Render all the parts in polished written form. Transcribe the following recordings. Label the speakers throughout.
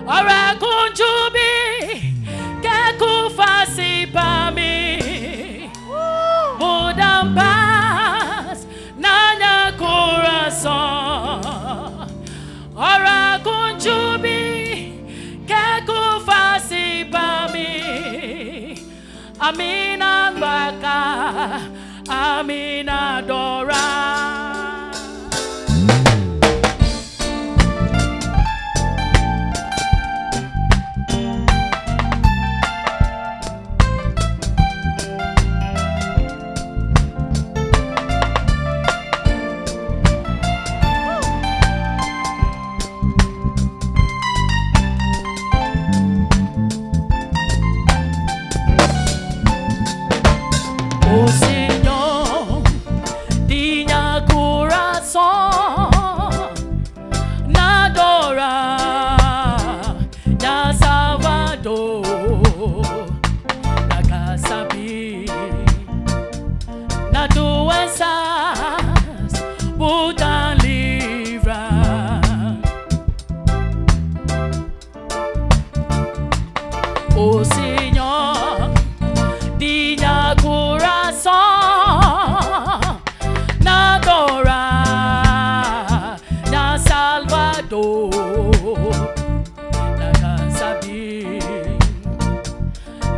Speaker 1: ora kunjubi kekufasi pami mudambas nanya coração ora kunjubi kekufasi pami amina baka amina dora. O Senhor tinha coração na adora na Salvador na casa na doenças puta livra. O Senhor tinha coração na adora na Salvador na casa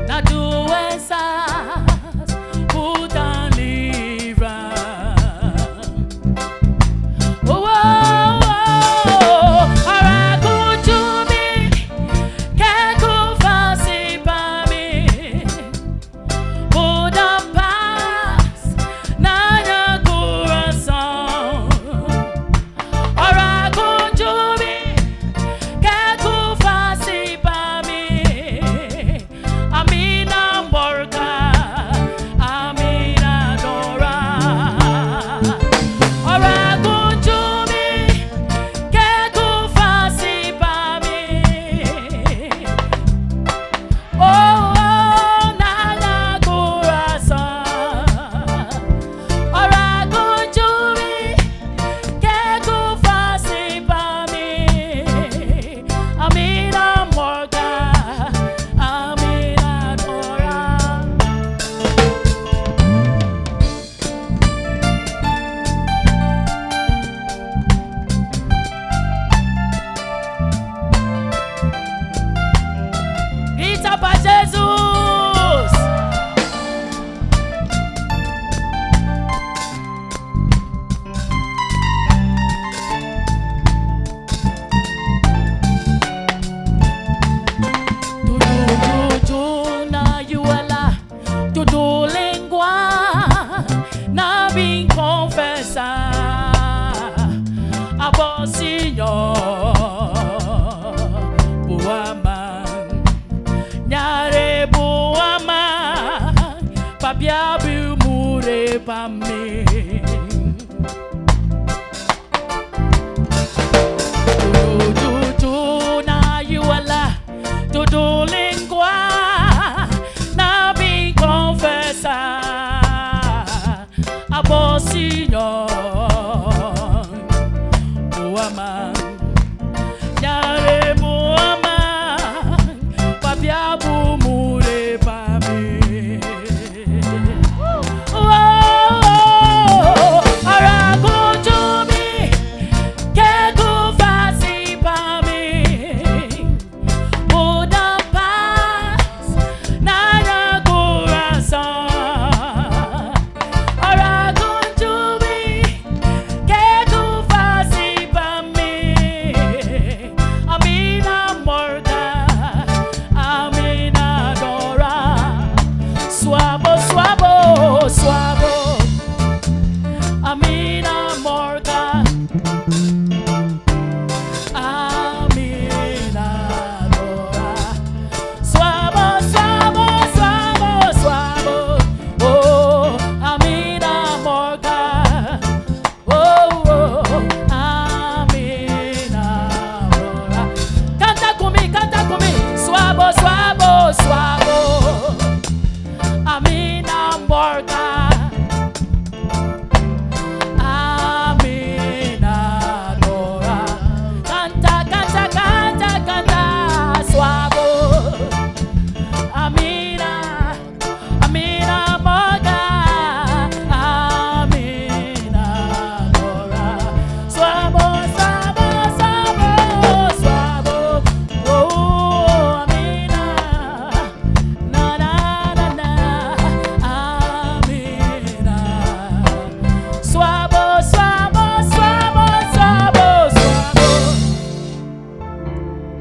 Speaker 1: na doenças puta livra. Oh, oh, oh, ara kujumi keku fasi pa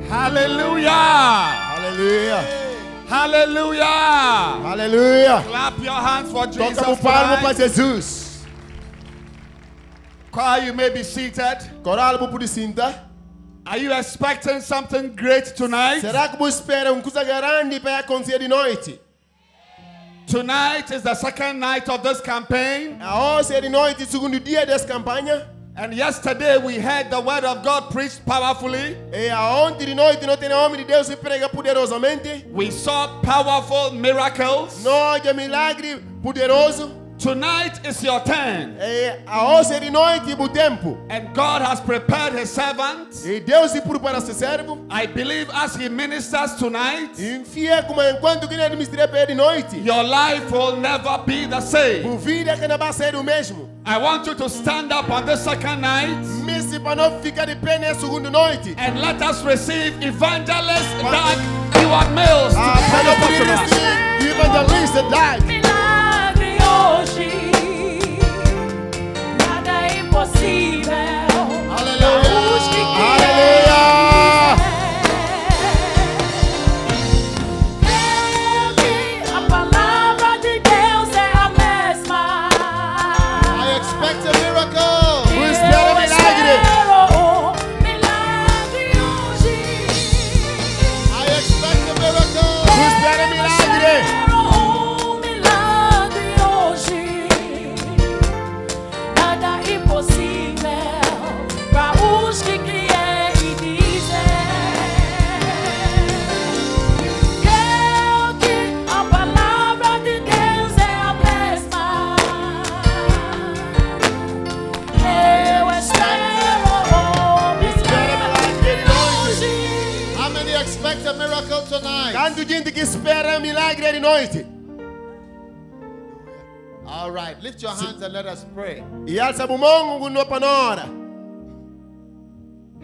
Speaker 2: Hallelujah.
Speaker 3: Aleluia.
Speaker 2: Hallelujah.
Speaker 3: Aleluia.
Speaker 2: Clap your hands for Jesus
Speaker 3: Toca o palmo para
Speaker 2: tonight.
Speaker 3: Jesus.
Speaker 2: Choir, you may be seated.
Speaker 3: Coral, vou poder sentar.
Speaker 2: Are you expecting something great tonight?
Speaker 3: Será que você espera coisa grande para acontecer de noite?
Speaker 2: Tonight is the second night of this campaign.
Speaker 3: Hoje é de noite, segundo dia dessa campanha.
Speaker 2: And yesterday we heard the word of God preached powerfully.
Speaker 3: E ontem de noite não tem homem de Deus que prega poderosamente.
Speaker 2: We saw powerful miracles.
Speaker 3: Nós é milagre poderoso.
Speaker 2: Tonight is your turn.
Speaker 3: E hoje é de noite o tempo.
Speaker 2: And God has prepared his servants.
Speaker 3: E Deus se prepara seu servo.
Speaker 2: I believe as he ministers tonight,
Speaker 3: Enfia como enquanto que ele administra para de noite.
Speaker 2: your life will never be the same.
Speaker 3: A vida que não vai ser o mesmo.
Speaker 2: I want you to stand up on this second night
Speaker 3: Mesmo para não ficar de pé nessa segunda noite.
Speaker 2: and let us receive evangelist Doug Ewart Mills to
Speaker 3: Para não
Speaker 2: minister
Speaker 3: poder
Speaker 2: to us.
Speaker 3: receber evangelista Dag.
Speaker 1: Milagre hoje, nada é impossível.
Speaker 3: Aleluia.
Speaker 1: Os que
Speaker 3: Aleluia.
Speaker 1: creem que a palavra de Deus é a mesma.
Speaker 4: I expect a miracle.
Speaker 3: Eu espero milagre.
Speaker 1: Espero milagre hoje.
Speaker 4: I expect a miracle.
Speaker 3: Eu espero milagre.
Speaker 1: Espero milagre hoje. Nada é impossível para os que creem e dizem. Creio que a palavra de Deus é a mesma. Eu espero milagre hoje.
Speaker 4: How many expect a miracle tonight?
Speaker 3: Quanto gente que espera milagre de noite.
Speaker 4: All right, lift your hands and let us pray.
Speaker 3: E alça o mão com no panora.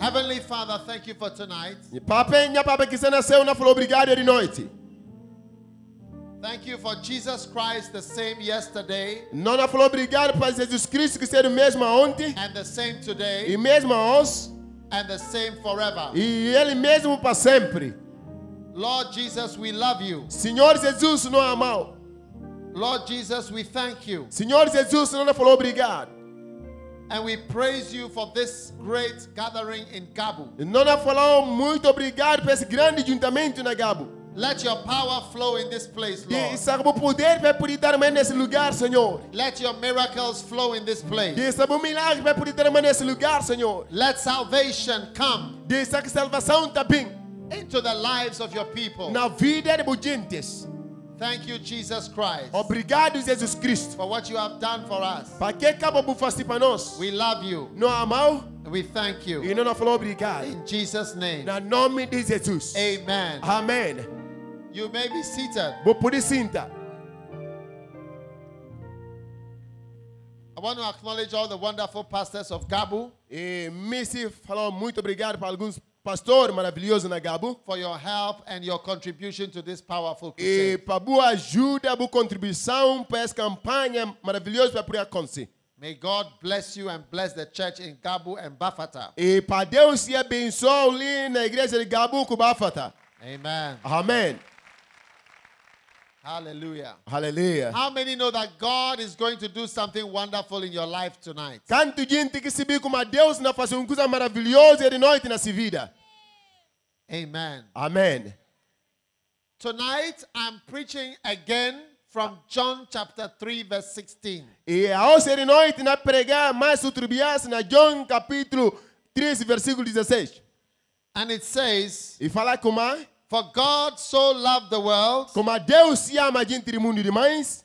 Speaker 4: Heavenly Father, thank you for tonight.
Speaker 3: E papai, minha papai que você nasceu na falou obrigado de noite.
Speaker 4: Thank you for Jesus Christ, the same yesterday
Speaker 3: Não na falou obrigado para Jesus Cristo que ser o mesmo ontem
Speaker 4: and the same
Speaker 3: e
Speaker 4: today
Speaker 3: mesmo hoje
Speaker 4: and the same forever.
Speaker 3: e ele mesmo para sempre.
Speaker 4: Lord Jesus, we love you.
Speaker 3: Senhor Jesus não amou.
Speaker 4: Lord Jesus, we thank you.
Speaker 3: Senhor Jesus não falou obrigado.
Speaker 4: And we praise you for this great gathering in Gabu.
Speaker 3: Não falou muito obrigado por esse grande juntamento na Gabo.
Speaker 4: Let your power flow in this place,
Speaker 3: E
Speaker 4: Lord.
Speaker 3: sabe o poder vai poder dar mais nesse lugar, Senhor.
Speaker 4: Let your miracles flow in this place.
Speaker 3: E sabe o milagre vai poder dar mais nesse lugar, Senhor.
Speaker 4: Let salvation come
Speaker 3: E sabe que salvação também
Speaker 4: into the lives of your people.
Speaker 3: na vida de gentes.
Speaker 4: Thank you, Jesus Christ,
Speaker 3: Obrigado, Jesus Cristo.
Speaker 4: for what you have done for us.
Speaker 3: Para que acaba por fazer para nós?
Speaker 4: We love you
Speaker 3: Não amou
Speaker 4: and we thank
Speaker 3: e
Speaker 4: you.
Speaker 3: não falou obrigado.
Speaker 4: In Jesus' name,
Speaker 3: Na nome de Jesus.
Speaker 4: amen.
Speaker 3: Amém.
Speaker 4: You may be seated.
Speaker 3: Vou poder sentar.
Speaker 4: I want to acknowledge all the wonderful pastors of Gabu
Speaker 3: E Missy falou muito obrigado para alguns pastores maravilhosos na Gabo.
Speaker 4: for your help and your contribution to this powerful
Speaker 3: E
Speaker 4: crusade.
Speaker 3: para boa ajuda, boa contribuição para essa campanha maravilhosa para poder acontecer.
Speaker 4: May God bless you and bless the church in Gabu and Bafata.
Speaker 3: E para Deus se abençoe ali na igreja de Gabo com Bafata.
Speaker 4: Amen.
Speaker 3: Amém.
Speaker 4: Hallelujah.
Speaker 3: Aleluia.
Speaker 4: How many know that God is going to do something wonderful in your life tonight?
Speaker 3: Quanto gente que se vê como a Deus na fazer uma coisa maravilhosa de noite na sua vida.
Speaker 4: Amen.
Speaker 3: Amém.
Speaker 4: Tonight I'm preaching again from John chapter 3 verse 16.
Speaker 3: E hoje de noite na pregar mais outro bias na João capítulo 3 versículo 16.
Speaker 4: And it says,
Speaker 3: E fala como
Speaker 4: "For God so loved the world
Speaker 3: a Deus se ama a gente do mundo demais,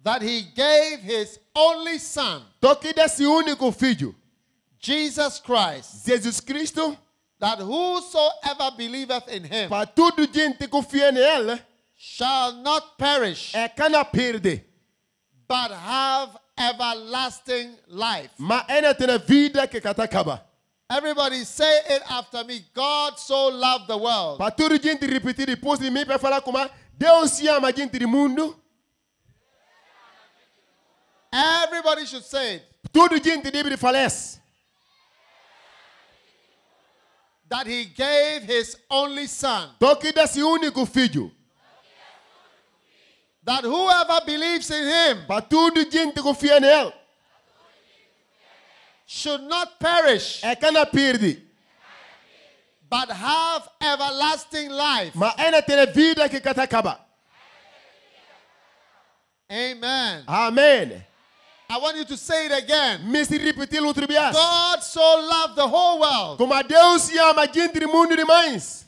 Speaker 4: that he gave his only son,
Speaker 3: toque desse único filho,
Speaker 4: Jesus Christ,
Speaker 3: Jesus Cristo,
Speaker 4: that whosoever believeth in him
Speaker 3: para tudo gente que confia nele,
Speaker 4: shall not perish,
Speaker 3: é cana perde,
Speaker 4: but have everlasting life."
Speaker 3: mas é na tua vida que cata acaba.
Speaker 4: Everybody say it after me. God so loved the world
Speaker 3: Para tudo gente repetir depois de mim para falar como Deus se ama a gente do mundo,
Speaker 4: Everybody should say it.
Speaker 3: tudo gente deve falece.
Speaker 4: that he gave his only son,
Speaker 3: Toque desse único filho.
Speaker 4: that whoever believes in him
Speaker 3: Para tudo gente confia nele.
Speaker 4: should not perish,
Speaker 3: É que não perde.
Speaker 4: but have everlasting life.
Speaker 3: Mas ainda tem vida que cata acaba.
Speaker 4: Amen.
Speaker 3: Amém.
Speaker 4: I want you to say it again.
Speaker 3: Me se repetir outro dia.
Speaker 4: God so loved the whole world
Speaker 3: Como a Deus ama a gente do mundo demais.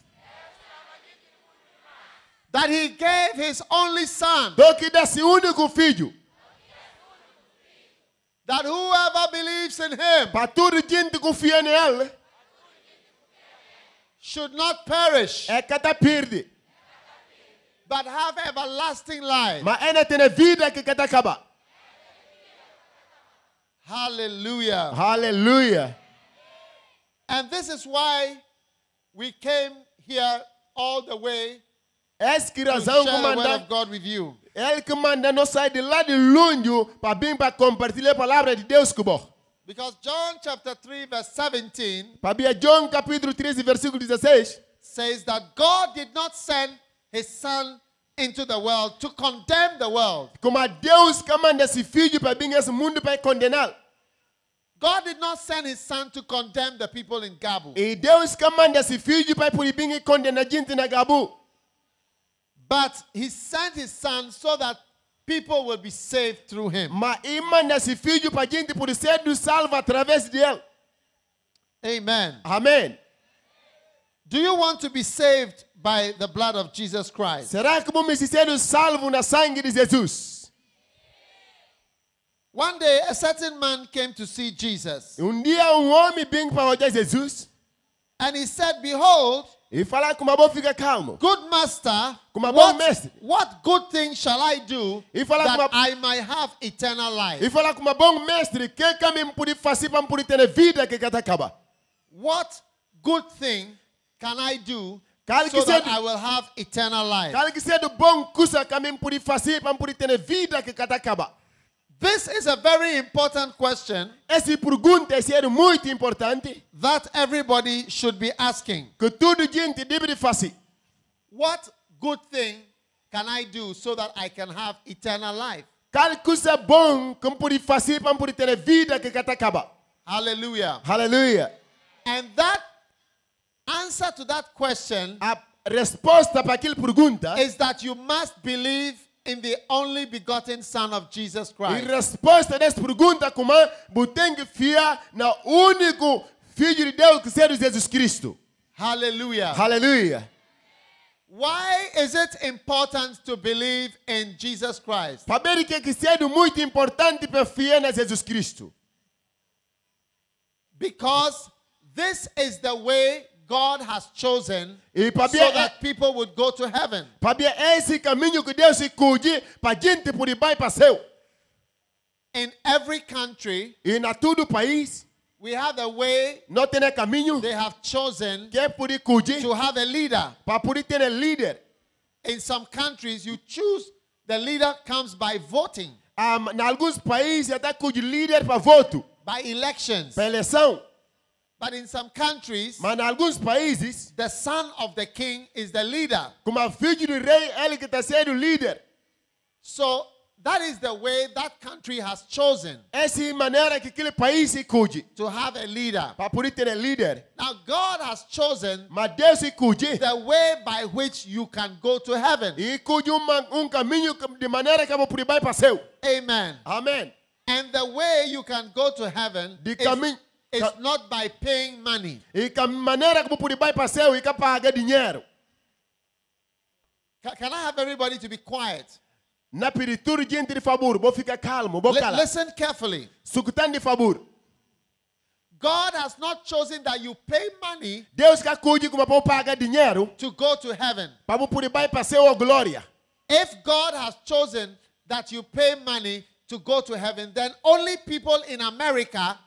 Speaker 4: that he gave his only son,
Speaker 3: Toque desse único filho.
Speaker 4: that whoever believes in him
Speaker 3: Para tudo gente confia nele.
Speaker 4: should not perish,
Speaker 3: É que tá perde.
Speaker 4: but have everlasting life.
Speaker 3: Mas ainda tem vida que cata acaba.
Speaker 4: Hallelujah.
Speaker 3: Aleluia.
Speaker 4: And this is why we came here all the way
Speaker 3: Essa que
Speaker 4: to
Speaker 3: razão
Speaker 4: share
Speaker 3: que
Speaker 4: the word
Speaker 3: manda.
Speaker 4: of God with you.
Speaker 3: Ele que manda nós sair de lá de longe para vir para compartilhar a palavra de Deus com você.
Speaker 4: Because John chapter 3 verse 17
Speaker 3: Para ver João capítulo 13, versículo 16.
Speaker 4: says that God did not send his son into the world to condemn the world.
Speaker 3: Como a Deus que manda esse filho para vir esse mundo para condenar.
Speaker 4: God did not send his son to condemn the people in Gabu.
Speaker 3: E Deus que manda esse filho para por vir condenar gente na Gabu.
Speaker 4: But he sent his son so that people will be saved through him.
Speaker 3: Mas ele manda esse filho para gente por ser salvo através dele.
Speaker 4: Amen.
Speaker 3: Amém.
Speaker 4: Do you want to be saved by the blood of Jesus Christ?
Speaker 3: Será que vamos ser salvos na sangue de Jesus?
Speaker 4: One day, a certain man came to see Jesus.
Speaker 3: Dia homem vem para olhar Jesus
Speaker 4: And he said, behold,
Speaker 3: e falar com uma boa fica calmo.
Speaker 4: good master,
Speaker 3: Como bom mestre.
Speaker 4: what good thing shall I do
Speaker 3: E falar com
Speaker 4: that
Speaker 3: uma
Speaker 4: I might have eternal life?
Speaker 3: E falar com uma bom mestre, que caminho pode fazer para poder ter vida que cata acaba?
Speaker 4: What good thing can I do
Speaker 3: Cal que
Speaker 4: so that
Speaker 3: seja-
Speaker 4: I will have eternal life?
Speaker 3: Qual que seja do bom coisa caminho pode fazer para poder ter vida que cata acaba?
Speaker 4: This is a very important question
Speaker 3: Essa pergunta é muito importante
Speaker 4: that everybody should be asking.
Speaker 3: que toda gente deve de fazer.
Speaker 4: What good thing can I do so that I can have eternal life?
Speaker 3: Qual coisa bom que pode fazer para poder ter vida que cata acaba?
Speaker 4: Hallelujah.
Speaker 3: Aleluia.
Speaker 4: And that answer to that question
Speaker 3: A resposta para aquela pergunta
Speaker 4: is that you must believe in the only begotten Son of Jesus
Speaker 3: e
Speaker 4: Christ.
Speaker 3: resposta dessa pergunta como você tem que fiar no único filho de Deus que seja Jesus Cristo.
Speaker 4: Hallelujah.
Speaker 3: Aleluia.
Speaker 4: Why is it important to believe in Jesus Christ?
Speaker 3: Para ver que é muito importante para fiar em Jesus Cristo.
Speaker 4: Because this is the way God has chosen
Speaker 3: E para
Speaker 4: so
Speaker 3: ver,
Speaker 4: that people would go to heaven.
Speaker 3: para ver esse caminho que Deus escolhe para a gente poder ir para o céu.
Speaker 4: In every country,
Speaker 3: E na todo o país,
Speaker 4: we have a way
Speaker 3: não tem caminho
Speaker 4: they have chosen
Speaker 3: que é por escolher
Speaker 4: to have a leader.
Speaker 3: para poder ter líder.
Speaker 4: In some countries, you choose, the leader comes by voting,
Speaker 3: Em alguns países até escolhe líder para voto,
Speaker 4: by elections.
Speaker 3: para eleição.
Speaker 4: But in some countries,
Speaker 3: Mas em alguns países,
Speaker 4: the son of the king is the leader.
Speaker 3: como a filho do rei, ele que está sendo líder.
Speaker 4: So that is the way that country has chosen
Speaker 3: Essa é a maneira que aquele país escolhe
Speaker 4: to have a leader.
Speaker 3: para poder ter líder.
Speaker 4: Now, God has chosen
Speaker 3: Mas Deus escolhe
Speaker 4: the way by which you can go to heaven.
Speaker 3: e escolhe caminho de maneira que você vai para o céu.
Speaker 4: Amen.
Speaker 3: Amém.
Speaker 4: And the way you can go to heaven
Speaker 3: De caminho.
Speaker 4: is not by paying money.
Speaker 3: E a maneira como você vai para o céu e que paga dinheiro.
Speaker 4: Can I have everybody to be quiet?
Speaker 3: Na peditura de gente de favor, vou ficar calmo, vou calar.
Speaker 4: Listen carefully.
Speaker 3: Escutando de favor.
Speaker 4: God has not chosen that you pay money
Speaker 3: Deus que acude como para pagar dinheiro
Speaker 4: to go to heaven.
Speaker 3: para você poder ir para o céu ou glória.
Speaker 4: If God has chosen that you pay money to go to heaven, then only people in America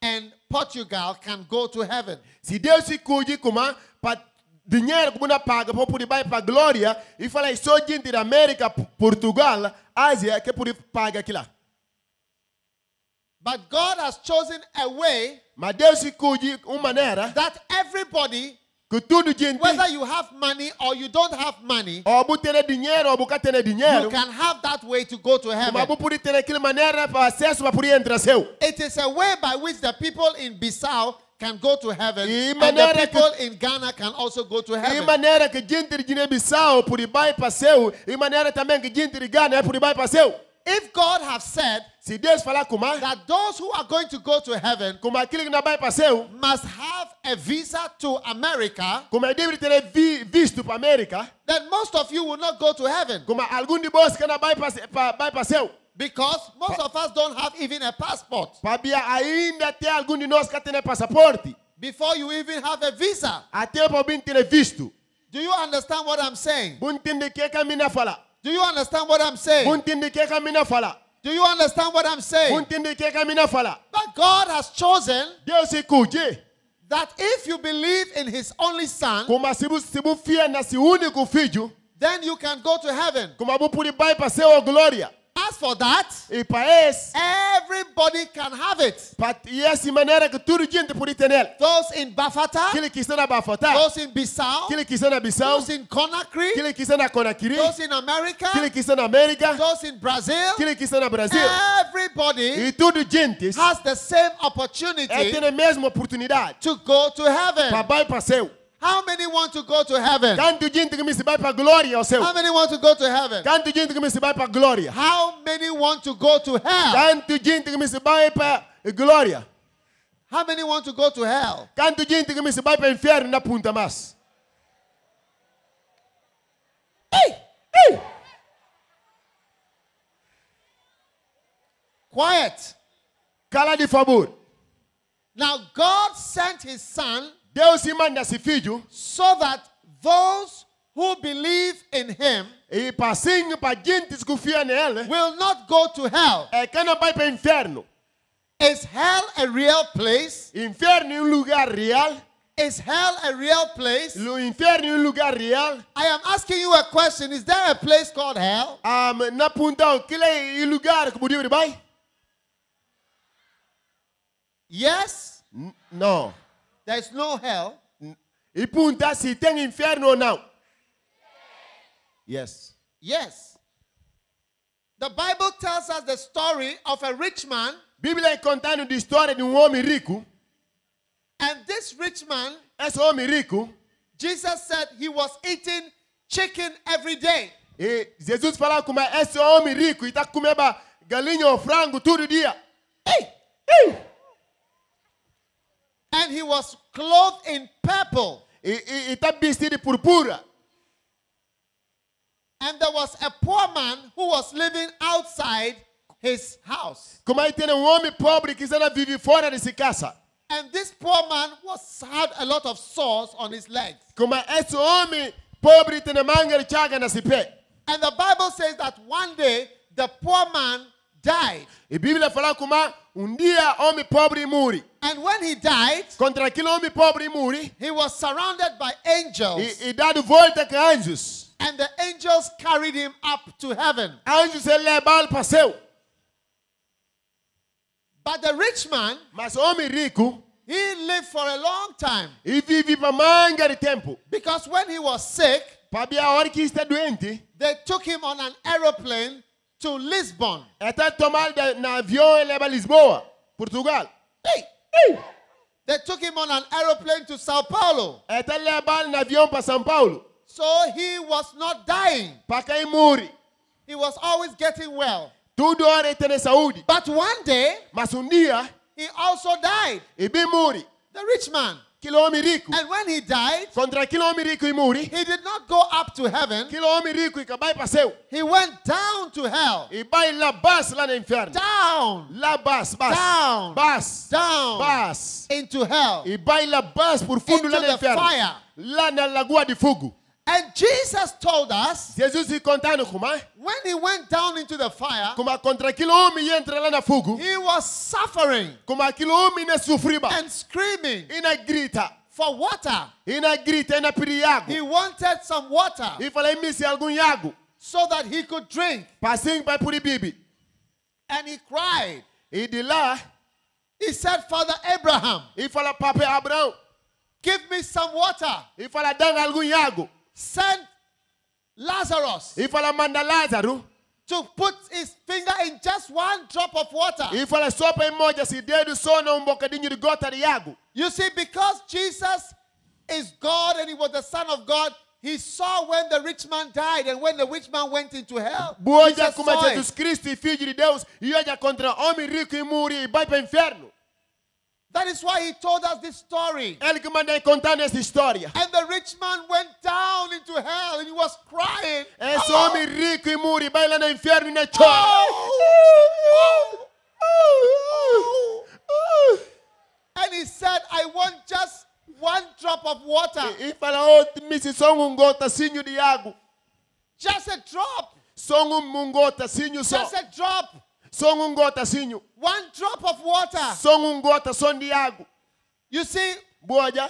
Speaker 4: and Portugal can go to heaven.
Speaker 3: Se Deus se cuide como para dinheiro como não paga para poder ir para a glória e falar só gente da América, Portugal, Ásia que pode pagar aquilo lá.
Speaker 4: But God has chosen a way
Speaker 3: Mas Deus escolhe uma maneira
Speaker 4: that everybody,
Speaker 3: que tudo gente,
Speaker 4: whether you have money or you don't have money,
Speaker 3: ou você ter dinheiro ou você ter dinheiro,
Speaker 4: you can have that way to go to
Speaker 3: mas
Speaker 4: heaven.
Speaker 3: você pode ter aquela maneira para acesso para poder entrar céu.
Speaker 4: It is a way by which the people in Bissau can go to heaven,
Speaker 3: E
Speaker 4: and the
Speaker 3: maneira
Speaker 4: people in Ghana can also go to
Speaker 3: E
Speaker 4: heaven.
Speaker 3: maneira que gente de Guiné-Bissau pode ir para o céu, e maneira também que gente de Ghana pode ir para o céu.
Speaker 4: If God has said
Speaker 3: Se Deus falar como
Speaker 4: that those who are going to go to heaven
Speaker 3: aquele que não vai para o céu,
Speaker 4: must have a visa to America,
Speaker 3: como é deve ter visto para a América,
Speaker 4: then most of you will not go to heaven,
Speaker 3: como algum de vós que não vai para o céu,
Speaker 4: because most of us don't have even a passport
Speaker 3: para ainda ter algum de nós que tem passaporte,
Speaker 4: before you even have a visa.
Speaker 3: até para vir ter visto.
Speaker 4: Do you understand what I'm saying?
Speaker 3: Bom entender que caminha fala.
Speaker 4: Do you understand what I'm
Speaker 3: Bom
Speaker 4: saying?
Speaker 3: entender que caminha fala.
Speaker 4: Do you understand what I'm
Speaker 3: Bom
Speaker 4: saying?
Speaker 3: entender que caminha fala.
Speaker 4: But God has chosen
Speaker 3: Deus escolhe.
Speaker 4: that if you believe in His only Son,
Speaker 3: Como se você fia nesse único filho,
Speaker 4: then you can go to heaven.
Speaker 3: como você pode ir para o céu, glória.
Speaker 4: As for that,
Speaker 3: E para esse,
Speaker 4: everybody can have it.
Speaker 3: e essa maneira que toda gente pode ter nele.
Speaker 4: Those in Bafata,
Speaker 3: Aquele que está na Bafotá,
Speaker 4: those in Bissau,
Speaker 3: aquele que está na Bissau,
Speaker 4: those in Conakry,
Speaker 3: aquele que está na Conakry,
Speaker 4: those in America,
Speaker 3: aquele que está na América,
Speaker 4: those in Brazil,
Speaker 3: aquele que está no Brasil.
Speaker 4: everybody
Speaker 3: E toda gente
Speaker 4: has the same
Speaker 3: tem
Speaker 4: opportunity
Speaker 3: a mesma oportunidade
Speaker 4: to go to
Speaker 3: para
Speaker 4: heaven.
Speaker 3: ir para o céu.
Speaker 4: How many want to go to heaven?
Speaker 3: Tanto gente que me se vai para a glória ao céu.
Speaker 4: How many want to go to heaven?
Speaker 3: Tanto gente que me se vai para a glória.
Speaker 4: How many want to go to hell?
Speaker 3: Tanto gente que me se vai para a glória.
Speaker 4: How many want to go to hell?
Speaker 3: Tanto gente que me se vai para o inferno na punta mais.
Speaker 4: Quiet.
Speaker 3: Cala de favor.
Speaker 4: Now God sent His Son
Speaker 3: Deus se manda esse filho
Speaker 4: so that those who believe in Him
Speaker 3: e para assim para gente que confia nele
Speaker 4: will not go to hell.
Speaker 3: é que não vai para o inferno.
Speaker 4: Is hell a real place?
Speaker 3: Inferno é lugar real.
Speaker 4: Is hell a real place?
Speaker 3: O inferno é lugar real.
Speaker 4: I am asking you a question. Is there a place called hell?
Speaker 3: Na punta aquele é o lugar que podia ir vai?
Speaker 4: Yes,
Speaker 3: Não.
Speaker 4: there is no hell.
Speaker 3: E punta se tem inferno ou não. Yes.
Speaker 4: Yes. The Bible tells us the story of a rich man,
Speaker 3: Bíblia contando a história de homem rico.
Speaker 4: and this rich man,
Speaker 3: Esse homem rico,
Speaker 4: Jesus said he was eating chicken every day.
Speaker 3: e Jesus falava como esse homem rico e está comendo galinha ou frango todo dia.
Speaker 4: And he was clothed in purple.
Speaker 3: E está vestido de purpura.
Speaker 4: And there was a poor man who was living outside his house.
Speaker 3: Como aí tem homem pobre que está vive fora dessa casa.
Speaker 4: And this poor man had a lot of sores on his legs.
Speaker 3: Como esse homem pobre tem manga de chaga nesse pé.
Speaker 4: And the Bible says that one day the poor man died.
Speaker 3: E Bíblia fala como dia homem pobre morre.
Speaker 4: And when he died,
Speaker 3: Contra aquele homem pobre morre.
Speaker 4: he was surrounded by angels.
Speaker 3: E dado volta com anjos.
Speaker 4: And the angels carried him up to heaven.
Speaker 3: Anjos ele leva para o céu.
Speaker 4: But the rich man,
Speaker 3: Mas o homem rico,
Speaker 4: he lived for a long time.
Speaker 3: e vive para manga de tempo.
Speaker 4: Because when he was sick,
Speaker 3: Para a hora que está doente,
Speaker 4: they took him on an aeroplane to Lisbon.
Speaker 3: está tomado no avião e leva a Lisboa, Portugal.
Speaker 4: They took him on an aeroplane to Sao Paulo.
Speaker 3: Está levado no avião para São Paulo.
Speaker 4: So he was not dying.
Speaker 3: Para quem morre.
Speaker 4: He was always getting well.
Speaker 3: Tudo hora tem saúde.
Speaker 4: But one day,
Speaker 3: Mas dia,
Speaker 4: he also died.
Speaker 3: e bem morre.
Speaker 4: The rich man.
Speaker 3: Aquele homem rico.
Speaker 4: And when he died,
Speaker 3: Contra aquele homem rico e morre.
Speaker 4: he did not go up to heaven.
Speaker 3: Aquele homem rico e que vai para o céu.
Speaker 4: He went down to hell.
Speaker 3: E vai lá baixo, lá no inferno.
Speaker 4: Down.
Speaker 3: Lá baixo,
Speaker 4: Down.
Speaker 3: baixo. Baixo.
Speaker 4: Down.
Speaker 3: Baixo.
Speaker 4: Into hell.
Speaker 3: E vai lá baixo, por fundo
Speaker 4: Into
Speaker 3: lá no
Speaker 4: the
Speaker 3: inferno.
Speaker 4: fire.
Speaker 3: Lá na lagoa de fogo.
Speaker 4: And Jesus told us,
Speaker 3: Jesus se contando como
Speaker 4: when he went down into the fire,
Speaker 3: contra aquele homem entra lá na fogo.
Speaker 4: he was suffering
Speaker 3: Como aquele homem não sofria.
Speaker 4: and screaming
Speaker 3: E na grita.
Speaker 4: for water.
Speaker 3: E na grita, e na pedir água.
Speaker 4: He wanted some water
Speaker 3: E falei, me se algum água.
Speaker 4: so that he could drink.
Speaker 3: Passinho para poder beber.
Speaker 4: And he cried.
Speaker 3: E de lá,
Speaker 4: He said, Father Abraham,
Speaker 3: E fala, Papa Abraão,
Speaker 4: give me some water.
Speaker 3: e fala, dá algum água.
Speaker 4: Send Lazarus
Speaker 3: E fala, manda Lázaro.
Speaker 4: to put his finger in just one drop of water.
Speaker 3: E fala, sopa em moja, se dedo só num bocadinho de gota de água.
Speaker 4: You see, because Jesus is God and he was the Son of God, he saw when the rich man died and when the rich man went into hell.
Speaker 3: Boa
Speaker 4: Jesus
Speaker 3: como
Speaker 4: saw
Speaker 3: Jesus
Speaker 4: it.
Speaker 3: Cristo e Filho de Deus, e olha contra homem rico e morre e vai para o inferno.
Speaker 4: That is why he told us this story.
Speaker 3: Ele que manda contar essa história.
Speaker 4: And the rich man went down into hell and he was crying.
Speaker 3: Esse
Speaker 4: Oh!
Speaker 3: homem rico e morre e vai lá no inferno e não chora.
Speaker 4: And he said, I want just one drop of water.
Speaker 3: E fala, oh, me se só gotacinho de água.
Speaker 4: Just a drop.
Speaker 3: Só gotacinho só.
Speaker 4: Just a drop.
Speaker 3: Só gotacinho.
Speaker 4: One drop of water.
Speaker 3: Só gota só de água.
Speaker 4: You see,
Speaker 3: Boa já.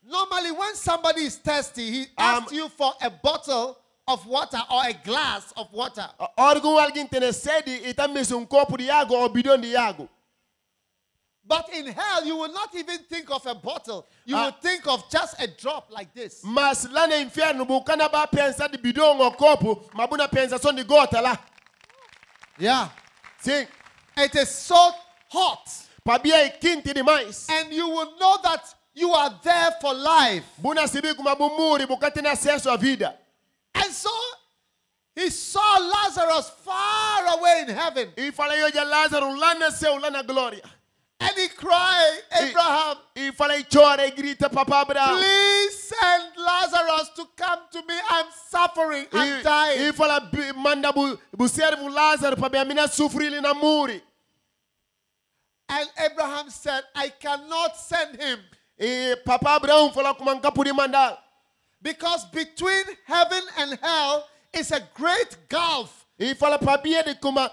Speaker 4: normally when somebody is thirsty, he asks you for a bottle of water or a glass of water.
Speaker 3: Alguém tem sede e também copo de água ou bidão de água.
Speaker 4: But in hell, you will not even think of a bottle. You will think of just a drop like this.
Speaker 3: Mas lá no inferno, bucana ba pensar de bidão ou copo, mas buna pensa só de gota lá.
Speaker 4: Yeah.
Speaker 3: Sim.
Speaker 4: It is so hot.
Speaker 3: Pabia é quente demais.
Speaker 4: And you will know that you are there for life.
Speaker 3: Buna sibi kuma bumuri, buca tem acesso à vida.
Speaker 4: And so he saw Lazarus far away in heaven.
Speaker 3: E fala eu já Lázaro lá nasceu lá na glória.
Speaker 4: And he cried, Abraham,
Speaker 3: E fala e chora e grita Papa Abraão.
Speaker 4: please send Lazarus to come to me. I'm suffering. I'm dying.
Speaker 3: E fala manda bu servo Lázaro para a mina sofrer ele na muri.
Speaker 4: And Abraham said, I cannot send him
Speaker 3: E Papa Abraão falou como nunca podia mandar.
Speaker 4: because between heaven and hell is a great gulf.
Speaker 3: E fala para de como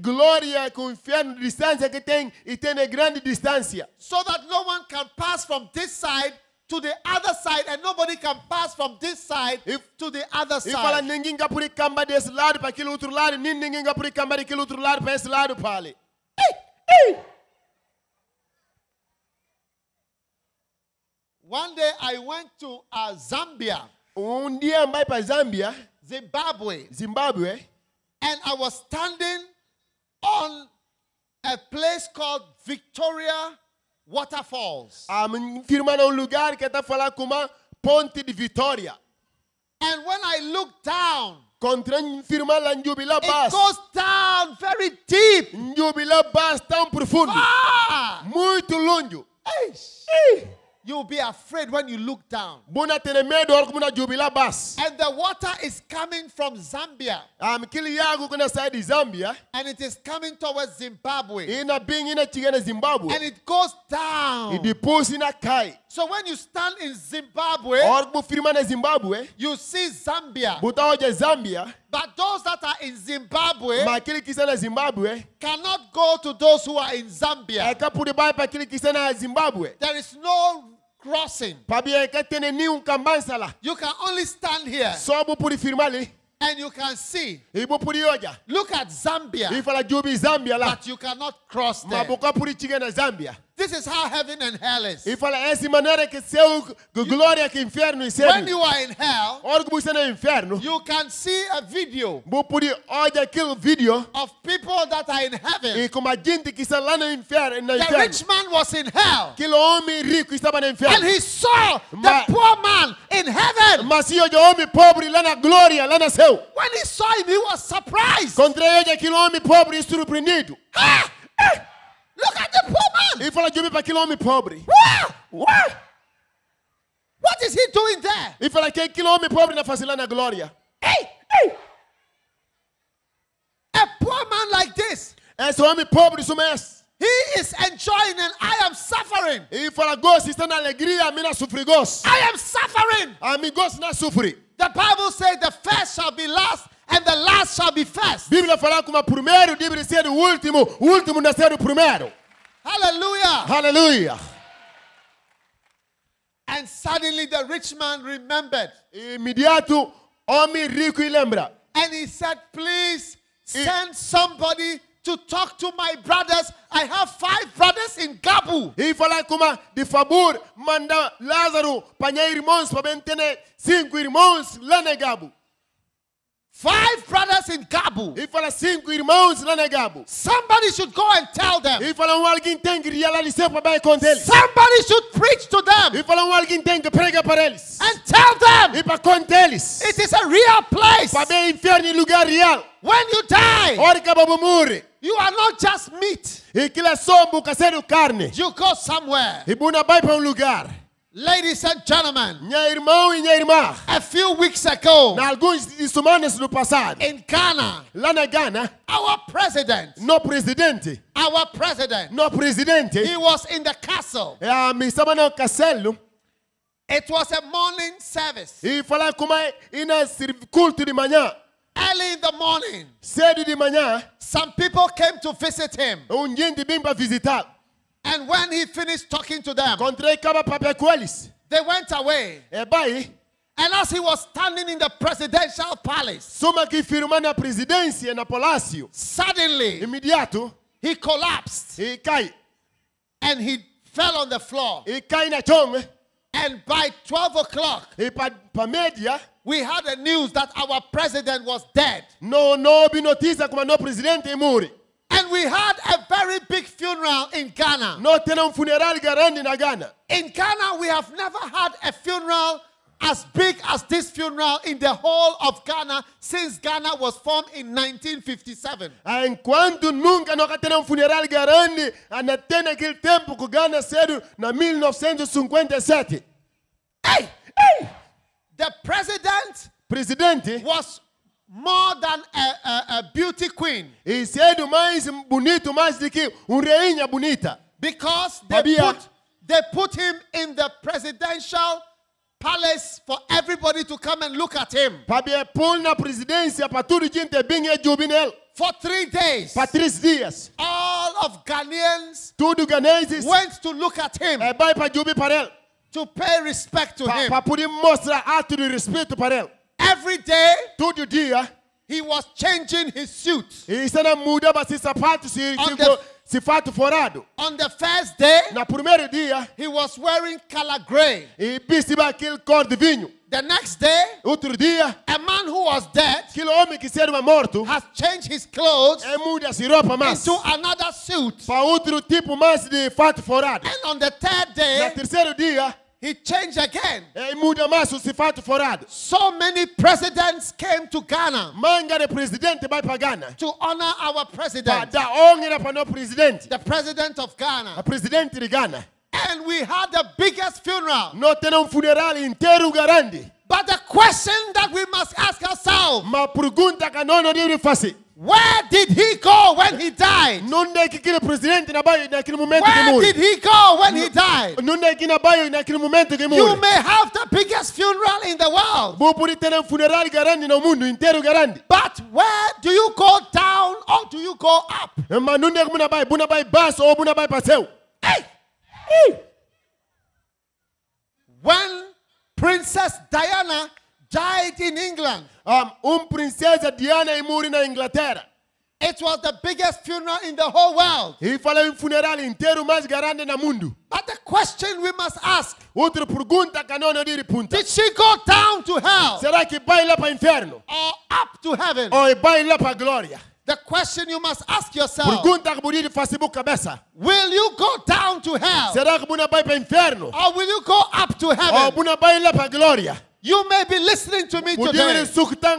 Speaker 3: glória com o inferno, distância que tem e tem a grande distância.
Speaker 4: So that no one can pass from this side to the other side and nobody can pass from this side to the other
Speaker 3: E fala
Speaker 4: side.
Speaker 3: ninguém vai poder cambar desse lado para aquele outro lado, nem ninguém vai poder cambar daquele outro lado para esse lado para ali.
Speaker 4: One day I went to Zambia,
Speaker 3: Dia vai para Zâmbia,
Speaker 4: Zimbabwe,
Speaker 3: Zimbábue,
Speaker 4: and I was standing on a place called Victoria Waterfalls.
Speaker 3: firma num lugar que está falando como Ponte de Vitória.
Speaker 4: And when I looked down,
Speaker 3: Contra firma lá em Jubila
Speaker 4: it
Speaker 3: Bass.
Speaker 4: goes down very deep.
Speaker 3: Jubila Bass tão profundo,
Speaker 4: Ah!
Speaker 3: muito longe.
Speaker 4: You'll be afraid when you look down.
Speaker 3: Buna tem medo hora como na Jubila Bass.
Speaker 4: And the water is coming from Zambia.
Speaker 3: Aquele água que sai de Zâmbia,
Speaker 4: And it is coming towards Zimbabwe.
Speaker 3: e na bem na chega na Zimbábue.
Speaker 4: And it goes
Speaker 3: E
Speaker 4: down.
Speaker 3: depois ina cai.
Speaker 4: So when you stand in Zimbabwe,
Speaker 3: Hora que firma na Zimbábue,
Speaker 4: you see Zambia.
Speaker 3: botar hoje Zâmbia,
Speaker 4: But those that are in Zimbabwe
Speaker 3: mas aquele que está na Zimbábue,
Speaker 4: cannot go to those who are in
Speaker 3: é
Speaker 4: Zambia.
Speaker 3: que por baixo para aquele que está na Zimbábue.
Speaker 4: There is no crossing.
Speaker 3: Para bem que tem nenhum cambança lá.
Speaker 4: You can only stand here
Speaker 3: Só vou por firmar ali.
Speaker 4: and you can see.
Speaker 3: E vou por olhar.
Speaker 4: Look at Zambia,
Speaker 3: E fala Jubi Zâmbia lá.
Speaker 4: but you cannot cross
Speaker 3: Mas
Speaker 4: there.
Speaker 3: boca por chegar na Zâmbia.
Speaker 4: This is how heaven and hell is.
Speaker 3: E fala essa maneira que seu glória que inferno e céu.
Speaker 4: When you are in hell,
Speaker 3: Hora que você no inferno,
Speaker 4: you can see a video
Speaker 3: vou por olhar aquele vídeo
Speaker 4: of people that are in heaven.
Speaker 3: e como a gente que está lá no inferno,
Speaker 4: The rich man was in hell
Speaker 3: aquele homem rico estava no
Speaker 4: and
Speaker 3: inferno.
Speaker 4: he saw the
Speaker 3: Ma-
Speaker 4: poor man in heaven.
Speaker 3: Mas se o homem pobre lá na glória, lá nasceu.
Speaker 4: When he saw him, he was surprised.
Speaker 3: Contra ele aquele homem pobre e surpreendido.
Speaker 4: Ah! Look at the poor man.
Speaker 3: E fala Jubi para aquele homem pobre.
Speaker 4: What is he doing there?
Speaker 3: E fala que aquele homem pobre na face lá na glória.
Speaker 4: A poor man like this,
Speaker 3: Esse homem pobre sumesse.
Speaker 4: he is enjoying and I am suffering.
Speaker 3: E fala gosto está na alegria, a mina sofre gosto.
Speaker 4: I am suffering.
Speaker 3: A mim gosto não sofre.
Speaker 4: The Bible says the first shall be last and the last shall be first.
Speaker 3: Bíblia fala como o primeiro deve ser o último deve ser o primeiro.
Speaker 4: Hallelujah.
Speaker 3: Aleluia.
Speaker 4: And suddenly the rich man remembered
Speaker 3: Imediato, homem rico e lembra.
Speaker 4: and he said, please send somebody to talk to my brothers. I have 5 brothers in Gabu.
Speaker 3: E fala kuma de favor manda Lázaro para irmãos para bentene 5 irmãos lá na Gabu.
Speaker 4: 5 brothers in Gabu.
Speaker 3: E fala 5 irmãos lá na Gabu.
Speaker 4: Somebody should go and tell them.
Speaker 3: E fala alguém tem que realizar para bem com eles.
Speaker 4: Somebody should preach to them
Speaker 3: E fala alguém tem que pregar para eles.
Speaker 4: and tell them
Speaker 3: E para contar eles.
Speaker 4: it is a real place.
Speaker 3: Para bem inferno em lugar real.
Speaker 4: When you die,
Speaker 3: Hora que vamos morrer.
Speaker 4: you are not just meat.
Speaker 3: E que lá só bucaseiro carne.
Speaker 4: You go somewhere.
Speaker 3: E buna vai para lugar.
Speaker 4: Ladies and gentlemen,
Speaker 3: Minha irmão e minha irmã.
Speaker 4: a few weeks ago
Speaker 3: Na alguns semanas no passado.
Speaker 4: in Ghana,
Speaker 3: Lá na Gana.
Speaker 4: our president,
Speaker 3: No presidente.
Speaker 4: no president, he
Speaker 3: He
Speaker 4: was in the castle.
Speaker 3: me estava no castelo.
Speaker 4: It was a morning service.
Speaker 3: E falar como é ina culto de manhã.
Speaker 4: Early in the morning,
Speaker 3: Cedo de manhã.
Speaker 4: some people came to visit him.
Speaker 3: Gente vem para visitar.
Speaker 4: And when he finished talking to them,
Speaker 3: Encontrei caba papel com eles.
Speaker 4: they went away.
Speaker 3: Vai.
Speaker 4: And as he was standing in the presidential palace,
Speaker 3: Soma que firma na presidência, na palácio.
Speaker 4: suddenly
Speaker 3: Imediato.
Speaker 4: he collapsed
Speaker 3: E cai.
Speaker 4: and he fell on the floor.
Speaker 3: E cai na chão.
Speaker 4: And by 12 o'clock,
Speaker 3: E para média.
Speaker 4: we had the news that our president was dead.
Speaker 3: No vi notícia como no presidente morre.
Speaker 4: And we had a very big funeral in Ghana.
Speaker 3: No tem funeral grande na Gana.
Speaker 4: In Ghana, we have never had a funeral as big as this funeral in the whole of Ghana since Ghana was formed in 1957.
Speaker 3: Enquanto nunca nós tem funeral grande, até naquele tempo que Gana cedo na 1957.
Speaker 4: Hey! The president was more than a beauty queen
Speaker 3: E cedo mais bonito mais do que rainha bonita.
Speaker 4: because
Speaker 3: Babia.
Speaker 4: they put him in the presidential palace for everybody to come and look at him
Speaker 3: Para pôr na presidência para tudo gente bem é jubileu.
Speaker 4: for 3 days.
Speaker 3: Para 3 dias.
Speaker 4: All of Ghanaians
Speaker 3: Tudo ganeses
Speaker 4: went to look at him
Speaker 3: vai para jubil para ele.
Speaker 4: to pay respect to him.
Speaker 3: Para poder mostrar ato de respeito para ele.
Speaker 4: Every day
Speaker 3: Todo dia.
Speaker 4: he was changing his suit.
Speaker 3: E isso não muda para se sapato se fato forado.
Speaker 4: On the first day,
Speaker 3: Na primeiro dia,
Speaker 4: he was wearing color gray.
Speaker 3: e veste aquele cor de vinho.
Speaker 4: The next day,
Speaker 3: Outro dia,
Speaker 4: a man who was dead
Speaker 3: aquele homem que era morto,
Speaker 4: has changed his clothes
Speaker 3: muda se roupa mais.
Speaker 4: into another suit.
Speaker 3: Para outro tipo mais de fato forado.
Speaker 4: And on the third
Speaker 3: Na
Speaker 4: day,
Speaker 3: terceiro dia,
Speaker 4: he changed again.
Speaker 3: muda mais o fato forado.
Speaker 4: So many presidents came to Ghana
Speaker 3: Manga de presidente vai para Gana.
Speaker 4: to honor our
Speaker 3: Para
Speaker 4: president,
Speaker 3: dar honra para o presidente.
Speaker 4: the president of
Speaker 3: A
Speaker 4: Ghana.
Speaker 3: presidente de Gana.
Speaker 4: And we had the biggest funeral.
Speaker 3: Não tem funeral inteiro grande.
Speaker 4: But the question that we must ask ourselves,
Speaker 3: Mas pergunta que não deve fazer.
Speaker 4: where did he go when he died?
Speaker 3: Não é que aquele presidente naquele momento que
Speaker 4: Where
Speaker 3: morre.
Speaker 4: did he go when he died?
Speaker 3: Não é que naquele momento que
Speaker 4: You
Speaker 3: morre.
Speaker 4: may have the biggest funeral in the world,
Speaker 3: Vou poder ter funeral grande no mundo inteiro grande.
Speaker 4: but where do you go down or do you go up?
Speaker 3: Mas não é que buna vai baixo ou buna vai para céu.
Speaker 4: Hey! When Princess Diana died in England,
Speaker 3: Princesa Diana e morre na Inglaterra.
Speaker 4: it was the biggest funeral in the whole world.
Speaker 3: E fala funeral inteiro mais grande no mundo.
Speaker 4: But the question we must ask,
Speaker 3: Outra pergunta que não deve punta.
Speaker 4: did she go down to hell
Speaker 3: Será que vai lá para o inferno?
Speaker 4: or up to heaven?
Speaker 3: Ou vai lá para a glória?
Speaker 4: The question you must ask yourself,
Speaker 3: Pergunta que podia fazer por cabeça.
Speaker 4: will you go down to hell
Speaker 3: Será que buna vai para o inferno?
Speaker 4: or will you go up to
Speaker 3: Ou
Speaker 4: heaven?
Speaker 3: buna vai lá para a glória?
Speaker 4: You may be listening to me
Speaker 3: Podia
Speaker 4: today.
Speaker 3: escutar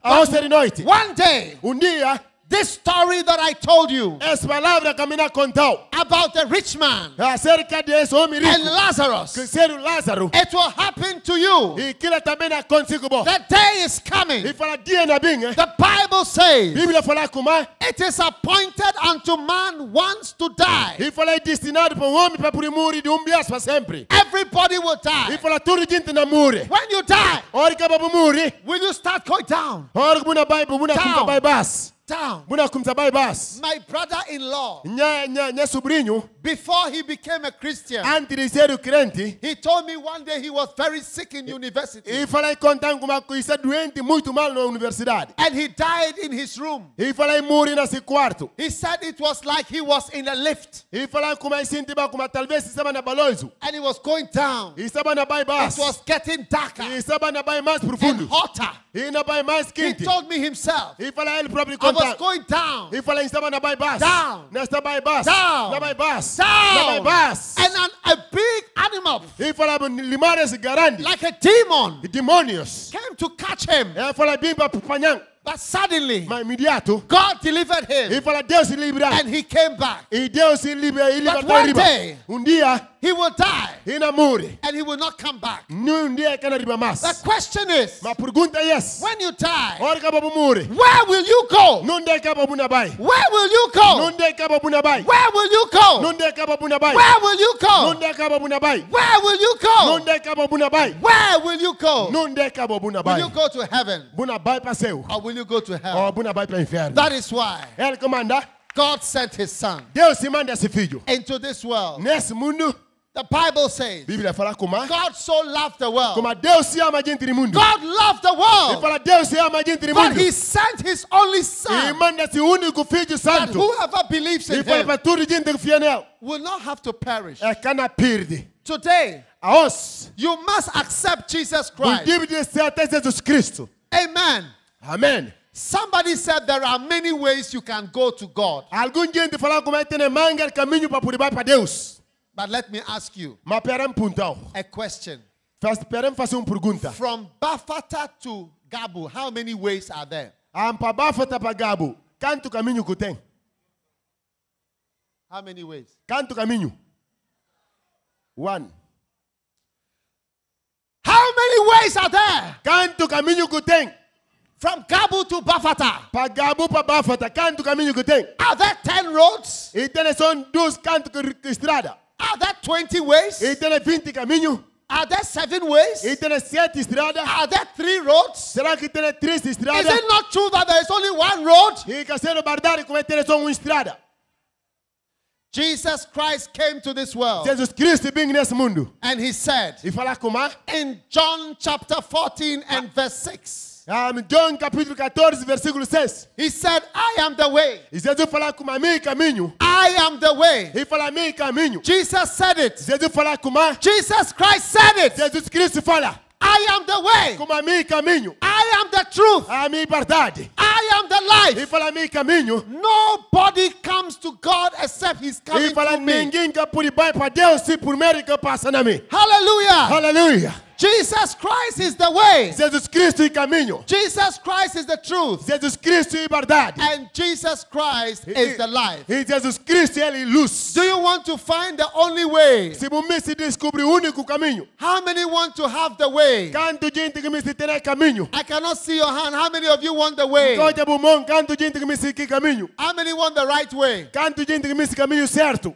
Speaker 3: a hosta de noite.
Speaker 4: One day,
Speaker 3: Dia,
Speaker 4: this story that I told you
Speaker 3: essa palavra que a mina contou
Speaker 4: about the rich man
Speaker 3: acerca desse homem
Speaker 4: and
Speaker 3: rico,
Speaker 4: Lazarus,
Speaker 3: que ser Lázaro,
Speaker 4: it will happen to you.
Speaker 3: e aquilo também aconteceu com você.
Speaker 4: The day is coming.
Speaker 3: E fala dia na binha,
Speaker 4: The Bible says
Speaker 3: Bíblia fala como é,
Speaker 4: it is appointed unto man once to die.
Speaker 3: e fala é destinado para homem para poder morrer de vez para sempre.
Speaker 4: Everybody will
Speaker 3: E
Speaker 4: die.
Speaker 3: fala tudo gente não morre.
Speaker 4: When you die,
Speaker 3: Hora que vai morrer,
Speaker 4: will you start going down?
Speaker 3: hora que buna vai
Speaker 4: Down.
Speaker 3: vai baixo.
Speaker 4: down.
Speaker 3: Buna começar a bas.
Speaker 4: My brother-in-law,
Speaker 3: Nha sobrinho,
Speaker 4: before he became a Christian,
Speaker 3: antes de ser o crente,
Speaker 4: he told me one day he was very sick in university.
Speaker 3: e falei contando como isso é doente muito mal na universidade.
Speaker 4: And he died in his room.
Speaker 3: E falei morre nesse quarto.
Speaker 4: He said it was like he was in a lift.
Speaker 3: E falei como é sentia como talvez estava na baloizo.
Speaker 4: And he was going down.
Speaker 3: E estava na bai bas.
Speaker 4: It was getting darker
Speaker 3: E estava na bai mais
Speaker 4: and
Speaker 3: profundo.
Speaker 4: hotter.
Speaker 3: E na bai mais
Speaker 4: He
Speaker 3: quente.
Speaker 4: told me himself,
Speaker 3: E falei ele próprio
Speaker 4: I was
Speaker 3: contando.
Speaker 4: going down.
Speaker 3: E falei estava na bai bas.
Speaker 4: Down.
Speaker 3: Nesta bai bas.
Speaker 4: Down.
Speaker 3: Na bai bas. Na bai
Speaker 4: Down.
Speaker 3: bas.
Speaker 4: And a big animal,
Speaker 3: E falava limares grande.
Speaker 4: like a demon,
Speaker 3: Demônios.
Speaker 4: came to catch him.
Speaker 3: E falei bem para apanhar.
Speaker 4: But suddenly,
Speaker 3: Mas imediato.
Speaker 4: God delivered
Speaker 3: E
Speaker 4: him.
Speaker 3: falei Deus se livrar.
Speaker 4: And he came back.
Speaker 3: E Deus se libertou
Speaker 4: one
Speaker 3: riba.
Speaker 4: day-
Speaker 3: Dia
Speaker 4: He will die.
Speaker 3: e na morre.
Speaker 4: And he will not come back.
Speaker 3: Dia que na riba mais.
Speaker 4: The question is,
Speaker 3: Mas pergunta é essa.
Speaker 4: when you die,
Speaker 3: Ora que babu morre.
Speaker 4: where will you go?
Speaker 3: Não de que babu na bai.
Speaker 4: Where will you go?
Speaker 3: Não de que babu na bai.
Speaker 4: Where will you go?
Speaker 3: Não de que babu na bai.
Speaker 4: Where will you
Speaker 3: Não
Speaker 4: go?
Speaker 3: de que babu na bai.
Speaker 4: Where will you
Speaker 3: Não
Speaker 4: go?
Speaker 3: de que babu na bai.
Speaker 4: Where will you go?
Speaker 3: Não de que babu na
Speaker 4: Will
Speaker 3: bai.
Speaker 4: you go to heaven
Speaker 3: Buna bai para céu.
Speaker 4: or will you go to
Speaker 3: Ou
Speaker 4: hell?
Speaker 3: buna bai para inferno.
Speaker 4: That is why
Speaker 3: Ele comanda.
Speaker 4: God sent his son
Speaker 3: Deus se manda esse filho.
Speaker 4: into this world.
Speaker 3: Nesse mundo,
Speaker 4: The Bible says,
Speaker 3: Bíblia fala como
Speaker 4: God so loved the world.
Speaker 3: como Deus se ama a gente no mundo.
Speaker 4: God loved the
Speaker 3: E
Speaker 4: world,
Speaker 3: fala Deus se ama a gente no
Speaker 4: but
Speaker 3: mundo.
Speaker 4: he sent his only
Speaker 3: E
Speaker 4: son,
Speaker 3: manda esse único filho
Speaker 4: that
Speaker 3: santo.
Speaker 4: whoever believes
Speaker 3: E
Speaker 4: in
Speaker 3: fala
Speaker 4: him
Speaker 3: para tudo gente que fia nele.
Speaker 4: will not have to perish.
Speaker 3: É cana perde.
Speaker 4: Today,
Speaker 3: A os.
Speaker 4: you must accept Jesus
Speaker 3: O
Speaker 4: Christ.
Speaker 3: dívida de até Jesus Cristo.
Speaker 4: Amen.
Speaker 3: Amém.
Speaker 4: Somebody said there are many ways you can go to God.
Speaker 3: Algum gente fala como é que tem manga caminho para poder ir para Deus.
Speaker 4: But let me ask you
Speaker 3: Mas perem puntão.
Speaker 4: a question.
Speaker 3: Perem fazer uma pergunta.
Speaker 4: From Bafata to Gabu, how many ways are there?
Speaker 3: Ampa bafata para Gabo. Canto caminho que tem.
Speaker 4: How many ways?
Speaker 3: Canto caminho. One.
Speaker 4: How many ways are there?
Speaker 3: Canto caminho que tem.
Speaker 4: From Gabu to Bafata.
Speaker 3: Para Gabo para bafata. Canto caminho que tem.
Speaker 4: Are there 10 roads?
Speaker 3: E tem só dois cantos que estrada.
Speaker 4: Are there 20 ways?
Speaker 3: E tem 20 caminhos.
Speaker 4: Are there 7 ways?
Speaker 3: E tem 7 estradas.
Speaker 4: Are there 3 roads?
Speaker 3: Será que tem 3
Speaker 4: Is
Speaker 3: estradas?
Speaker 4: it not true that there is only one road?
Speaker 3: E Cacero Bardari como é que tem só uma estrada.
Speaker 4: Jesus Christ came to this world
Speaker 3: Jesus Cristo vem nesse mundo.
Speaker 4: and he said
Speaker 3: E falar como?
Speaker 4: in John chapter 14 and verse 6,
Speaker 3: John capítulo 14, versículo 6.
Speaker 4: he said, I am the way.
Speaker 3: E Jesus fala como a mim caminho.
Speaker 4: I am the way.
Speaker 3: E fala a mim caminho.
Speaker 4: Jesus said it.
Speaker 3: Jesus fala como?
Speaker 4: Jesus Christ said it.
Speaker 3: Jesus Cristo fala
Speaker 4: I am the way.
Speaker 3: como a mim caminho.
Speaker 4: I am the truth.
Speaker 3: A mim verdade.
Speaker 4: I am the
Speaker 3: E
Speaker 4: life.
Speaker 3: fala a mim caminho.
Speaker 4: Nobody comes to God except he's
Speaker 3: E
Speaker 4: coming
Speaker 3: fala
Speaker 4: to me.
Speaker 3: ninguém que pode ir para Deus se primeiro que passa na mim.
Speaker 4: Hallelujah.
Speaker 3: Aleluia.
Speaker 4: Jesus Christ is the way.
Speaker 3: Jesus Cristo é caminho.
Speaker 4: Jesus Christ is the truth.
Speaker 3: Jesus Cristo é verdade.
Speaker 4: And Jesus Christ is the life.
Speaker 3: E Jesus Cristo é luz.
Speaker 4: Do you want to find the only way?
Speaker 3: Se você se descobre o único caminho.
Speaker 4: How many want to have the way?
Speaker 3: Canto gente que me se tem caminho.
Speaker 4: I cannot see your hand. How many of you want the way?
Speaker 3: Coita bumão, canto gente que me se que caminho.
Speaker 4: How many want the right way?
Speaker 3: Canto gente que me se caminho certo.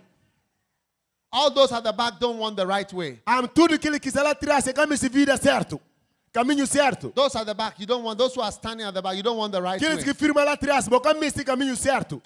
Speaker 4: All those at the back don't want the right way.
Speaker 3: Tudo que ele quiser lá atrás é caminho se vira certo. Caminho certo.
Speaker 4: Those at the back, you don't want. Those who are standing at the back, you don't want the right
Speaker 3: Aqueles que
Speaker 4: way.
Speaker 3: firmam lá atrás, mas caminho esse caminho certo.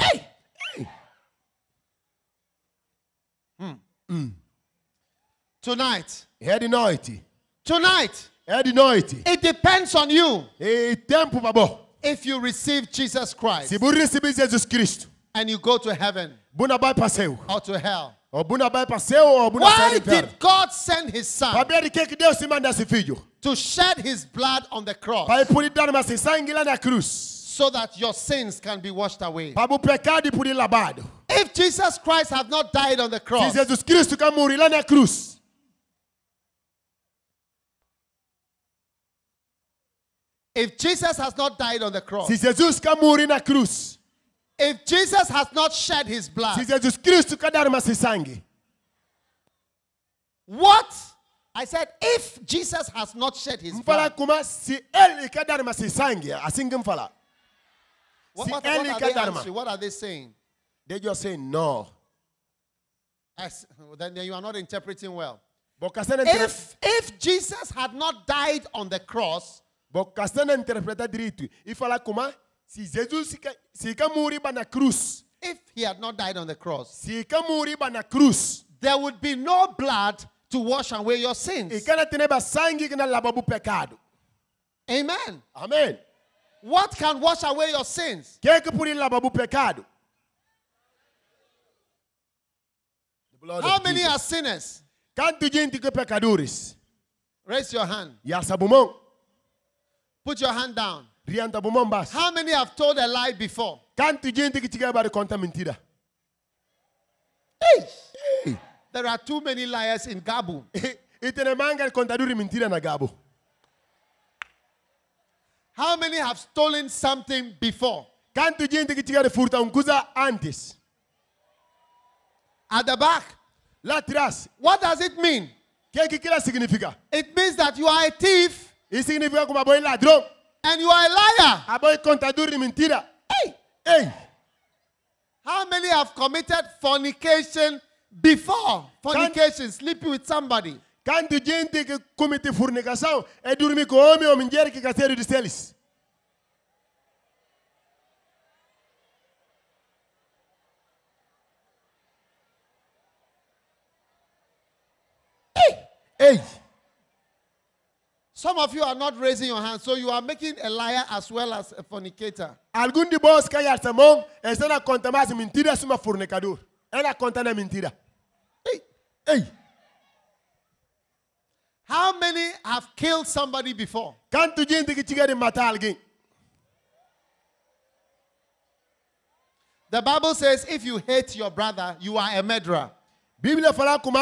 Speaker 4: Tonight,
Speaker 3: É de noite.
Speaker 4: tonight,
Speaker 3: É de noite.
Speaker 4: it depends on you
Speaker 3: E tempo babó.
Speaker 4: if you receive Jesus Christ
Speaker 3: Se você receber Jesus Cristo,
Speaker 4: and you go to heaven
Speaker 3: buna vai para céu.
Speaker 4: or to hell.
Speaker 3: Ou buna vai para céu ou buna sai
Speaker 4: Why
Speaker 3: do inferno.
Speaker 4: did God send his
Speaker 3: Para
Speaker 4: son
Speaker 3: ver de que Deus se manda esse filho.
Speaker 4: to shed his blood on the cross
Speaker 3: Para poder dar mais sangue lá na cruz.
Speaker 4: so that your sins can be washed away?
Speaker 3: Para o pecado poder lavado.
Speaker 4: If Jesus Christ had not died on the
Speaker 3: Se
Speaker 4: cross,
Speaker 3: Jesus Cristo que morreu lá na cruz.
Speaker 4: if Jesus has not died on the cross,
Speaker 3: Se Jesus que morreu na cruz.
Speaker 4: if Jesus has not shed his
Speaker 3: Se
Speaker 4: blood,
Speaker 3: Jesus Cristo que dar mais sangue.
Speaker 4: what? I said, if Jesus has not shed his
Speaker 3: Fala
Speaker 4: blood,
Speaker 3: como se ele quer dar mais sangue, assim que fala.
Speaker 4: what,
Speaker 3: Se
Speaker 4: what
Speaker 3: ele
Speaker 4: are
Speaker 3: quer
Speaker 4: they
Speaker 3: dar
Speaker 4: answering? What are they saying?
Speaker 3: They just say no.
Speaker 4: Then you are not interpreting well.
Speaker 3: Bocasana
Speaker 4: If Jesus had not died on the cross,
Speaker 3: interpreta direito e fala como Se Jesus se ka muri ba na cruz,
Speaker 4: if he had not died on the cross,
Speaker 3: se ka muri ba na cruz,
Speaker 4: there would be no blood to wash away your sins.
Speaker 3: e kana tene ba sangue que na lava o pecado.
Speaker 4: Amen.
Speaker 3: Amém.
Speaker 4: What can wash away your sins?
Speaker 3: Que pode lavar o pecado?
Speaker 4: How many are sinners?
Speaker 3: Quanto gente que pecadores?
Speaker 4: Raise your hand.
Speaker 3: Ya sabumon,
Speaker 4: Put your hand down.
Speaker 3: rianta bumon bas.
Speaker 4: How many have told a lie before?
Speaker 3: Quanto gente que tiga para contar mentira?
Speaker 4: There are too many liars in Gabu.
Speaker 3: E tene manga contador mentira na gabo.
Speaker 4: How many have stolen something before?
Speaker 3: Quanto gente que tiga de furta coisa antes?
Speaker 4: At the back.
Speaker 3: Lá atrás.
Speaker 4: What does it mean?
Speaker 3: Que aquilo significa?
Speaker 4: It means that you are a thief
Speaker 3: Isso significa como a boi ladrão,
Speaker 4: and you are a liar.
Speaker 3: a boi contador de mentira. Ei,
Speaker 4: How many have committed fornication before? Fornication, sleeping with somebody.
Speaker 3: quanto gente que comete fornicação é dormir com homem ou mulher que caseiro de celes. Ei,
Speaker 4: Some of you are not raising your hand, so you are making a liar as well as a fornicator.
Speaker 3: algum de vós que já samão, está na conta mais mentira suma fornicador. Ela conta na mentira. Ei,
Speaker 4: How many have killed somebody before?
Speaker 3: quanto gente que tiver de matar alguém?
Speaker 4: The Bible says if you hate your brother, you are a murderer.
Speaker 3: Bíblia fala como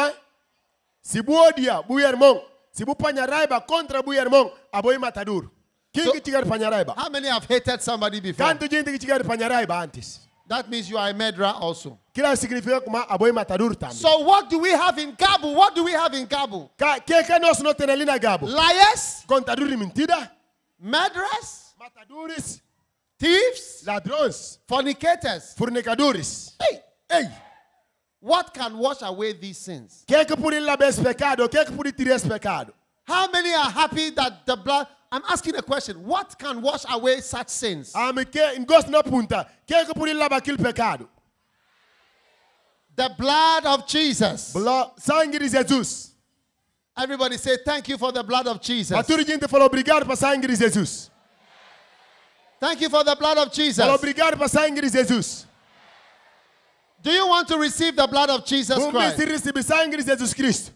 Speaker 3: se bu odia bu irmão, se bu panha raiva contra bu irmão, a boi matador. Quem que tiver panha raiva?
Speaker 4: How many have hated somebody before?
Speaker 3: Quanto gente que tiver panha raiva antes?
Speaker 4: That means you are a murderer also.
Speaker 3: Aquilo significa como a boi matador também.
Speaker 4: So what do we have in Gabu? What do we have in Gabu?
Speaker 3: Que nós não temos ali na Gabo?
Speaker 4: Liars,
Speaker 3: Contador de mentira,
Speaker 4: murderers,
Speaker 3: matadores,
Speaker 4: thieves,
Speaker 3: ladrões,
Speaker 4: fornicators.
Speaker 3: fornicadores.
Speaker 4: Hey,
Speaker 3: Ei,
Speaker 4: what can wash away these sins?
Speaker 3: que pode lavar esse pecado? Que pode tirar esse pecado?
Speaker 4: How many are happy that the blood? I'm asking a question. What can wash away such sins?
Speaker 3: Ame que gosto na punta. Que pode lavar aquele pecado?
Speaker 4: The blood of Jesus.
Speaker 3: Sangue de Jesus.
Speaker 4: Everybody say thank you for the blood of Jesus.
Speaker 3: A toda gente falou obrigado para sangue de Jesus.
Speaker 4: Thank you for the blood of Jesus.
Speaker 3: Falou obrigado para sangue de Jesus.
Speaker 4: Do you want to receive the blood of Jesus
Speaker 3: Vamos ver se
Speaker 4: Christ?
Speaker 3: recebe sangue de Jesus Cristo.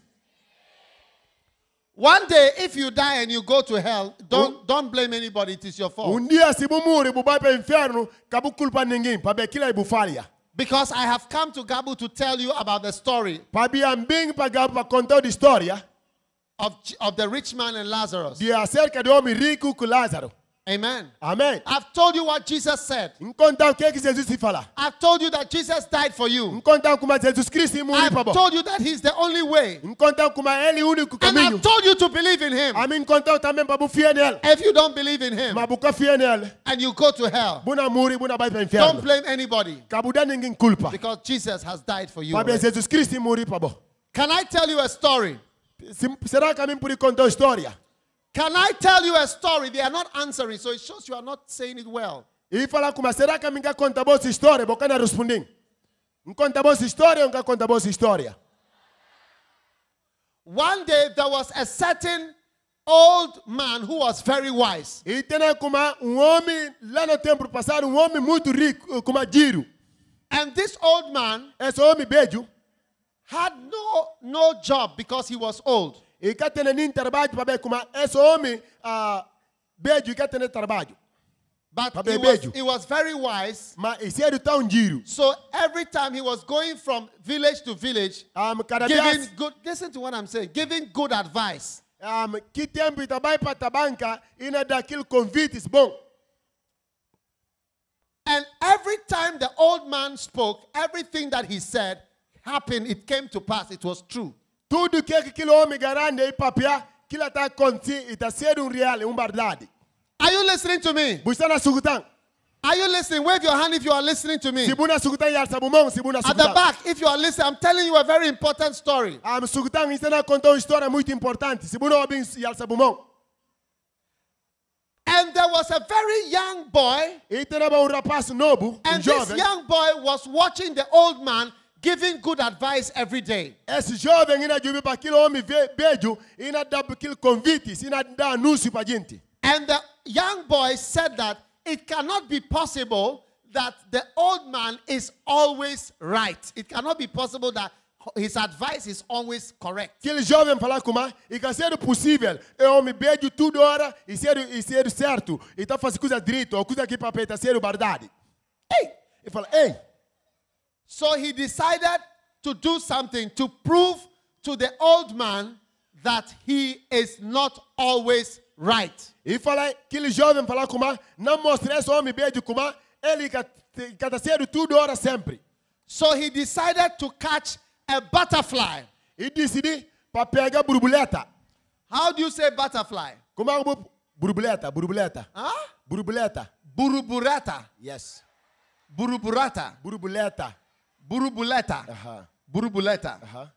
Speaker 4: One day, if you die and you go to hell, don't blame anybody. It is your fault.
Speaker 3: Dia se bu muri bu vai para inferno, cabu culpa ninguém. Para aquilo é bu falha.
Speaker 4: Because I have come to Gabu to tell you about the story
Speaker 3: Para bem para Gabo para contar a história
Speaker 4: of the rich man and Lazarus.
Speaker 3: de acerca do homem rico com Lázaro.
Speaker 4: Amen.
Speaker 3: Amém.
Speaker 4: I've told you what Jesus said.
Speaker 3: Contar o que Jesus se fala.
Speaker 4: I've told you that Jesus died for you.
Speaker 3: Contar como Jesus Cristo morreu
Speaker 4: I've
Speaker 3: para você.
Speaker 4: told you that He's the only way.
Speaker 3: Contar como ele é o único
Speaker 4: And
Speaker 3: caminho.
Speaker 4: I've told you to believe in Him.
Speaker 3: Amém. Contar também para você fiar nele.
Speaker 4: If you don't believe in Him
Speaker 3: Mas você fiar nele.
Speaker 4: and you go to hell,
Speaker 3: Buna morre, buna vai para
Speaker 4: don't
Speaker 3: inferno.
Speaker 4: blame anybody
Speaker 3: Cabo dá ninguém culpa.
Speaker 4: because Jesus has died for you.
Speaker 3: Para
Speaker 4: already.
Speaker 3: Jesus Cristo morreu para você.
Speaker 4: Can I tell you a story?
Speaker 3: Será que a mim pode contar a história?
Speaker 4: Can I tell you a story? They are not answering, so it shows you are not saying it well.
Speaker 3: E falar como será que a mim quer contar a vossa história? Você não respondem. Conta a vossa história ou não conta a vossa história?
Speaker 4: One day there was a certain old man who was very wise.
Speaker 3: E tem como homem lá no tempo passado, homem muito rico, como Giro.
Speaker 4: And this old man
Speaker 3: Esse homem beijo,
Speaker 4: had no job because he was old.
Speaker 3: e que tem nem trabalho para ver como esse homem beijo e que tem trabalho.
Speaker 4: But
Speaker 3: Pabebejo.
Speaker 4: he was very wise.
Speaker 3: Mas esse é do tão Giro.
Speaker 4: So every time he was going from village to village,
Speaker 3: Cada
Speaker 4: giving
Speaker 3: vez,
Speaker 4: good, listen to what I'm saying, giving good advice.
Speaker 3: que tempo trabalho para a banca e não dá aquele convites bom.
Speaker 4: And every time the old man spoke, everything that he said happened, it came to pass, it was true.
Speaker 3: Tudo que aquele homem garante e papia, que ele está acontecendo e está sendo real, verdade.
Speaker 4: Are you listening to me?
Speaker 3: Você está escutando?
Speaker 4: Are you listening? Wave your hand if you are listening to me.
Speaker 3: Se você está escutando, já sabe mão, se você
Speaker 4: At the
Speaker 3: escutar.
Speaker 4: back, if you are listening, I'm telling you a very important story.
Speaker 3: Escutando, isso não contou uma história muito importante. Se você não ouve, já sabe mão.
Speaker 4: And there was a very young boy,
Speaker 3: E teneva un rapaz novo,
Speaker 4: and this
Speaker 3: jovem.
Speaker 4: young boy was watching the old man giving good advice every day.
Speaker 3: Esse jovem ina jubi para aquele homem beijo, ina dá aquele convites, ina dá anúncio para gente.
Speaker 4: And the young boy said that it cannot be possible that the old man is always right. It cannot be possible that his advice is always correct.
Speaker 3: Aquele jovem falar com mais, e que ser possível, é homem beijo tudo hora, e ser certo, e tá fazendo coisa direito, ou coisa que para peita ser verdade. Ei! E fala, ei!
Speaker 4: So he decided to do something to prove to the old man that he is not always right.
Speaker 3: E fala, aquele jovem falar com mais, não mostra esse homem beijo com mais, ele que tá sendo tudo hora sempre.
Speaker 4: So he decided to catch a butterfly.
Speaker 3: E decidi para pegar borboleta.
Speaker 4: How do you say butterfly?
Speaker 3: Como é que borboleta? Borboleta.
Speaker 4: Huh?
Speaker 3: Borboleta.
Speaker 4: Buruburata.
Speaker 3: Yes.
Speaker 4: Buruburata.
Speaker 3: Borboleta.
Speaker 4: Burubuleta.
Speaker 3: Aha.
Speaker 4: Burubuleta.
Speaker 3: Aha.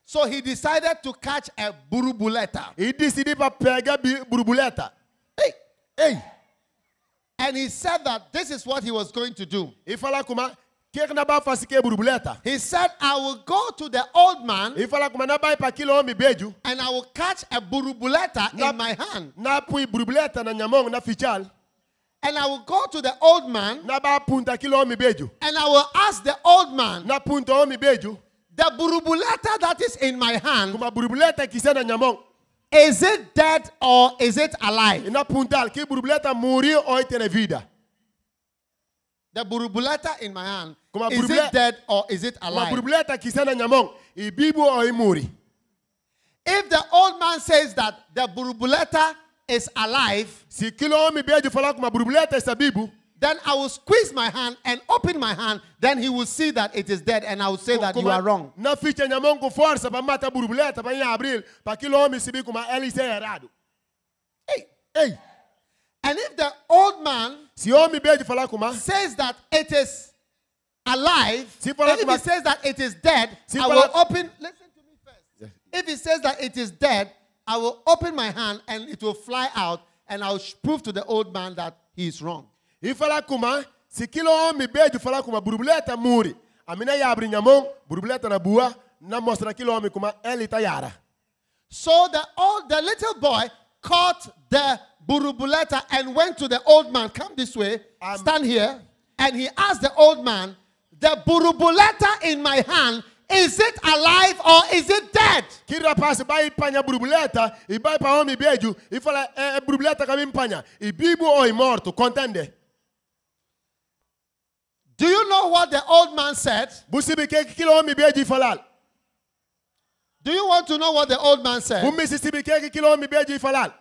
Speaker 4: So he decided to catch a burubuleta.
Speaker 3: E decidi para pegar borboleta.
Speaker 4: Hey.
Speaker 3: Ei!
Speaker 4: And he said that this is what he was going to do.
Speaker 3: E falar com mais, que na vai fazer que borboleta?
Speaker 4: He said, I will go to the old man
Speaker 3: E falar com mais, não vai para aquele homem beijo,
Speaker 4: and I will catch a burubuleta
Speaker 3: Na-
Speaker 4: in my hand.
Speaker 3: não põe borboleta na minha mão, na fichal,
Speaker 4: And I will go to the old man
Speaker 3: não vai apontar aquele homem beijo,
Speaker 4: and I will ask the old man,
Speaker 3: não aponta o homem beijo,
Speaker 4: the burubuleta that is in my hand,
Speaker 3: com uma borboleta que está na minha mão,
Speaker 4: is it dead or is it
Speaker 3: e
Speaker 4: alive?
Speaker 3: não apontar que borboleta morreu ou tem vida.
Speaker 4: The burubuleta in my hand,
Speaker 3: Como a
Speaker 4: is
Speaker 3: burbule-
Speaker 4: it dead or is it
Speaker 3: Uma
Speaker 4: alive?
Speaker 3: borboleta que está na minha mão, e vivo ou morre.
Speaker 4: If the old man says that the burubuleta is alive,
Speaker 3: Se aquele homem beijo falar com uma borboleta está vivo,
Speaker 4: then I will squeeze my hand and open my hand. Then he will see that it is dead, and I will say that you are wrong.
Speaker 3: não ficha minha mão com força para matar a borboleta, para ir abrir, para aquele homem se vir como ele está errado.
Speaker 4: Hey.
Speaker 3: Ei!
Speaker 4: And if the old man
Speaker 3: Se o homem beijo falar com mais,
Speaker 4: says that it is alive,
Speaker 3: Se falar
Speaker 4: and if
Speaker 3: com
Speaker 4: he
Speaker 3: a-
Speaker 4: says that it is dead,
Speaker 3: Se
Speaker 4: I will
Speaker 3: falar-
Speaker 4: open. Listen to me first. If he says that it is dead, I will open my hand and it will fly out, and I will prove to the old man that he is wrong.
Speaker 3: e falar com mais, se aquele homem beijo falar com uma borboleta, morre. A mina ia abrir minha mão, borboleta na boa, não mostra aquele homem como ele está yara.
Speaker 4: So the little boy caught the burubuleta and went to the old man. Come this way, stand here. And he asked the old man, the burubuleta in my hand, is it alive or is it dead?
Speaker 3: Que rapaz vai panha borboleta e vai para homem beijo e fala, é borboleta que me panha. E vivo ou morto, contende?
Speaker 4: Do you know what the old man said?
Speaker 3: Você sabe que aquele homem beijo falar?
Speaker 4: Do you want to know what the old man said?
Speaker 3: Você sabe que aquele homem beijo falar?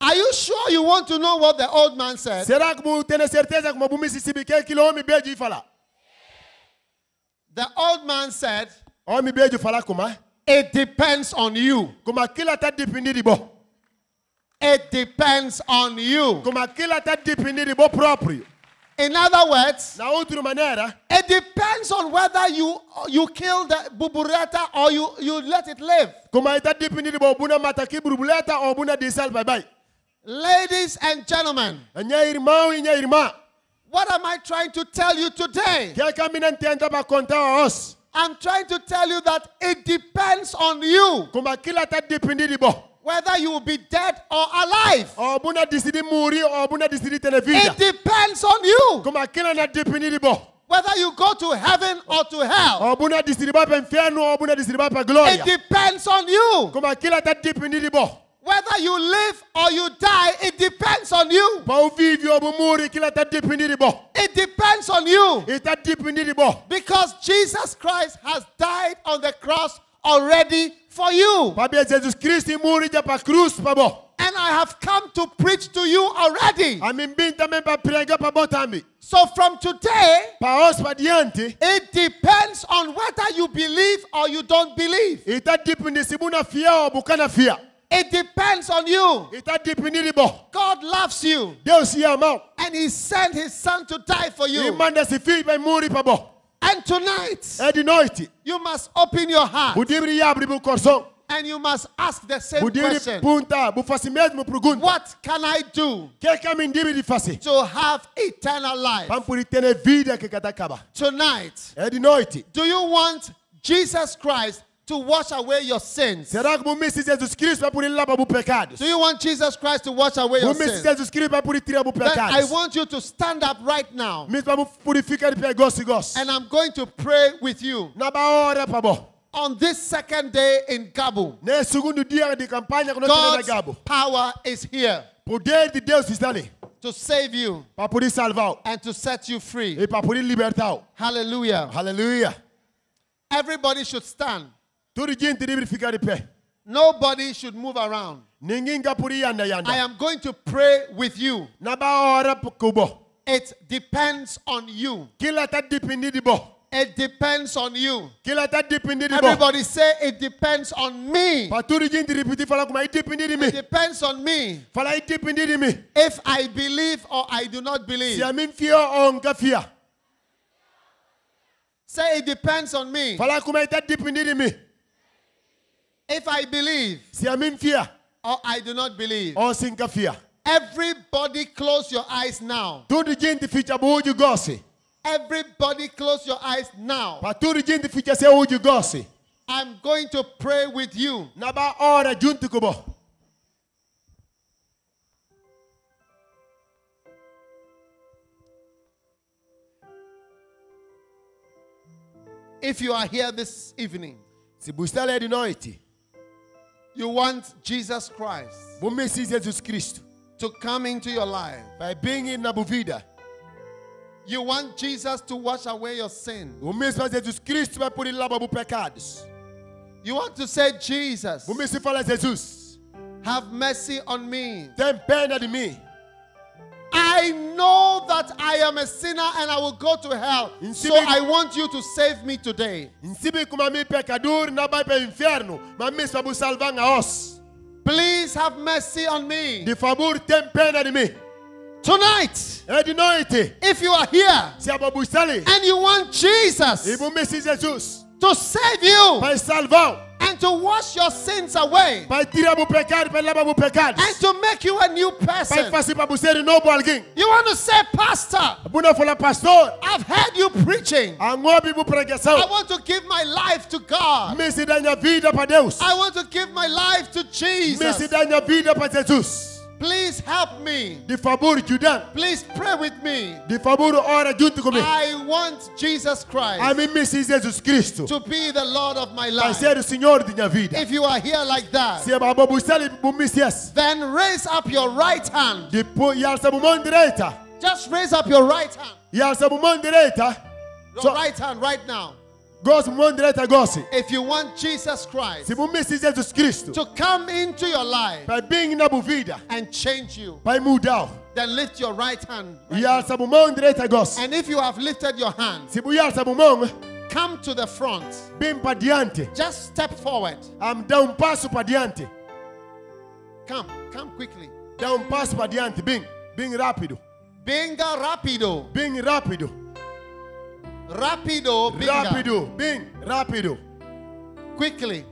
Speaker 4: Are you sure you want to know what the old man said?
Speaker 3: Será que você tem certeza que você sabe que aquele homem beijo falar?
Speaker 4: The old man said,
Speaker 3: Homem beijo falar como?
Speaker 4: it depends on you.
Speaker 3: Como aquilo está dependendo de você.
Speaker 4: It depends on you.
Speaker 3: Como aquilo está dependendo de você próprio.
Speaker 4: In other words,
Speaker 3: Na outra maneira,
Speaker 4: it depends on whether you kill the bubureta or you let it live.
Speaker 3: como está dependendo de você, buna mata aqui borboleta ou buna diesel, bye bye.
Speaker 4: Ladies and gentlemen,
Speaker 3: Minha irmão e minha irmã,
Speaker 4: what am I trying to tell you today?
Speaker 3: que caminham tenta para contar a nós.
Speaker 4: I'm trying to tell you that it depends on you
Speaker 3: Como aquilo está dependendo de você.
Speaker 4: whether you will be dead or alive.
Speaker 3: Ou buna decidir morrer ou buna decidir ter vida.
Speaker 4: It depends on you
Speaker 3: Como aquilo não depende de você.
Speaker 4: whether you go to heaven or to hell.
Speaker 3: Ou buna decidir para o inferno ou buna decidir para a glória.
Speaker 4: It depends on you.
Speaker 3: Como aquilo está dependendo de você.
Speaker 4: Whether you live or you die, it depends on you.
Speaker 3: Para o viver ou morrer, aquilo está dependendo de você.
Speaker 4: It depends on you.
Speaker 3: Está dependendo de você.
Speaker 4: Because Jesus Christ has died on the cross already for you.
Speaker 3: Para Jesus Cristo morreu já para a cruz para você.
Speaker 4: And I have come to preach to you already.
Speaker 3: A mim vim também para pregar para você também.
Speaker 4: So from today,
Speaker 3: Para nós para diante,
Speaker 4: it depends on whether you believe or you don't believe.
Speaker 3: está dependendo se você fia ou você não fia.
Speaker 4: It depends on you.
Speaker 3: Está dependendo de você.
Speaker 4: God loves you.
Speaker 3: Deus te ama.
Speaker 4: And he sent his son to die for
Speaker 3: E
Speaker 4: you.
Speaker 3: manda esse filho para morrer para você.
Speaker 4: And tonight,
Speaker 3: É de noite.
Speaker 4: you must open your heart.
Speaker 3: O livro abre o coração.
Speaker 4: And you must ask the same
Speaker 3: Budiri
Speaker 4: question.
Speaker 3: punta, bufasi mesmo pergunta.
Speaker 4: What can I do
Speaker 3: Que caminho de fazer?
Speaker 4: to have eternal life?
Speaker 3: Pampuri ter vida que cada acaba.
Speaker 4: Tonight,
Speaker 3: É de noite.
Speaker 4: do you want Jesus Christ to wash away your sins?
Speaker 3: Será que o Messi Jesus Cristo vai por ele lavar os pecados?
Speaker 4: Do you want Jesus Christ to wash away
Speaker 3: O
Speaker 4: your
Speaker 3: Messi
Speaker 4: sins?
Speaker 3: Jesus Cristo vai por tirar os
Speaker 4: Then I
Speaker 3: pecados.
Speaker 4: want you to stand up right now.
Speaker 3: Mesmo para purificar de gosto e gosto.
Speaker 4: And I'm going to pray with you
Speaker 3: Na hora para bom.
Speaker 4: on this second day in Gabo.
Speaker 3: Nesse segundo dia de campanha que nós temos na Gabo.
Speaker 4: God's power is here
Speaker 3: Poder de Deus está ali.
Speaker 4: to save you
Speaker 3: Para poder salvar
Speaker 4: and to set you free.
Speaker 3: e para poder libertar.
Speaker 4: Hallelujah.
Speaker 3: Aleluia.
Speaker 4: Everybody should stand.
Speaker 3: Toda gente deve ficar de pé.
Speaker 4: Nobody should move around.
Speaker 3: Ninguém vai por anda e
Speaker 4: I
Speaker 3: anda.
Speaker 4: am going to pray with you.
Speaker 3: Na hora para bom.
Speaker 4: It depends on you.
Speaker 3: Aquilo está dependendo de bom.
Speaker 4: It depends on you.
Speaker 3: Aquilo está dependendo de bom.
Speaker 4: Everybody say it depends on me.
Speaker 3: Para toda gente repetir falar como aí depende de
Speaker 4: It
Speaker 3: mim.
Speaker 4: depends on me.
Speaker 3: Fala aí depende de mim.
Speaker 4: If I believe or I do not
Speaker 3: Se
Speaker 4: believe.
Speaker 3: a mim fia ou nunca fia.
Speaker 4: Say it depends on me.
Speaker 3: Fala como aí está dependendo de mim.
Speaker 4: If I believe
Speaker 3: Se a mim fia
Speaker 4: or I do not believe.
Speaker 3: ou se nunca fia.
Speaker 4: Everybody close your eyes now.
Speaker 3: Toda gente fica bom de gosto.
Speaker 4: Everybody close your eyes now.
Speaker 3: Para toda gente fica seu de gosto.
Speaker 4: I'm going to pray with you.
Speaker 3: Na hora junto com bom.
Speaker 4: If you are here this evening,
Speaker 3: Se buscar é de noite.
Speaker 4: you want Jesus Christ
Speaker 3: Bom Messias Jesus Cristo.
Speaker 4: to come into your life.
Speaker 3: Vai bem na tua vida.
Speaker 4: You want Jesus to wash away your sin.
Speaker 3: O mesmo Jesus Cristo vai por ele lavar os pecados.
Speaker 4: You want to say, Jesus,
Speaker 3: O mesmo fala Jesus.
Speaker 4: have mercy on me.
Speaker 3: Tem pena de mim.
Speaker 4: I know that I am a sinner and I will go to hell. So I want you to save me today.
Speaker 3: Insibe como a mim pecador não vai para o inferno, mas mesmo para salvar a nós.
Speaker 4: Please have mercy on me.
Speaker 3: De favor, tem pena de mim.
Speaker 4: Tonight,
Speaker 3: É de noite.
Speaker 4: if you are here
Speaker 3: Se a buscar ali.
Speaker 4: and you want Jesus
Speaker 3: E o Messias Jesus
Speaker 4: to save you
Speaker 3: vai salvar.
Speaker 4: and to wash your sins away
Speaker 3: Vai tirar o pecado, vai lavar os pecados.
Speaker 4: and to make you a new
Speaker 3: Vai
Speaker 4: person.
Speaker 3: fazer para você de novo alguém.
Speaker 4: You want to say, Pastor,
Speaker 3: Buna fala pastor.
Speaker 4: I've heard you preaching.
Speaker 3: A ngobi bu
Speaker 4: I
Speaker 3: pregação.
Speaker 4: want to give my life to God.
Speaker 3: Messi dá minha vida para Deus.
Speaker 4: I want to give my life to
Speaker 3: Messi
Speaker 4: Jesus.
Speaker 3: dá minha vida para Jesus.
Speaker 4: Please help me.
Speaker 3: De favor, ajudando.
Speaker 4: Please pray with me.
Speaker 3: De favor, ora junto comigo.
Speaker 4: I want Jesus
Speaker 3: A
Speaker 4: Christ
Speaker 3: mim, Messias Jesus Cristo.
Speaker 4: to be the Lord of my
Speaker 3: Vai
Speaker 4: life.
Speaker 3: ser o Senhor de minha vida.
Speaker 4: If you are here like that,
Speaker 3: Se a baba buscar o Messias.
Speaker 4: then raise up your right hand.
Speaker 3: Depois, e alça a mão direita.
Speaker 4: Just raise up your right hand.
Speaker 3: E alça a mão direita.
Speaker 4: Your
Speaker 3: So-
Speaker 4: right hand right now.
Speaker 3: Gosto, mão direita, gosto.
Speaker 4: If you want Jesus Christ
Speaker 3: Se o Messias Jesus Cristo
Speaker 4: to come into your life
Speaker 3: vai bem na tua vida,
Speaker 4: and change you,
Speaker 3: vai mudar.
Speaker 4: then lift your right hand.
Speaker 3: E alça a mão direita, gosto.
Speaker 4: And if you have lifted your hand,
Speaker 3: Se você alça a mão,
Speaker 4: come to the front.
Speaker 3: bem para diante.
Speaker 4: Just step forward.
Speaker 3: Dá passo para diante.
Speaker 4: Come quickly.
Speaker 3: Dá passo para diante, bem rápido.
Speaker 4: Binga rapido.
Speaker 3: Bem rápido.
Speaker 4: Rapido. Binga.
Speaker 3: Rápido, bem rápido.
Speaker 4: Quickly.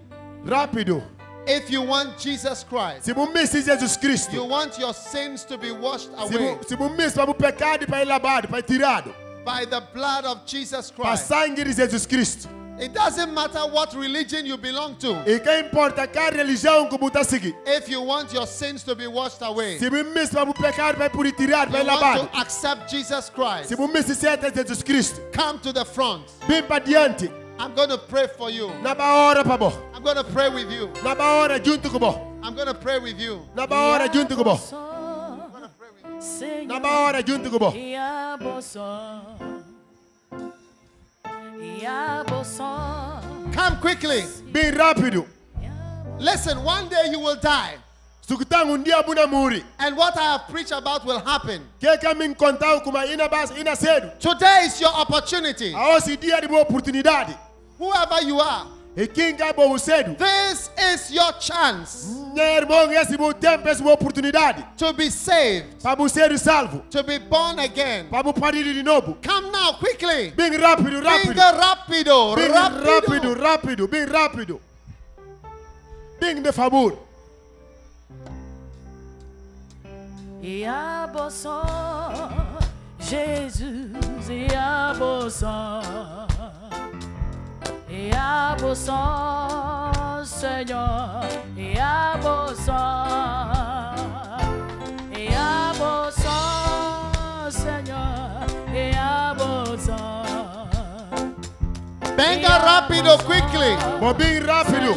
Speaker 3: Rápido.
Speaker 4: If you want Jesus Christ,
Speaker 3: Se o Messias Jesus
Speaker 4: you
Speaker 3: Cristo,
Speaker 4: want your sins to be washed away
Speaker 3: se o Messias para o pecado para lavado, para tirado,
Speaker 4: by the blood of Jesus
Speaker 3: para
Speaker 4: Christ.
Speaker 3: sangue de Jesus Cristo.
Speaker 4: It doesn't matter what religion you belong to.
Speaker 3: E que importa qual religião que você segue.
Speaker 4: If you want your sins to be washed away,
Speaker 3: Se o Messias para o pecado vai por tirado, vai
Speaker 4: you want
Speaker 3: lavado.
Speaker 4: to accept Jesus Christ,
Speaker 3: Se o Messias aceita Jesus Cristo,
Speaker 4: come to the front.
Speaker 3: bem para diante.
Speaker 4: I'm going to pray for you.
Speaker 3: Na hora para bom.
Speaker 4: I'm going to pray with you.
Speaker 3: Na hora junto com bom.
Speaker 4: I'm going to pray with you.
Speaker 3: Na hora junto com bom.
Speaker 4: I'm going to pray with you.
Speaker 3: Na hora junto com bom.
Speaker 4: Come quickly.
Speaker 3: Bem rápido.
Speaker 4: Listen, one day you will die.
Speaker 3: Sukutang dia buna muri.
Speaker 4: And what I have preached about will happen.
Speaker 3: Que caminho contar com ina cedo.
Speaker 4: Today is your opportunity.
Speaker 3: A hoje dia de boa oportunidade.
Speaker 4: Whoever you are,
Speaker 3: E quem vai bom cedo.
Speaker 4: this is your chance
Speaker 3: Meu irmão, esse bom tempo, essa boa oportunidade.
Speaker 4: to be saved,
Speaker 3: Para você ser salvo.
Speaker 4: to be born again.
Speaker 3: Para você parir de novo.
Speaker 4: Come now, quickly.
Speaker 3: Bem rápido, rápido.
Speaker 4: Binga rapido.
Speaker 3: Bem
Speaker 4: Rapido.
Speaker 3: rápido, rápido, bem rápido. Bing de favor.
Speaker 1: Et à bon sang, Jésus, et à bon sang, et à bon sang, Seigneur, et à bon sang, et à bon sang, Seignor, e a bosa.
Speaker 4: Venga rápido, quickly.
Speaker 3: Vou bem rápido.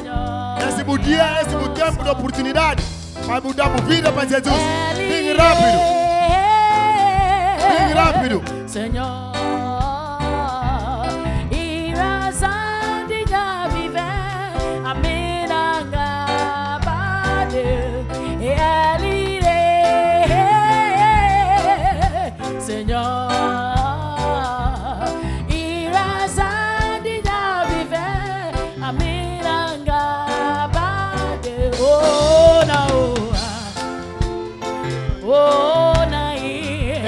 Speaker 3: Esse é o dia, esse é o tempo da oportunidade. Vai mudar a vida para Jesus. Bem rápido. Bem rápido.
Speaker 1: Senhor, e razão de já viver a minha gabade e ali Senhor, e razão de já viver a minha gabade. Oh, não. Oh, não.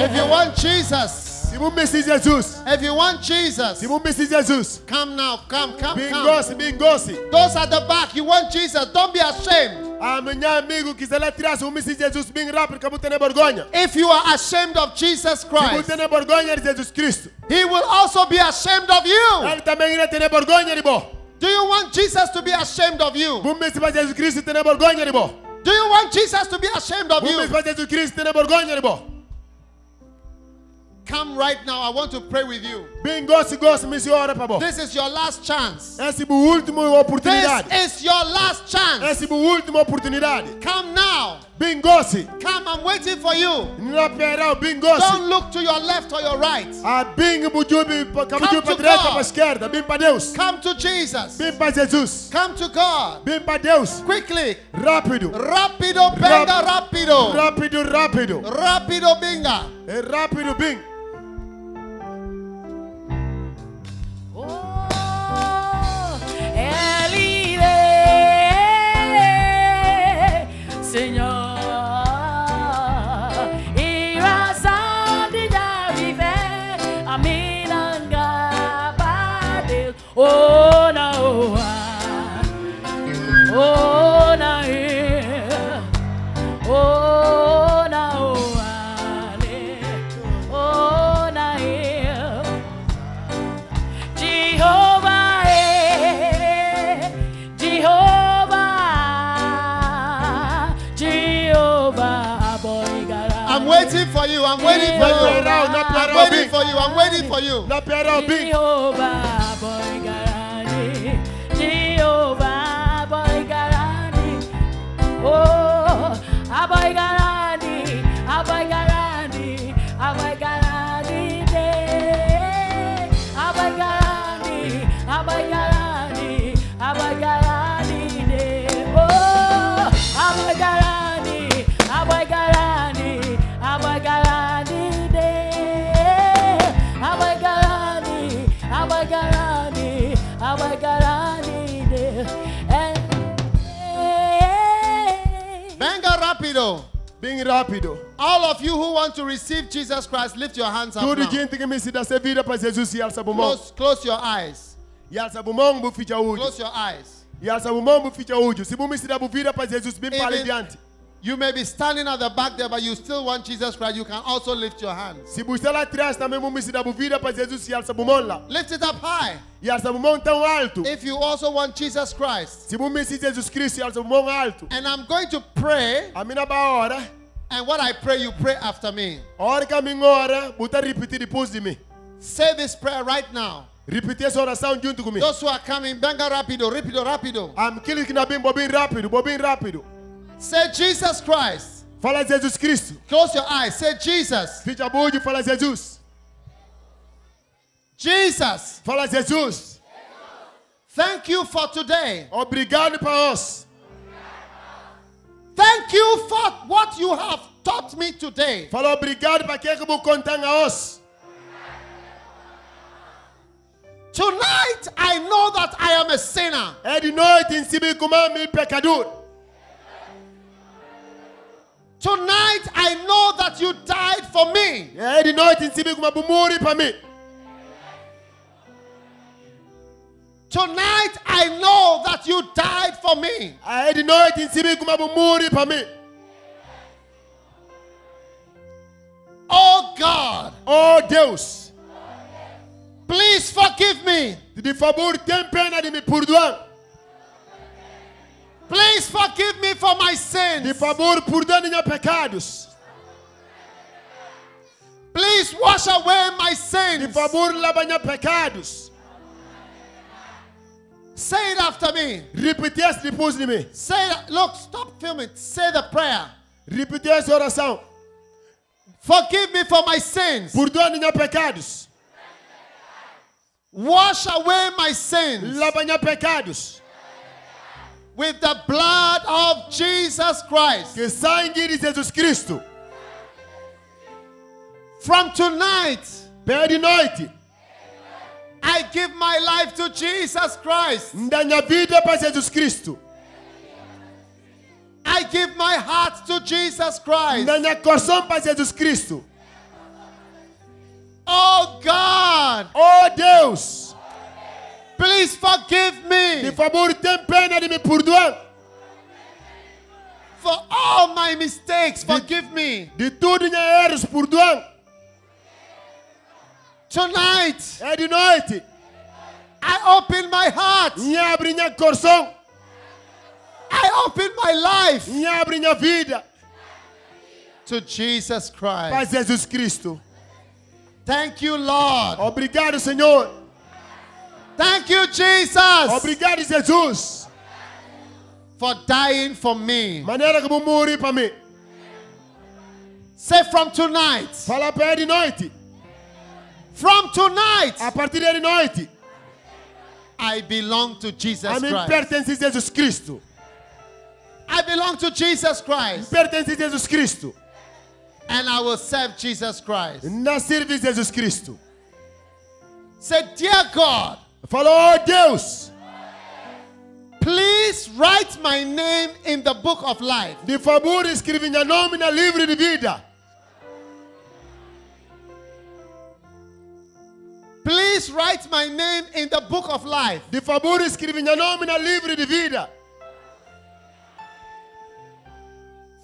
Speaker 4: If you want Jesus,
Speaker 3: Se você precisa de Jesus,
Speaker 4: if you want Jesus,
Speaker 3: se você precisa de Jesus,
Speaker 4: come now, come.
Speaker 3: bem goste, bem goste.
Speaker 4: Those at the back, you want Jesus, don't be ashamed.
Speaker 3: Amanhã, amigo, que está lá atrás, se você precisa de Jesus, bem rápido, que você tem vergonha.
Speaker 4: If you are ashamed of Jesus
Speaker 3: Se você
Speaker 4: Christ,
Speaker 3: tem vergonha de Jesus Cristo,
Speaker 4: He will also be ashamed of you.
Speaker 3: ele também irá ter vergonha de você.
Speaker 4: Do you want Jesus to be ashamed of you?
Speaker 3: Você precisa de Jesus Cristo, tem vergonha de você.
Speaker 4: Do you want Jesus to be ashamed of
Speaker 3: Você
Speaker 4: you?
Speaker 3: precisa de Jesus Cristo, tem vergonha de você.
Speaker 4: Come right now. I want to pray with you.
Speaker 3: Bem goste, me senhora, para você.
Speaker 4: This is your last chance.
Speaker 3: Essa é a última oportunidade.
Speaker 4: This is your last chance.
Speaker 3: Essa é a última oportunidade.
Speaker 4: Come now.
Speaker 3: Bem goste.
Speaker 4: Come, I'm waiting for you.
Speaker 3: Não esperar, bem goste.
Speaker 4: Don't look to your left or your right.
Speaker 3: Ah, bem bujubi,
Speaker 4: Come
Speaker 3: para
Speaker 4: to
Speaker 3: direita,
Speaker 4: God.
Speaker 3: para esquerda. Bem para Deus.
Speaker 4: Come to Jesus.
Speaker 3: Bem para Jesus.
Speaker 4: Come to God.
Speaker 3: Bem para Deus.
Speaker 4: Quickly.
Speaker 3: Rápido.
Speaker 4: Rápido, venga, rápido.
Speaker 3: Rápido, rápido.
Speaker 4: Rápido, venga.
Speaker 3: É rápido, bem.
Speaker 1: Oh, ele Senhor, e razão de já viver a minha gabade. Oh, não, oh, não, oh, não, oh, não. Jehovah, Jehovah, Jehovah, boy, God.
Speaker 4: I'm waiting for you. I'm waiting for you. I'm waiting for you. I'm waiting for you.
Speaker 3: Na pera, bem.
Speaker 1: Jehovah, boy, garani. Jehovah, boy, garani. Oh, aboy garani, aboy garani, aboy garani de. Aboy garani, aboy garani, aboy garani de. Oh, aboy garani, aboy garani, aboy garani de. Aboy garani, aboy garani, aboy garani de.
Speaker 4: Venga, rápido.
Speaker 3: Bem rápido.
Speaker 4: All of you who want to receive Jesus Christ, lift your hands up
Speaker 3: Tudo
Speaker 4: now.
Speaker 3: gente que me se dá vida para Jesus e alça o mão.
Speaker 4: Close your eyes.
Speaker 3: E alça o mão, bu ficha ujo.
Speaker 4: Close your eyes.
Speaker 3: E alça o mão, bu ficha ujo. Se você se dá vida para Jesus, bem para
Speaker 4: Even-
Speaker 3: adiante.
Speaker 4: You may be standing at the back there, but you still want Jesus Christ. You can also lift your hands.
Speaker 3: Se você lá atrás também você se dá vida para Jesus e alça o mão lá.
Speaker 4: Lift it up high.
Speaker 3: E alça o mão tão alto.
Speaker 4: If you also want Jesus Christ.
Speaker 3: Se você se Jesus Cristo e alça o mão alto.
Speaker 4: And I'm going to pray.
Speaker 3: A minha hora.
Speaker 4: And what I pray, you pray after me.
Speaker 3: A hora que a minha hora, você repetir depois de mim.
Speaker 4: Say this prayer right now.
Speaker 3: Repetir essa oração junto comigo.
Speaker 4: Those who are coming, venga rápido, rápido, rápido.
Speaker 3: Aqueles que não bem, bem rápido, bem rápido.
Speaker 4: Say Jesus Christ.
Speaker 3: Fala Jesus Cristo.
Speaker 4: Close your eyes. Say Jesus.
Speaker 3: Ficha bujo, fala Jesus.
Speaker 4: Jesus.
Speaker 3: Fala Jesus.
Speaker 4: Thank you for today.
Speaker 3: Obrigado para nós.
Speaker 4: Thank you for what you have taught me today.
Speaker 3: Fala obrigado para quem que vou contar a nós.
Speaker 4: Tonight, I know that I am a sinner.
Speaker 3: É de noite em cima como meu pecador.
Speaker 4: Tonight, I know that you died for me.
Speaker 3: É de noite em cima como morre para mim.
Speaker 4: Tonight I know that you died for me.
Speaker 3: Edi noite em cima como muri para mim.
Speaker 4: Oh God,
Speaker 3: Oh Deus,
Speaker 4: please forgive me.
Speaker 3: de favor tem pena de me perdoar.
Speaker 4: Please forgive me for my
Speaker 3: De
Speaker 4: sins.
Speaker 3: favor perdoe meus pecados.
Speaker 4: Please wash away my
Speaker 3: De
Speaker 4: sins.
Speaker 3: favor lava meus pecados.
Speaker 4: Say it after me.
Speaker 3: Repete isso depois de mim.
Speaker 4: Say it. Look, stop filming. Say the prayer.
Speaker 3: Repete essa oração.
Speaker 4: Forgive me for my sins.
Speaker 3: Perdoe meus pecados.
Speaker 4: Wash away my sins
Speaker 3: Lava meus pecados.
Speaker 4: with the blood of Jesus Christ.
Speaker 3: Que sangue de Jesus Cristo.
Speaker 4: From tonight,
Speaker 3: Pede noite.
Speaker 4: I give my life to Jesus Christ.
Speaker 3: Da minha vida para Jesus Cristo.
Speaker 4: I give my heart to Jesus Christ.
Speaker 3: Da minha coração para Jesus Cristo.
Speaker 4: Oh God,
Speaker 3: Oh Deus,
Speaker 4: please forgive
Speaker 3: de
Speaker 4: me
Speaker 3: favor tem pena de me perdoar.
Speaker 4: for all my mistakes. Forgive me.
Speaker 3: De tudo meus erros, perdoa.
Speaker 4: Tonight,
Speaker 3: É de noite.
Speaker 4: I open my heart.
Speaker 3: Me abre meu coração.
Speaker 4: I open my life
Speaker 3: Me abre minha vida
Speaker 4: to Jesus
Speaker 3: para
Speaker 4: Christ.
Speaker 3: Jesus Cristo.
Speaker 4: Thank you, Lord.
Speaker 3: Obrigado, Senhor.
Speaker 4: Thank you, Jesus,
Speaker 3: Obrigado, Jesus.
Speaker 4: for dying for me.
Speaker 3: Maneira como morri para mim.
Speaker 4: Say from tonight.
Speaker 3: Fala para de noite.
Speaker 4: From tonight,
Speaker 3: A partir de noite,
Speaker 4: I belong to Jesus
Speaker 3: a mim
Speaker 4: Christ.
Speaker 3: pertence a Jesus Cristo.
Speaker 4: I belong to Jesus Christ.
Speaker 3: Pertence a Jesus Cristo.
Speaker 4: And I will serve Jesus Christ.
Speaker 3: Na serve Jesus Cristo.
Speaker 4: Say, dear God,
Speaker 3: Fala, oh Deus,
Speaker 4: please write my name in the book of life.
Speaker 3: de favor escreve meu nome na livro de vida.
Speaker 4: Please write my name in the book of life.
Speaker 3: De favor escreve meu nome na livro de vida.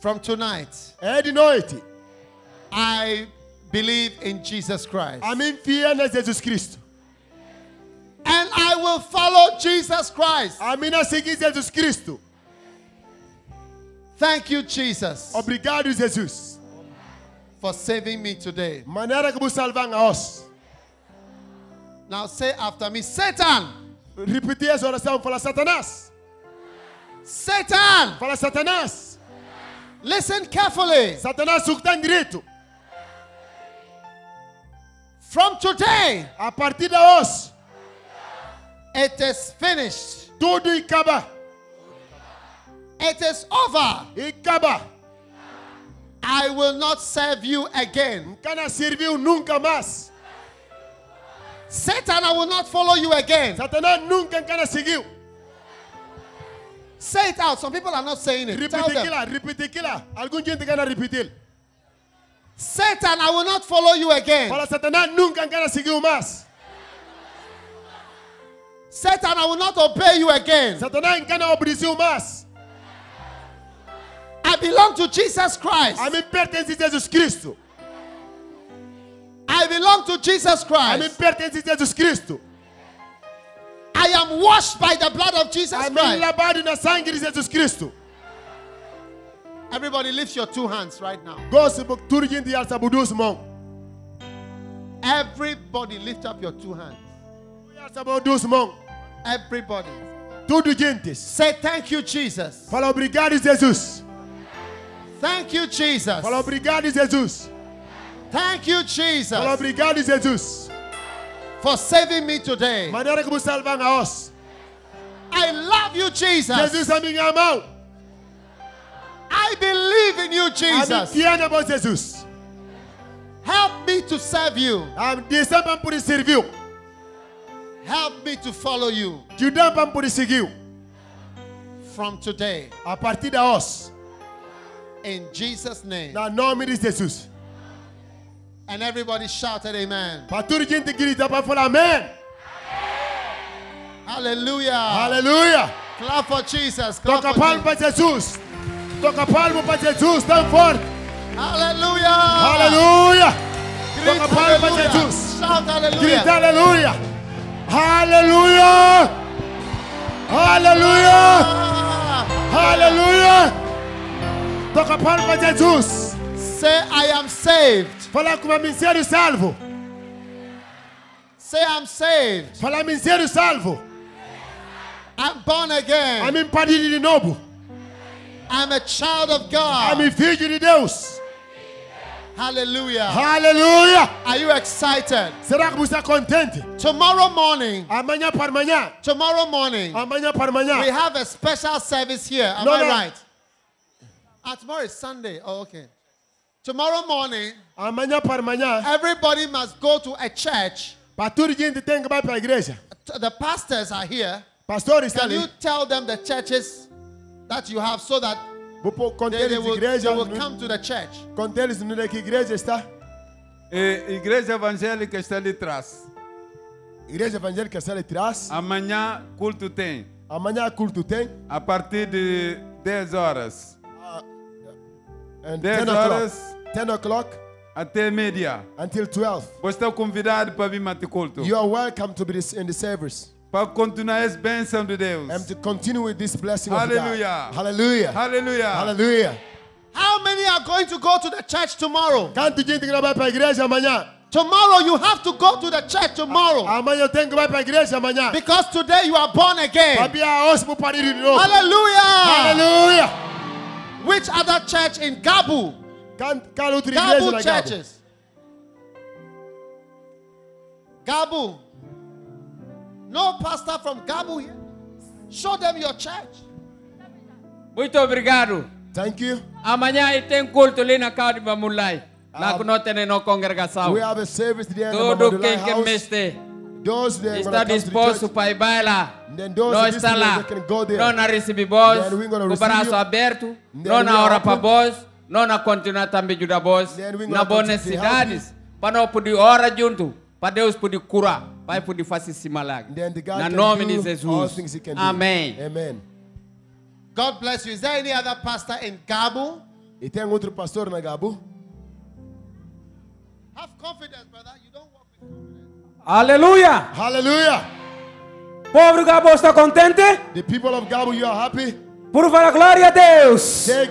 Speaker 4: From tonight,
Speaker 3: É de noite.
Speaker 4: I believe in Jesus Christ.
Speaker 3: A mim fia na Jesus Cristo.
Speaker 4: And I will follow Jesus Christ.
Speaker 3: A mim na seguir Jesus Cristo.
Speaker 4: Thank you, Jesus,
Speaker 3: Obrigado, Jesus.
Speaker 4: for saving me today.
Speaker 3: Maneira como salvam a nós.
Speaker 4: Now say after me, Satan,
Speaker 3: Repetir essa oração. Fala, Satanás.
Speaker 4: Satan,
Speaker 3: Fala, Satanás.
Speaker 4: listen carefully.
Speaker 3: Satanás, o que tem direito.
Speaker 4: From today,
Speaker 3: A partir de hoje,
Speaker 4: it is finished.
Speaker 3: tudo acaba.
Speaker 4: It is over.
Speaker 3: Acaba.
Speaker 4: I will not serve you again.
Speaker 3: Cana serviu nunca mais.
Speaker 4: Satan, I will not follow you again.
Speaker 3: Satanás nunca cana seguiu.
Speaker 4: Say it out. Some people are not saying it. Tell them.
Speaker 3: Repete aquilo. Algum gente cana repetir.
Speaker 4: Satan, I will not follow you again.
Speaker 3: Fala, Satanás nunca cana seguiu mais.
Speaker 4: Satan, I will not obey you again.
Speaker 3: Satanás cana obedeceu mais.
Speaker 4: I belong to Jesus Christ.
Speaker 3: A mim pertence a Jesus Cristo.
Speaker 4: I belong to Jesus
Speaker 3: A mim
Speaker 4: Christ.
Speaker 3: pertence a Jesus Cristo.
Speaker 4: I am washed by the blood of Jesus
Speaker 3: A mim
Speaker 4: Christ.
Speaker 3: lavado na sangue de Jesus Cristo.
Speaker 4: Everybody lift your two hands right now.
Speaker 3: Gosto de tudo gente alça budus mão.
Speaker 4: Everybody lift up your two hands.
Speaker 3: Alça budus mão.
Speaker 4: Everybody.
Speaker 3: Tudo gente.
Speaker 4: Say thank you, Jesus.
Speaker 3: Fala obrigado, Jesus.
Speaker 4: Thank you, Jesus.
Speaker 3: Fala obrigado, Jesus.
Speaker 4: Thank you, Jesus,
Speaker 3: Fala obrigado, Jesus.
Speaker 4: for saving me today.
Speaker 3: Maneira como salvam a nós.
Speaker 4: I love you, Jesus.
Speaker 3: Jesus a minha mão.
Speaker 4: I believe in you,
Speaker 3: A mim
Speaker 4: Jesus.
Speaker 3: fiana por Jesus.
Speaker 4: Help me to serve you.
Speaker 3: A direção para por serviu.
Speaker 4: Help me to follow you
Speaker 3: Judão para por seguiu.
Speaker 4: from today.
Speaker 3: A partir de hoje,
Speaker 4: In Jesus' name.
Speaker 3: na nome de Jesus.
Speaker 4: And everybody shouted amen.
Speaker 3: Para tudo gente grita para falar amém.
Speaker 4: Hallelujah.
Speaker 3: Aleluia.
Speaker 4: Clap for Jesus. Clap
Speaker 3: Toca
Speaker 4: for
Speaker 3: palmo
Speaker 4: Jesus.
Speaker 3: para Jesus. Toca palmo para Jesus. Tão forte.
Speaker 4: Hallelujah.
Speaker 3: Aleluia.
Speaker 4: Greet
Speaker 3: Toca palmo para
Speaker 4: hallelujah.
Speaker 3: Jesus.
Speaker 4: Shout hallelujah.
Speaker 3: Grita aleluia. Aleluia. Aleluia. Aleluia. Toca palmo para Jesus.
Speaker 4: Say, I am saved.
Speaker 3: Fala com a ministério salvo.
Speaker 4: Say, I'm saved.
Speaker 3: Fala ministério salvo.
Speaker 4: I'm born again.
Speaker 3: Amém parido de novo.
Speaker 4: I'm a child of God.
Speaker 3: Amém filho de Deus.
Speaker 4: Hallelujah.
Speaker 3: Aleluia.
Speaker 4: Are you excited?
Speaker 3: Será que você está contente?
Speaker 4: Tomorrow morning,
Speaker 3: Amanhã para amanhã.
Speaker 4: tomorrow morning,
Speaker 3: Amanhã para amanhã.
Speaker 4: we have a special service here. Am
Speaker 3: No,
Speaker 4: I
Speaker 3: no.
Speaker 4: right? Tomorrow is Sunday. Oh, okay. Tomorrow morning,
Speaker 3: Amanhã para amanhã.
Speaker 4: everybody must go to a church.
Speaker 3: Para toda gente tem que ir para a igreja.
Speaker 4: The pastors are here.
Speaker 3: Pastor está
Speaker 4: Can you
Speaker 3: ali.
Speaker 4: tell them the churches that you have so that
Speaker 3: Vou contar
Speaker 4: they
Speaker 3: eles
Speaker 4: will
Speaker 3: igreja.
Speaker 4: come to the church?
Speaker 3: Contar eles onde é que igreja está.
Speaker 5: Igreja Evangélica está ali atrás.
Speaker 3: Igreja evangélica está ali atrás.
Speaker 5: Amanhã culto tem.
Speaker 3: Amanhã culto tem.
Speaker 5: A partir de 10 horas.
Speaker 3: And
Speaker 5: 10
Speaker 3: 10 o'clock.
Speaker 5: horas
Speaker 3: 10 o'clock
Speaker 5: até meia.
Speaker 3: until 12.
Speaker 5: Você está convidado para vir mate culto.
Speaker 3: You are welcome to be in the service.
Speaker 5: Para continuar essa bênção de Deus.
Speaker 3: And to continue with this blessing
Speaker 5: Hallelujah.
Speaker 3: of God. Hallelujah.
Speaker 5: Aleluia.
Speaker 3: Hallelujah.
Speaker 4: How many are going to go to the church tomorrow?
Speaker 3: Quanto gente que não vai para a igreja amanhã?
Speaker 4: Tomorrow you have to go to the church tomorrow.
Speaker 3: Amanhã tem que ir para a igreja amanhã.
Speaker 4: Because today you are born again.
Speaker 3: Babia hoje para parir de novo.
Speaker 4: Hallelujah.
Speaker 3: Aleluia.
Speaker 4: Which other church in Gabu?
Speaker 3: Qual outra igreja
Speaker 4: Gabu
Speaker 3: na Gabo?
Speaker 4: churches. Gabu. No pastor from Gabu here. Show them your church.
Speaker 6: Muito obrigado.
Speaker 3: Thank you.
Speaker 6: Amanhã tem culto ali na casa de Mamulai. Lá que nós temos na congregação.
Speaker 3: We have a service there in the
Speaker 6: Todo
Speaker 3: Mamadulai
Speaker 6: quem que
Speaker 3: house.
Speaker 6: meste
Speaker 3: Those that
Speaker 6: está
Speaker 3: gonna come to the
Speaker 6: disposto
Speaker 3: church,
Speaker 6: para ir lá.
Speaker 3: then those
Speaker 6: Nós
Speaker 3: that
Speaker 6: está
Speaker 3: listen,
Speaker 6: lá.
Speaker 3: they can go there.
Speaker 6: Nós não recebemos
Speaker 3: Then we're gonna
Speaker 6: com o
Speaker 3: receive
Speaker 6: braço
Speaker 3: you.
Speaker 6: aberto.
Speaker 3: Then
Speaker 6: Nós
Speaker 3: we
Speaker 6: na hora
Speaker 3: are
Speaker 6: para
Speaker 3: open.
Speaker 6: vós. Nós não continuar também ajudar vós.
Speaker 3: Then we're
Speaker 6: Na
Speaker 3: gonna
Speaker 6: boas
Speaker 3: continue to help
Speaker 6: necessidades. Para nós poder orar junto. Para Deus poder curar. Para poder fazer esse milagre.
Speaker 3: Then the God
Speaker 6: Na
Speaker 3: can
Speaker 6: nome
Speaker 3: do
Speaker 6: de
Speaker 3: all
Speaker 6: Jesus.
Speaker 3: things he can do.
Speaker 6: Amém.
Speaker 3: Amen.
Speaker 4: God bless you. Is there any other pastor in Gabu?
Speaker 3: E tem outro pastor na Gabo?
Speaker 4: Have confidence, brother. You don't walk with confidence.
Speaker 7: Aleluia!
Speaker 3: Hallelujah.
Speaker 7: Povo Gabo está contente?
Speaker 3: The people of Gabo, you are happy?
Speaker 7: Por falar glória a Deus!
Speaker 3: Say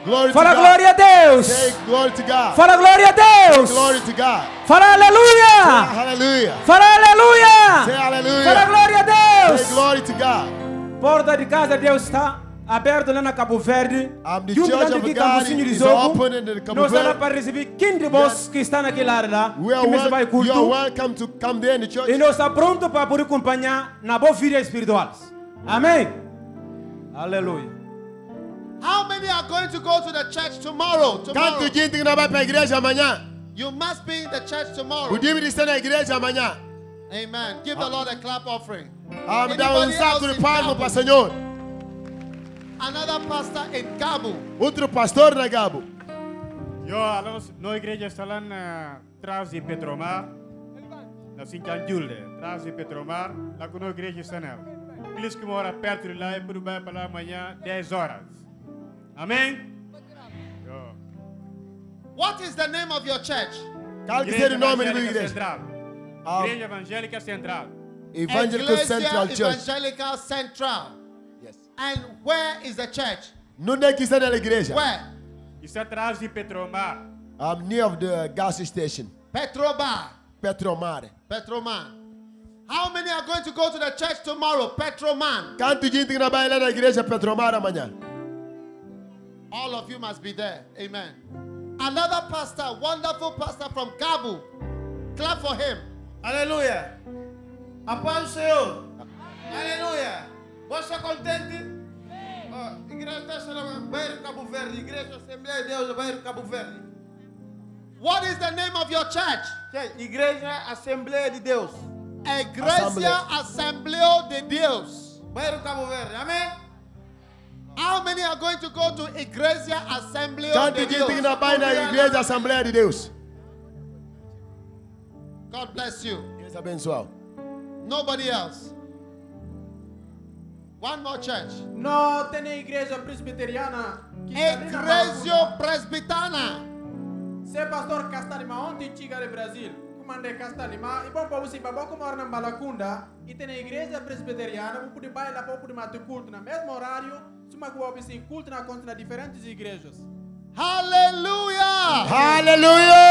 Speaker 3: glory
Speaker 7: Fala
Speaker 3: to God.
Speaker 7: glória a Deus!
Speaker 3: Say glory to God.
Speaker 7: Fala glória a Deus!
Speaker 3: Glory to God.
Speaker 7: Fala aleluia!
Speaker 3: Hallelujah.
Speaker 7: Fala aleluia!
Speaker 3: Say hallelujah.
Speaker 7: Fala glória a Deus!
Speaker 3: Say glory to God.
Speaker 7: Porta de casa de Deus está aberta lá na Cabo Verde.
Speaker 3: The
Speaker 7: Junto
Speaker 3: church
Speaker 7: lá
Speaker 3: of
Speaker 7: aqui
Speaker 3: God
Speaker 7: Campocinho de
Speaker 3: is
Speaker 7: Zogo.
Speaker 3: open in the Cabo
Speaker 7: Nós estamos
Speaker 3: Verde.
Speaker 7: para receber 15 vós que estão naquela área lá.
Speaker 3: We are
Speaker 7: Que mesmo vai
Speaker 3: you are
Speaker 7: culto.
Speaker 3: welcome to come there in the church.
Speaker 7: E nós estamos prontos para poder acompanhar na boa vida espiritual. Amém? Aleluia.
Speaker 4: How many are going to go to the church tomorrow?
Speaker 3: Quanto gente que não vai para a igreja amanhã?
Speaker 4: You must be in the church tomorrow.
Speaker 3: Podemos estar na igreja amanhã.
Speaker 4: Amen. Give the Lord a clap offering.
Speaker 3: Me dá um
Speaker 4: Anybody
Speaker 3: salto
Speaker 4: else
Speaker 3: de
Speaker 4: in
Speaker 3: palmo
Speaker 4: Gabo?
Speaker 3: para o Senhor.
Speaker 4: Another pastor in Gabu.
Speaker 3: Outro pastor na Gabo.
Speaker 8: Jo, no igreja está lá na trás de Petromar, na Sincan Julde, trás de Petromar, lá que no igreja está nela. Aqueles que moram perto de lá é por vai para lá amanhã 10 horas. Amém? Jo.
Speaker 4: What is the name of your church?
Speaker 3: Qual que seja o nome da
Speaker 8: Evangélica
Speaker 3: igreja?
Speaker 8: Central.
Speaker 3: Ah.
Speaker 8: Igreja Evangélica Central.
Speaker 3: Evangelical
Speaker 4: Ecclesia
Speaker 3: Central Church.
Speaker 4: Evangelical Central.
Speaker 3: Yes.
Speaker 4: And where is the church?
Speaker 3: Onde é que está na igreja?
Speaker 4: Where?
Speaker 8: Está atrás de Petromar.
Speaker 3: Near of the gas station.
Speaker 4: Petrobar.
Speaker 3: Petromar.
Speaker 4: Petroman. How many are going to go to the church tomorrow? Petroman.
Speaker 3: Quanto gente que não vai lá na igreja Petromar amanhã?
Speaker 4: All of you must be there. Amen. Another pastor, wonderful pastor from Gabu. Clap for him.
Speaker 9: Aleluia. A paz do Senhor. Aleluia. Você é contente? Igreja dessa Bairro Cabo Verde. Igreja Assembleia de Deus, Bairro Cabo Verde.
Speaker 4: What is the name of your church?
Speaker 9: Igreja Assembleia de Deus.
Speaker 4: Igreja Assembleia de Deus.
Speaker 9: Bairro Cabo Verde. Amém?
Speaker 4: How many are going to go to Igreja Assembleia
Speaker 3: Quanto
Speaker 4: de
Speaker 3: gente que
Speaker 4: Deus?
Speaker 3: não vai na igreja Assembleia de Deus?
Speaker 4: God bless you.
Speaker 3: Deus abençoe.
Speaker 4: Nobody else. One more church.
Speaker 9: No, tem igreja presbiteriana.
Speaker 4: Igreja Presbitana.
Speaker 9: Se pastor Castalima ontem chiga de Brasil. Comandei Castalima. E bom para você, para como na Balacunda, e tem igreja presbiteriana, vou poder bailar para poder matar culto no mesmo horário. Suma que vou ser culto na conta diferentes igrejas.
Speaker 4: Hallelujah.
Speaker 3: Hallelujah.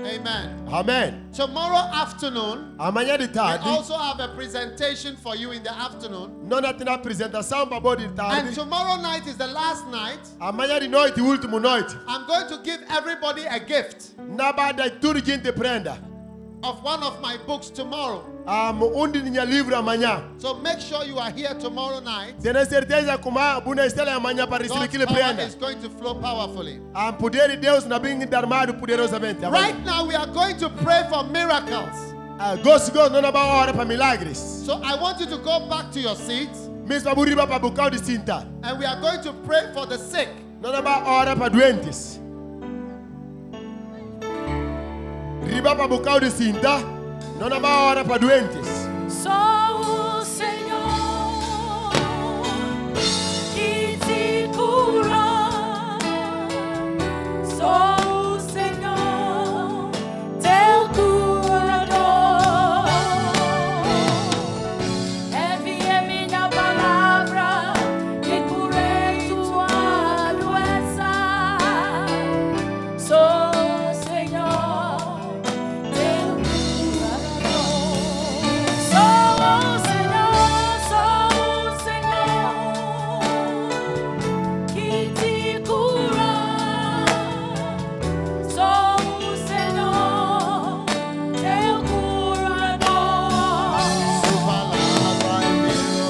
Speaker 4: Amen.
Speaker 3: Amen.
Speaker 4: Tomorrow afternoon,
Speaker 3: Amanhã de
Speaker 4: we
Speaker 3: tarde,
Speaker 4: also have a presentation for you in the afternoon.
Speaker 3: nós temos apresentação para bom de
Speaker 4: And
Speaker 3: tarde.
Speaker 4: tomorrow night is the last night.
Speaker 3: Amanhã de noite, última noite.
Speaker 4: I'm going to give everybody a gift
Speaker 3: Na bada tudo gente prenda.
Speaker 4: of one of my books tomorrow.
Speaker 3: De minha livro amanhã.
Speaker 4: So make sure you are here tomorrow night.
Speaker 3: Tenho certeza que uma buna estela amanhã para receber
Speaker 4: God's
Speaker 3: aquele
Speaker 4: power
Speaker 3: prenda.
Speaker 4: is going to flow powerfully.
Speaker 3: Poder de Deus na bem armado poderosamente.
Speaker 4: Right now, we are going to pray for miracles.
Speaker 3: Gosto não na boa hora para milagres.
Speaker 4: So I want you to go back to your seats,
Speaker 3: Mesmo a burriba para bucal de cinta.
Speaker 4: and we are going to pray for the sick.
Speaker 3: Não na boa hora para doentes. Riba para bucal de cinta. Não na boa hora para doentes.
Speaker 1: Sou o Senhor que te cura. Sou o Senhor, teu curador. Enviei minha palavra e curei tua doença. Sou o Senhor, teu curador. Sou o Senhor que te cura. Sou o Senhor, teu curador.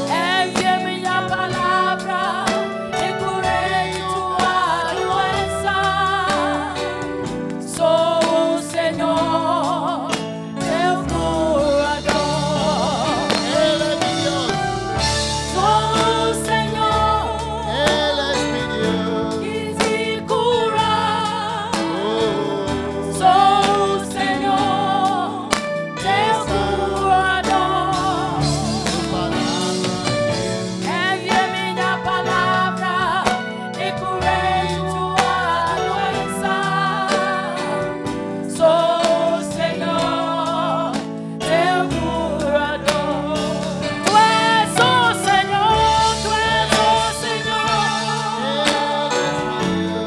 Speaker 1: Enviei minha palavra e curei tua doença. Sou o Senhor, teu curador.
Speaker 4: Ele é Deus.
Speaker 1: Sou o Senhor
Speaker 4: Ele é Deus.
Speaker 1: que te cura. Sou o Senhor, teu curador. Enviei minha palavra e curei tua doença. Sou o Senhor, teu curador. Tu és o Senhor, tu és o Senhor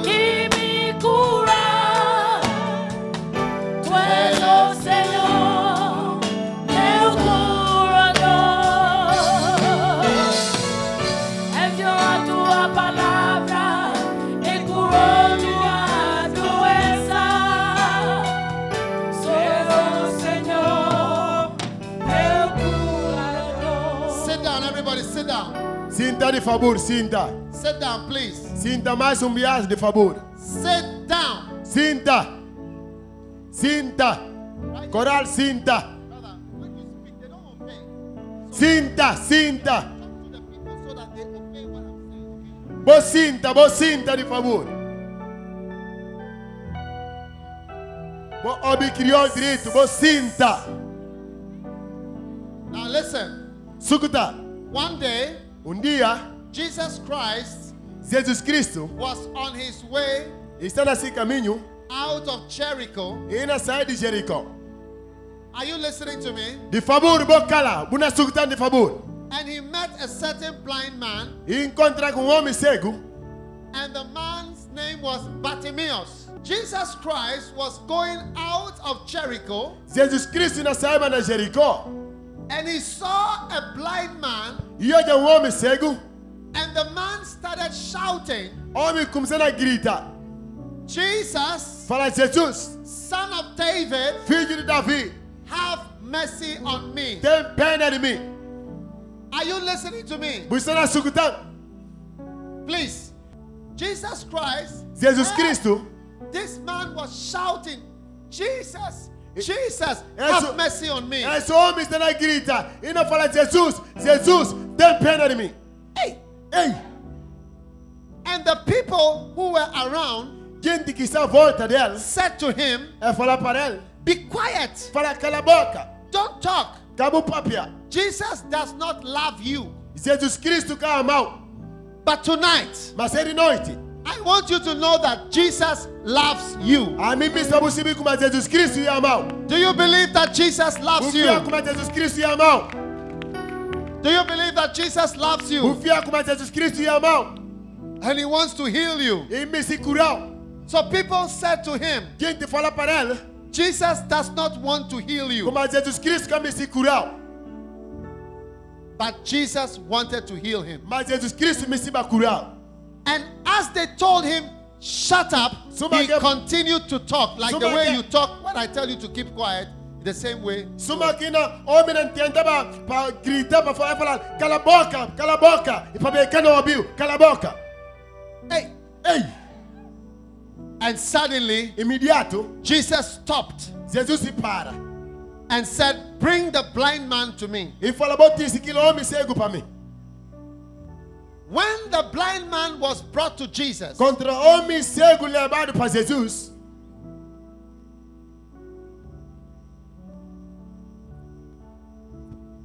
Speaker 1: que me cura. Tu és o Senhor, meu curador. Enviou a tua palavra e curou minha doença. Sou o Senhor, meu curador.
Speaker 4: Sit down, everybody, sit down.
Speaker 3: Cinta de favor, cinta.
Speaker 4: Sit down, please.
Speaker 3: Cinta mais bias de favor.
Speaker 4: Sit down.
Speaker 3: Cinta. Cinta. Coral cinta.
Speaker 4: Brother, when you speak, they don't obey.
Speaker 3: Cinta, cinta.
Speaker 4: Talk to the people so that they obey what I'm saying. Okay?
Speaker 3: Bo cinta de favor. Bo obi criou direito, bo cinta.
Speaker 4: Now listen.
Speaker 3: Sukuta.
Speaker 4: One day,
Speaker 3: Dia,
Speaker 4: Jesus Christ
Speaker 3: Jesus Cristo
Speaker 4: was on his way
Speaker 3: está nesse caminho
Speaker 4: out of Jericho.
Speaker 3: e na saída de Jericó.
Speaker 4: Are you listening to me?
Speaker 3: De favor, bo cala, buna sukuta de favor.
Speaker 4: And he met a certain blind man,
Speaker 3: E encontra com homem cego.
Speaker 4: and the man's name was Bartimaeus. Jesus Christ was going out of Jericho,
Speaker 3: Jesus Cristo na saída de Jericó.
Speaker 4: and he saw a blind man,
Speaker 3: E olha homem cego.
Speaker 4: and the man started shouting,
Speaker 3: Homem começando a gritar.
Speaker 4: Jesus,
Speaker 3: Fala, Jesus,
Speaker 4: Son of David,
Speaker 3: filho de Davi,
Speaker 4: have mercy on me.
Speaker 3: tem pena de mim.
Speaker 4: Are you listening to me?
Speaker 3: Você está escutando?
Speaker 4: Please. Jesus Christ,
Speaker 3: Jesus Cristo,
Speaker 4: this man was shouting, Jesus, Jesus,
Speaker 3: Eso-
Speaker 4: have mercy on me.
Speaker 3: esse homem está na grita e não fala, Jesus, Jesus, tem pena de mim.
Speaker 4: Hey.
Speaker 3: Ei,
Speaker 4: And the people who were around
Speaker 3: gente que está à volta dela,
Speaker 4: said to him,
Speaker 3: é falar para ele,
Speaker 4: be quiet,
Speaker 3: fala, cala a boca,
Speaker 4: don't talk.
Speaker 3: acaba o papia.
Speaker 4: Jesus does not love you.
Speaker 3: Jesus Cristo ka amau.
Speaker 4: But tonight,
Speaker 3: Mas edi noite.
Speaker 4: I want you to know that Jesus loves you.
Speaker 3: A mim me sabu sibi kuma Jesus Cristo ya amau.
Speaker 4: Do you believe that Jesus loves you?
Speaker 3: Bufia kuma Jesus Cristo ya amau.
Speaker 4: Do you believe that Jesus loves you?
Speaker 3: Bufia kuma Jesus Cristo ya amau.
Speaker 4: And he wants to heal you.
Speaker 3: E me se curau.
Speaker 4: So people said to him,
Speaker 3: Quem te fala para ele?
Speaker 4: Jesus does not want to heal you.
Speaker 3: Como Jesus Cristo ka me se curau.
Speaker 4: But Jesus wanted to heal him.
Speaker 3: Mas Jesus Cristo me se ba curau.
Speaker 4: And as they told him, shut up, he continued to talk. Like the way you talk when I tell you to keep quiet, the same way.
Speaker 3: Suma kina homem não tenta para gritar para falar cala a boca e para ver quem não ouviu cala a boca.
Speaker 4: Hey. And suddenly,
Speaker 3: imediato,
Speaker 4: Jesus stopped.
Speaker 3: Jesus se para.
Speaker 4: And said, bring the blind man to me.
Speaker 3: E fala bota esse homem cego para mim.
Speaker 4: When the blind man was brought to Jesus,
Speaker 3: contra homem cego levado para Jesus,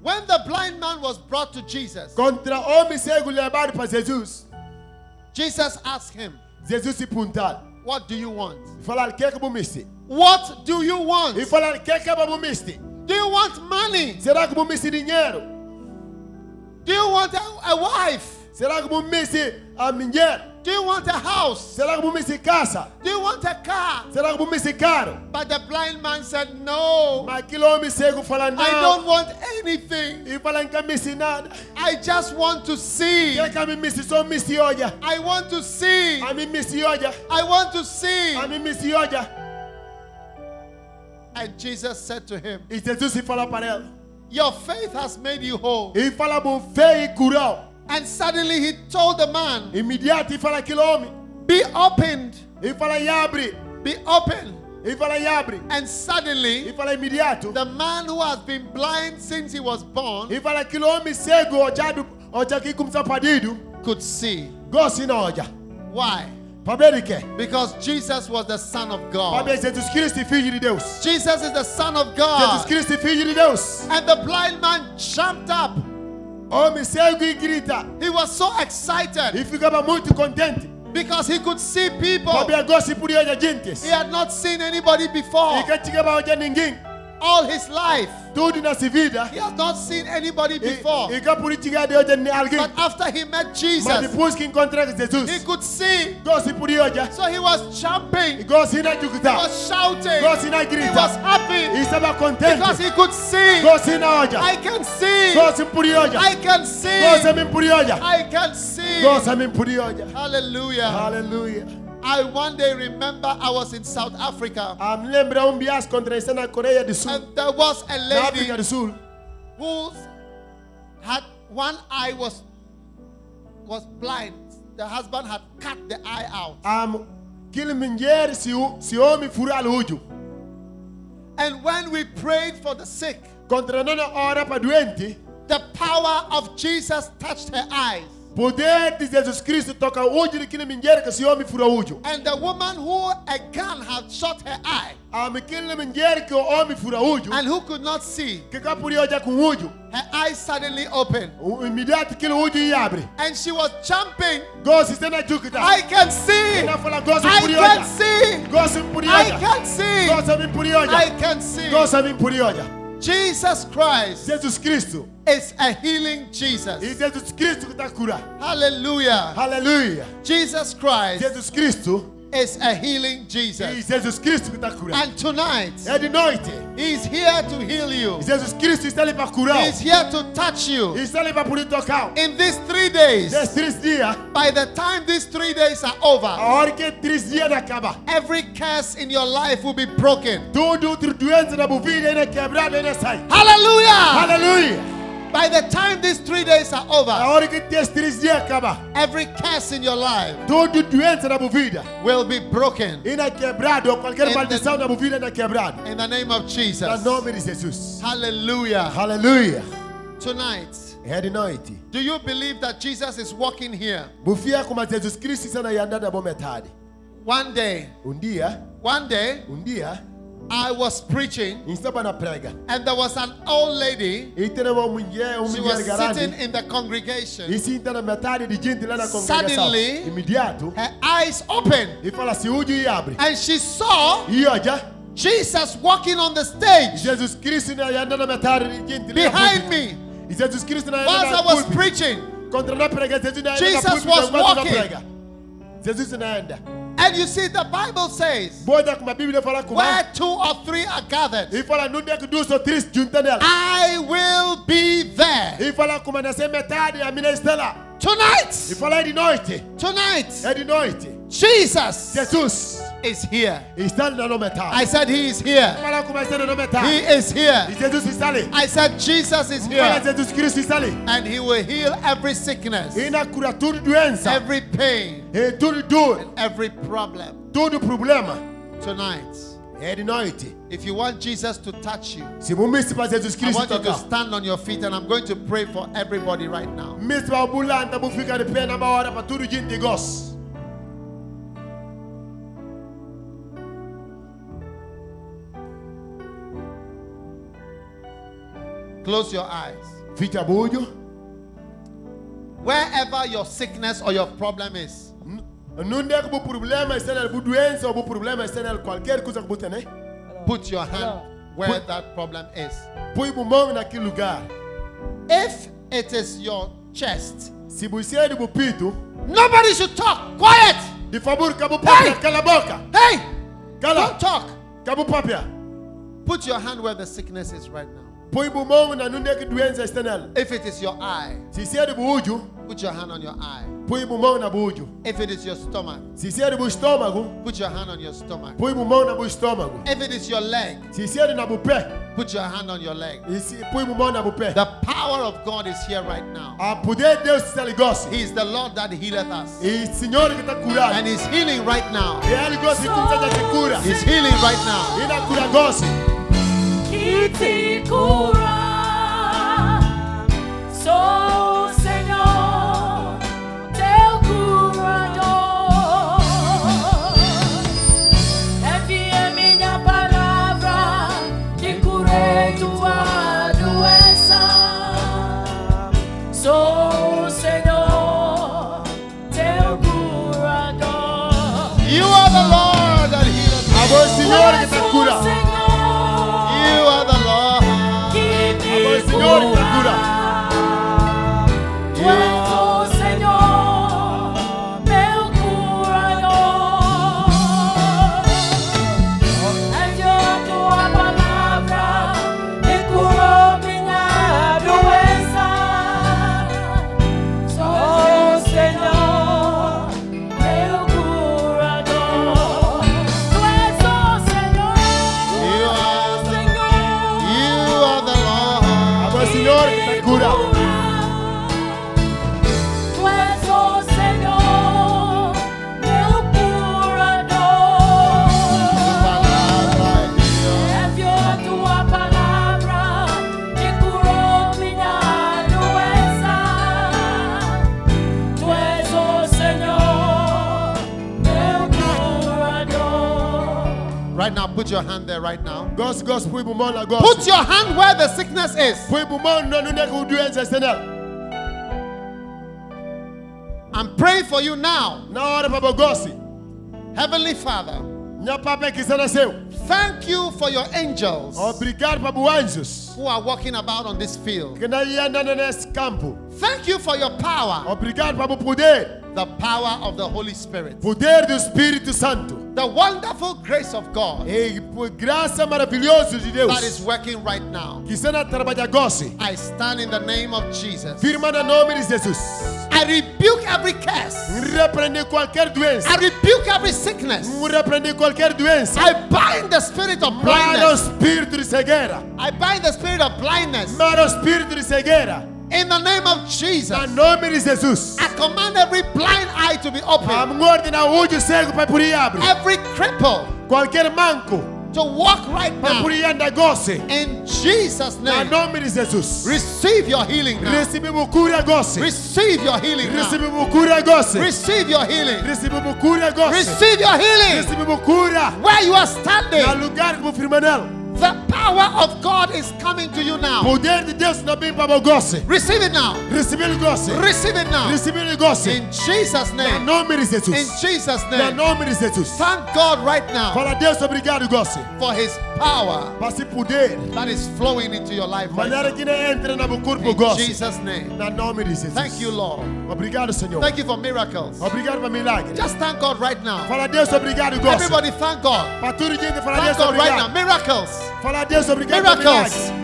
Speaker 4: when the blind man was brought to Jesus,
Speaker 3: contra homem cego levado para Jesus,
Speaker 4: Jesus asked him,
Speaker 3: Jesus se perguntar,
Speaker 4: what do you want?
Speaker 3: Falar que você
Speaker 4: What do you want?
Speaker 3: E falar que você
Speaker 4: Do you want money?
Speaker 3: Será que você dinheiro?
Speaker 4: Do you want a wife?
Speaker 3: Será que você a mulher?
Speaker 4: Do you want a house?
Speaker 3: Será que você casa?
Speaker 4: Do you want a car?
Speaker 3: Será que você carro?
Speaker 4: But the blind man said, no.
Speaker 3: Mas aquele homem cego fala não.
Speaker 4: I don't want anything.
Speaker 3: E fala que não nada.
Speaker 4: I just want to see.
Speaker 3: I
Speaker 4: want to see.
Speaker 3: A mim me se olha.
Speaker 4: I want to see.
Speaker 3: A mim me se olha.
Speaker 4: And Jesus said to him,
Speaker 3: e Jesus fala para ele,
Speaker 4: your faith has made you whole.
Speaker 3: E fala bom fé e curou.
Speaker 4: And suddenly he told the man,
Speaker 3: imediato e fala aquele homem,
Speaker 4: be opened.
Speaker 3: E fala e abre.
Speaker 4: Be open.
Speaker 3: E fala e abre.
Speaker 4: And suddenly,
Speaker 3: e fala imediato,
Speaker 4: the man who has been blind since he was born,
Speaker 3: e fala aquele homem cego ojado aqui como sapadido,
Speaker 4: could see.
Speaker 3: Gosta na olha.
Speaker 4: Why?
Speaker 3: Because
Speaker 4: Jesus was the Son of God.
Speaker 3: Jesus Cristo filho de Deus.
Speaker 4: Jesus is the Son of God.
Speaker 3: Jesus Cristo filho de Deus.
Speaker 4: And the blind man jumped up.
Speaker 3: Homem cego e grita.
Speaker 4: He was so excited.
Speaker 3: E ficava muito contente.
Speaker 4: Because he could see people.
Speaker 3: He
Speaker 4: had not seen anybody before. All his life, he has not seen anybody before. But after he met Jesus, he could see. So he was jumping. He was shouting. He was happy. Because he could see. I can see. I can see. I can see. Hallelujah.
Speaker 3: Hallelujah.
Speaker 4: I one day remember I was in South Africa.
Speaker 3: And there
Speaker 4: was a lady whose had one eye was blind. The husband had cut the eye out. And when we prayed for the sick, the power of Jesus touched her eyes.
Speaker 3: Poder de Jesus Cristo toca hoje naquele mulher que esse homem fura hoje.
Speaker 4: And the woman who a gun had shot her eye.
Speaker 3: Aquela mulher que o homem fura hoje.
Speaker 4: And who could not see.
Speaker 3: Que podia olhar com hoje.
Speaker 4: Her eyes suddenly opened.
Speaker 3: Imediato aquele olho abre.
Speaker 4: And she was jumping.
Speaker 3: Gosta está na juca.
Speaker 4: I can see. I can see.
Speaker 3: Gosta
Speaker 4: I can see.
Speaker 3: Gosta me por olhar.
Speaker 4: I can see.
Speaker 3: Gosta me por olhar.
Speaker 4: Jesus Christ.
Speaker 3: Jesus Cristo.
Speaker 4: Is a healing Jesus.
Speaker 3: E Jesus Cristo que está curando.
Speaker 4: Hallelujah.
Speaker 3: Hallelujah.
Speaker 4: Jesus Christ.
Speaker 3: Jesus Cristo
Speaker 4: is a healing Jesus.
Speaker 3: E Jesus Cristo que está curando.
Speaker 4: And tonight,
Speaker 3: é de noite.
Speaker 4: He is here to heal you.
Speaker 3: Jesus Cristo está ali para curar.
Speaker 4: He is here to touch you.
Speaker 3: Está ali para poder tocar.
Speaker 4: In these 3 days.
Speaker 3: Nesses 3 dias.
Speaker 4: By the time these 3 days are over.
Speaker 3: A hora que 3 dias acaba.
Speaker 4: Every curse in your life will be broken.
Speaker 3: Tudo outro doença na vida é quebrado e sai.
Speaker 4: Hallelujah.
Speaker 3: Hallelujah.
Speaker 4: By the time these 3 days are over,
Speaker 3: a hora que esses 3 dias acaba,
Speaker 4: every curse in your life
Speaker 3: todo doença na vida
Speaker 4: will be broken.
Speaker 3: E na quebrado, qualquer maldição na vida na quebrado.
Speaker 4: In the name of Jesus.
Speaker 3: No nome de Jesus.
Speaker 4: Hallelujah.
Speaker 3: Hallelujah.
Speaker 4: Tonight,
Speaker 3: é de noite.
Speaker 4: Do you believe that Jesus is walking here?
Speaker 3: Bufia como Jesus Cristo está andando na boa metade.
Speaker 4: One day.
Speaker 3: Dia.
Speaker 4: One day.
Speaker 3: Dia.
Speaker 4: I was preaching,
Speaker 3: estava na prega.
Speaker 4: and there was an old lady.
Speaker 3: E tinha uma mulher
Speaker 4: She was sitting
Speaker 3: garagem.
Speaker 4: in the congregation.
Speaker 3: E sim, na metade de gente lá na congregação.
Speaker 4: Suddenly,
Speaker 3: Imediato.
Speaker 4: her eyes opened,
Speaker 3: E fala assim, o e abre.
Speaker 4: and she saw
Speaker 3: E olha,
Speaker 4: Jesus walking on the stage
Speaker 3: Jesus Cristo anda na metade de gente lá na
Speaker 4: behind
Speaker 3: púlpito.
Speaker 4: me.
Speaker 3: E Jesus Cristo anda
Speaker 4: Whilst
Speaker 3: na
Speaker 4: I was
Speaker 3: púlpito.
Speaker 4: preaching,
Speaker 3: Contra na prega, Jesus anda na
Speaker 4: Jesus
Speaker 3: púlpito
Speaker 4: was
Speaker 3: enquanto na
Speaker 4: walking.
Speaker 3: prega. Jesus não anda.
Speaker 4: and you see, the Bible says,
Speaker 3: Boa como a Bíblia fala com
Speaker 4: where 2 or 3 are gathered,
Speaker 3: E fala, não é que 2 ou 3 juntam nela.
Speaker 4: I will be there.
Speaker 3: E fala como nascer metade, a minha está lá. E
Speaker 4: Tonight,
Speaker 3: fala, é de noite.
Speaker 4: tonight,
Speaker 3: É de noite.
Speaker 4: Jesus
Speaker 3: Jesus
Speaker 4: is here.
Speaker 3: está na metade.
Speaker 4: I said he is here.
Speaker 3: Fala como está na metade.
Speaker 4: He is here.
Speaker 3: E Jesus está ali.
Speaker 4: I said Jesus is
Speaker 3: Fala,
Speaker 4: here.
Speaker 3: Jesus Cristo está ali.
Speaker 4: And he will heal every sickness,
Speaker 3: E na cura tudo doença.
Speaker 4: every pain,
Speaker 3: E tudo dor.
Speaker 4: every problem.
Speaker 3: Tudo problema.
Speaker 4: Tonight,
Speaker 3: É de noite.
Speaker 4: if you want Jesus to touch you,
Speaker 3: Se você me para Jesus
Speaker 4: I
Speaker 3: Cristo
Speaker 4: want you to
Speaker 3: tocar.
Speaker 4: stand on your feet, and I'm going to pray for everybody right now.
Speaker 3: Me para bulanta, vou ficar de pé na hora para tudo gente gosta.
Speaker 4: Close your eyes.
Speaker 3: Fica bulho.
Speaker 4: Wherever your sickness or your problem is,
Speaker 3: Não é que o problema está na doença ou o problema está na qualquer coisa que você tem.
Speaker 4: put your hand where that problem is.
Speaker 3: Põe a mão naquele lugar.
Speaker 4: If it is your chest,
Speaker 3: Se você é do peito,
Speaker 4: nobody should talk. Quiet.
Speaker 3: de favor, cabo papia, cala a boca.
Speaker 4: Hey,
Speaker 3: Cala.
Speaker 4: don't talk.
Speaker 3: Cabo papia.
Speaker 4: Put your hand where the sickness is right now.
Speaker 3: Põe a mão na onde é que doença está nela.
Speaker 4: If it is your eye,
Speaker 3: Se você é do olho,
Speaker 4: put your hand on your eye.
Speaker 3: põe a mão na olho.
Speaker 4: If it is your stomach,
Speaker 3: Se você é do estômago,
Speaker 4: put your hand on your stomach.
Speaker 3: põe a mão na estômago.
Speaker 4: If it is your leg,
Speaker 3: Se você é do pé,
Speaker 4: put your hand on your leg.
Speaker 3: e se põe a mão na pé.
Speaker 4: The power of God is here right now.
Speaker 3: A poder de Deus está ali gosta.
Speaker 4: He is the Lord that healeth us.
Speaker 3: E o Senhor que está curado.
Speaker 4: And He's healing right now.
Speaker 3: E Ele gosta de cuidar da cura.
Speaker 4: He's healing right now.
Speaker 3: E na cura gosta.
Speaker 1: que te cura. Sou o Senhor, teu curador. Enviei minha palavra e curei tua doença. Sou o Senhor, teu curador.
Speaker 4: You are the Lord that healeth
Speaker 3: A voz do Senhor que está curado.
Speaker 4: You are the Lord.
Speaker 3: A voz do Senhor que está curado.
Speaker 1: Tu és o Senhor, meu curador. Enviou tua palavra e curou minha doença. Sou o Senhor, meu curador. Tu és o Senhor,
Speaker 4: You are
Speaker 1: Senhor.
Speaker 4: You are the Lord.
Speaker 3: A voz do Senhor que está curado.
Speaker 1: Tu és o Senhor, meu curador. Enviou tua palavra e curou minha doença. Tu és o Senhor, meu curador.
Speaker 4: Right now, put your hand there right now.
Speaker 3: Gosto, põe a mão na
Speaker 4: Put
Speaker 3: gosto.
Speaker 4: your hand where the sickness is.
Speaker 3: Põe a mão na onde é que o doença está nela.
Speaker 4: I'm praying for you now.
Speaker 3: Na hora para o gosto.
Speaker 4: Heavenly Father,
Speaker 3: Minha papai que está nasceu.
Speaker 4: thank you for your angels
Speaker 3: Obrigado para os anjos.
Speaker 4: who are walking about on this field.
Speaker 3: Que não ia andando nesse campo.
Speaker 4: Thank you for your power,
Speaker 3: Obrigado para o poder.
Speaker 4: the power of the Holy Spirit,
Speaker 3: Poder do Espírito Santo.
Speaker 4: the wonderful grace of God
Speaker 3: E por graça maravilhosa de Deus.
Speaker 4: that is working right now.
Speaker 3: Que está na trabalhar gosto.
Speaker 4: I stand in the name of Jesus.
Speaker 3: Firma no nome de Jesus.
Speaker 4: I rebuke every curse.
Speaker 3: Repreender qualquer doença.
Speaker 4: I rebuke every sickness.
Speaker 3: Repreender qualquer doença.
Speaker 4: I bind the spirit of
Speaker 3: Para o
Speaker 4: blindness.
Speaker 3: espírito de cegueira.
Speaker 4: I bind the spirit of blindness
Speaker 3: Para o espírito de cegueira.
Speaker 4: in the name of Jesus.
Speaker 3: No nome de Jesus.
Speaker 4: I command every blind eye to be
Speaker 3: A
Speaker 4: opened.
Speaker 3: ordem na olho cego para por aí abre.
Speaker 4: Every cripple
Speaker 3: Qualquer manco
Speaker 4: to walk right
Speaker 3: Para
Speaker 4: now.
Speaker 3: purienda gosi.
Speaker 4: In Jesus'
Speaker 3: Na
Speaker 4: name.
Speaker 3: nome de Jesus.
Speaker 4: Receive your healing now.
Speaker 3: Recebemos cura gosi.
Speaker 4: Receive your healing now.
Speaker 3: Recebemos cura gosi.
Speaker 4: Receive your healing.
Speaker 3: Recebemos cura gosi.
Speaker 4: Receive your healing.
Speaker 3: Recebemos cura.
Speaker 4: Where you are
Speaker 3: Na
Speaker 4: standing,
Speaker 3: lugar que firma nela.
Speaker 4: the power of God is coming to you now.
Speaker 3: Poder de Deus na bem para gosi.
Speaker 4: Receive it now.
Speaker 3: Recebemos gosi.
Speaker 4: Receive it now.
Speaker 3: Recebemos gosi.
Speaker 4: In Jesus'
Speaker 3: Na
Speaker 4: name.
Speaker 3: nome de
Speaker 4: In
Speaker 3: Jesus.
Speaker 4: Jesus'
Speaker 3: Na
Speaker 4: name.
Speaker 3: nome de Jesus.
Speaker 4: Thank God right now
Speaker 3: Fala Deus obrigado gosi.
Speaker 4: for His power
Speaker 3: Para esse poder.
Speaker 4: that is flowing into your life right
Speaker 3: Maneira
Speaker 4: now.
Speaker 3: que não entra no meu corpo
Speaker 4: In
Speaker 3: gosi.
Speaker 4: Jesus' name.
Speaker 3: Na nome de Jesus.
Speaker 4: Thank you, Lord.
Speaker 3: Obrigado, Senhor.
Speaker 4: Thank you for miracles.
Speaker 3: Obrigado por milagre.
Speaker 4: Just thank God right now.
Speaker 3: Fala Deus obrigado gosi.
Speaker 4: Everybody thank God.
Speaker 3: Para tudo gente fala
Speaker 4: Thank
Speaker 3: Deus
Speaker 4: God right now.
Speaker 3: obrigado.
Speaker 4: Miracles.
Speaker 3: Fala Deus obrigado por
Speaker 4: Miracles.
Speaker 3: milagre.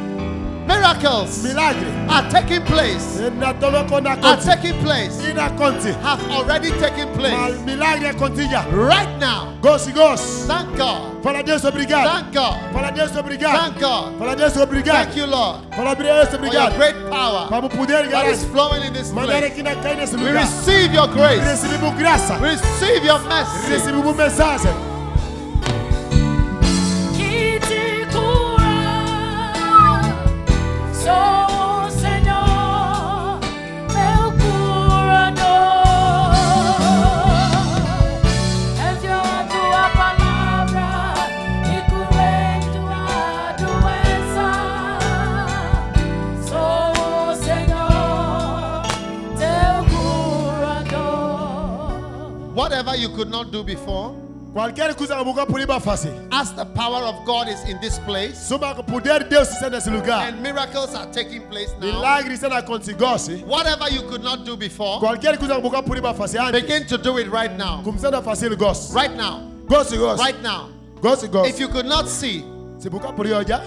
Speaker 4: Miracles
Speaker 3: Milagre.
Speaker 4: are taking place.
Speaker 3: Na toma conta
Speaker 4: Are
Speaker 3: conti.
Speaker 4: taking place.
Speaker 3: E na conti.
Speaker 4: Have already taken
Speaker 3: Mas
Speaker 4: place.
Speaker 3: milagre é contigo.
Speaker 4: Right now.
Speaker 3: Gosi gosi.
Speaker 4: Thank God.
Speaker 3: Fala Deus obrigado.
Speaker 4: Thank God.
Speaker 3: Fala Deus obrigado.
Speaker 4: Thank God.
Speaker 3: Fala Deus obrigado.
Speaker 4: Thank you, Lord,
Speaker 3: Fala Deus
Speaker 4: for your
Speaker 3: obrigado.
Speaker 4: great power
Speaker 3: Para o poder
Speaker 4: that is
Speaker 3: grande.
Speaker 4: flowing in this
Speaker 3: Maneira
Speaker 4: place.
Speaker 3: que não cai nesse
Speaker 4: We
Speaker 3: lugar.
Speaker 4: receive your grace.
Speaker 3: Recebemos graça.
Speaker 4: Receive your mercy.
Speaker 3: Recebemos mensagem.
Speaker 1: Que te cura, sou o Senhor, meu curador. Enviou a tua palavra e curei tua doença. Sou o Senhor, teu curador.
Speaker 4: Whatever you could not do before,
Speaker 3: Qualquer coisa que você pode fazer.
Speaker 4: as the power of God is in this place
Speaker 3: Soma que o poder de Deus está nesse lugar.
Speaker 4: and miracles are taking place now.
Speaker 3: Milagres estão acontecendo.
Speaker 4: Whatever you could not do before,
Speaker 3: Qualquer coisa que você pode fazer antes.
Speaker 4: begin to do it right now.
Speaker 3: Começando a fazer gosto.
Speaker 4: Right now.
Speaker 3: Gosto, gosto.
Speaker 4: Right now.
Speaker 3: Gosto,
Speaker 4: If
Speaker 3: gosto.
Speaker 4: you could not see,
Speaker 3: Se você pode olhar,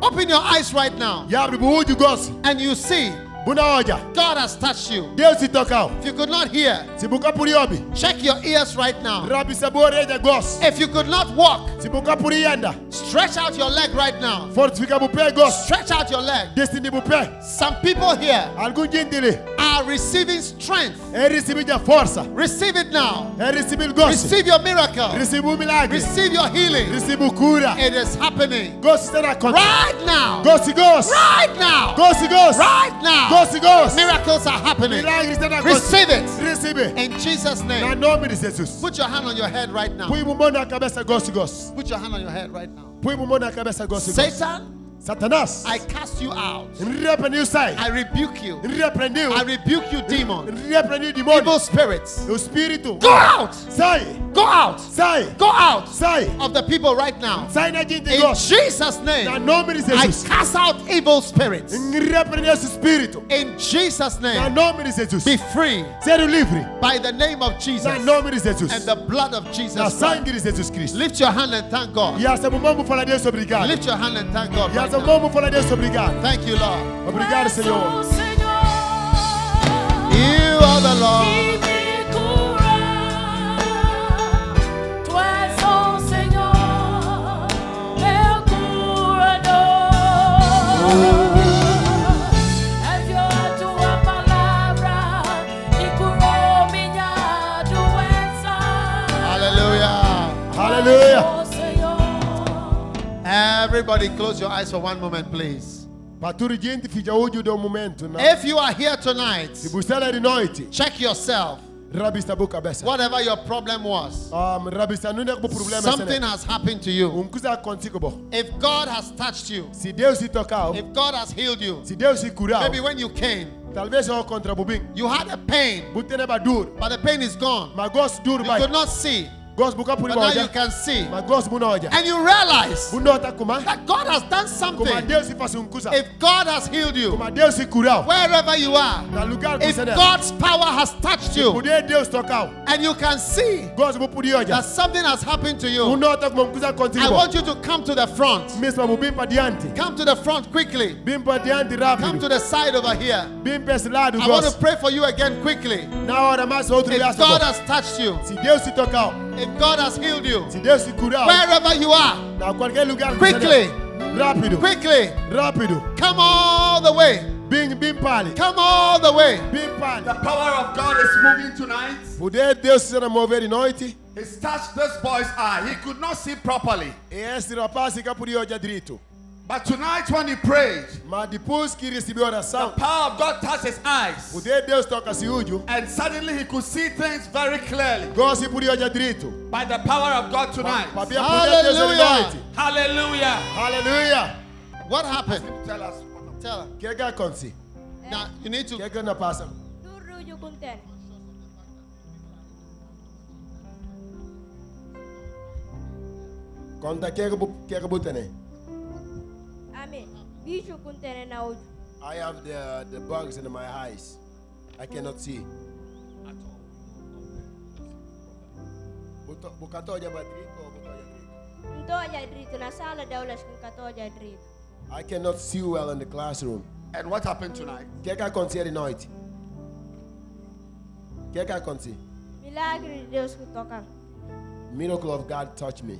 Speaker 4: open your eyes right now
Speaker 3: e abre o olho, gosto.
Speaker 4: and you see
Speaker 3: Buna olha.
Speaker 4: God has touched you.
Speaker 3: Deus te tocou.
Speaker 4: If you could not hear,
Speaker 3: Se você pode ouvir,
Speaker 4: check your ears right now.
Speaker 3: rabi sabor de gosto.
Speaker 4: If you could not walk,
Speaker 3: Se você pode andar,
Speaker 4: stretch out your leg right now.
Speaker 3: fortifica o pé, gosto.
Speaker 4: Stretch out your leg.
Speaker 3: Destine o pé.
Speaker 4: Some people here
Speaker 3: Algum gente ali
Speaker 4: are receiving strength.
Speaker 3: é receber a força.
Speaker 4: Receive it now.
Speaker 3: É receber gosto.
Speaker 4: Receive your miracle.
Speaker 3: Recebe o milagre.
Speaker 4: Receive your healing.
Speaker 3: Recebe cura.
Speaker 4: It is happening
Speaker 3: Gosto está na conta.
Speaker 4: right now.
Speaker 3: Gosto, gosto.
Speaker 4: Right now.
Speaker 3: Gosto, gosto.
Speaker 4: Right now.
Speaker 3: Gosto, gosto.
Speaker 4: Miracles are happening.
Speaker 3: Milagre está na conta.
Speaker 4: Receive it
Speaker 3: Recebe.
Speaker 4: in Jesus'
Speaker 3: Na
Speaker 4: name.
Speaker 3: nome de Jesus.
Speaker 4: Put your hand on your head right now.
Speaker 3: Põe o mão na cabeça, gosto, gosto.
Speaker 4: Put your hand on your head right now.
Speaker 3: Põe o mão na cabeça, gosto, gosto.
Speaker 4: Satan,
Speaker 3: Satanás.
Speaker 4: I cast you out.
Speaker 3: Repreendeu, sai.
Speaker 4: I rebuke you.
Speaker 3: Repreendeu.
Speaker 4: I rebuke you, demon.
Speaker 3: Repreendeu o demônio.
Speaker 4: Evil spirits.
Speaker 3: O espírito.
Speaker 4: Go out.
Speaker 3: Sai.
Speaker 4: Go out.
Speaker 3: Sai.
Speaker 4: Go out
Speaker 3: Sai.
Speaker 4: of the people right now.
Speaker 3: Sai na gente,
Speaker 4: In
Speaker 3: gosto.
Speaker 4: Jesus'
Speaker 3: Na
Speaker 4: name,
Speaker 3: nome de
Speaker 4: I
Speaker 3: Jesus.
Speaker 4: cast out evil spirits.
Speaker 3: Repreendeu esse espírito.
Speaker 4: In Jesus'
Speaker 3: Na
Speaker 4: name,
Speaker 3: nome de Jesus.
Speaker 4: be free
Speaker 3: Ser livre.
Speaker 4: by the name of Jesus
Speaker 3: Na nome de Jesus.
Speaker 4: and the blood of Jesus
Speaker 3: Na
Speaker 4: Christ.
Speaker 3: sangue de Jesus Cristo.
Speaker 4: Lift your hand and thank God.
Speaker 3: E essa mão falar Deus obrigado.
Speaker 4: Lift your hand and thank God
Speaker 3: E
Speaker 4: right
Speaker 3: essa
Speaker 4: now.
Speaker 3: mão falar Deus obrigado.
Speaker 4: Thank you, Lord.
Speaker 3: Obrigado,
Speaker 1: Sou
Speaker 3: Senhor.
Speaker 1: o Senhor,
Speaker 4: You are the Lord.
Speaker 1: que me cura. Tu és o Senhor, meu curador. Enviou a tua palavra e curou minha doença.
Speaker 4: Hallelujah.
Speaker 3: Aleluia.
Speaker 1: Oh, Senhor.
Speaker 4: Everybody close your eyes for one moment, please.
Speaker 3: Para tudo gente fica olho do momento.
Speaker 4: If you are here tonight,
Speaker 3: Se você é de noite,
Speaker 4: check yourself.
Speaker 3: Rabi está boa cabeça.
Speaker 4: Whatever your problem was,
Speaker 3: Rabi está não é com problema.
Speaker 4: something has happened to you.
Speaker 3: Coisa consigo bom.
Speaker 4: If God has touched you,
Speaker 3: Se Deus te tocar,
Speaker 4: if God has healed you,
Speaker 3: se Deus te curar,
Speaker 4: maybe when you came,
Speaker 3: talvez eu contra bobin.
Speaker 4: you had a pain,
Speaker 3: Bute neba duro.
Speaker 4: but the pain is gone.
Speaker 3: Mas gosto duro
Speaker 4: You
Speaker 3: vai.
Speaker 4: could not see,
Speaker 3: Gosto buka por
Speaker 4: but now you
Speaker 3: olhar.
Speaker 4: can see.
Speaker 3: Mas gosto buna olhar.
Speaker 4: And you realize
Speaker 3: Buna tá como?
Speaker 4: that God has done
Speaker 3: Como
Speaker 4: something.
Speaker 3: Deus se faz coisa.
Speaker 4: If God has healed you,
Speaker 3: Como Deus se curar.
Speaker 4: wherever you are,
Speaker 3: Na lugar que
Speaker 4: if
Speaker 3: você é.
Speaker 4: God's power has touched you,
Speaker 3: Poder Deus tocar.
Speaker 4: and you can see
Speaker 3: Gosto vou poder olhar.
Speaker 4: that something has happened to you,
Speaker 3: Buna tá como coisa
Speaker 4: I
Speaker 3: contigo.
Speaker 4: want you to come to the front.
Speaker 3: Mesmo bobin para diante.
Speaker 4: Come to the front quickly.
Speaker 3: Bim para diante
Speaker 4: Come
Speaker 3: rápido.
Speaker 4: to the side over here.
Speaker 3: Bim para esse lado
Speaker 4: I want to
Speaker 3: gosto.
Speaker 4: pray for you again quickly.
Speaker 3: Na hora mais outro
Speaker 4: If
Speaker 3: braço.
Speaker 4: God has touched you,
Speaker 3: Se Deus se tocar.
Speaker 4: if God has healed you,
Speaker 3: Se Deus se curar.
Speaker 4: wherever you are,
Speaker 3: Na qualquer lugar. que
Speaker 4: quickly,
Speaker 3: você é. Rápido.
Speaker 4: quickly,
Speaker 3: Rápido.
Speaker 4: come all the way.
Speaker 3: Bim pali.
Speaker 4: Come all the way.
Speaker 3: Bim pali.
Speaker 2: The power of God is moving tonight.
Speaker 3: Poder Deus se mover de noite.
Speaker 2: It touched this boy's eye. He could not see properly.
Speaker 3: E esse rapaz não podia olhar direito.
Speaker 2: But tonight when he prayed,
Speaker 3: Mas depois que recebeu a
Speaker 2: the
Speaker 3: oração,
Speaker 2: power of God touched his eyes.
Speaker 3: o poder de Deus toca seu olho.
Speaker 2: And suddenly he could see things very clearly.
Speaker 3: Gosto de poder olhar direito.
Speaker 2: By the power of God tonight.
Speaker 3: Para ver o poder de Deus na noite.
Speaker 2: Hallelujah.
Speaker 3: Aleluia.
Speaker 4: What happened?
Speaker 2: Tell us.
Speaker 4: Tell her.
Speaker 3: O que acontece?
Speaker 4: Now, you need
Speaker 3: O
Speaker 4: to.
Speaker 3: que não passa?
Speaker 1: Turuju kuntene.
Speaker 3: Conta que bota né?
Speaker 1: Amen. Bicho kuntene na uju.
Speaker 3: I have the bugs in my eyes. I cannot see. Bukato olha direito ou bukato olha direito?
Speaker 1: Ntoja drito na sala da aulas com katoja drito.
Speaker 3: I cannot see well in the classroom.
Speaker 2: And what happened tonight?
Speaker 3: O que aconteceu de noite? O que aconteceu?
Speaker 1: Milagre de Deus que toca.
Speaker 3: Miracle of God touched me.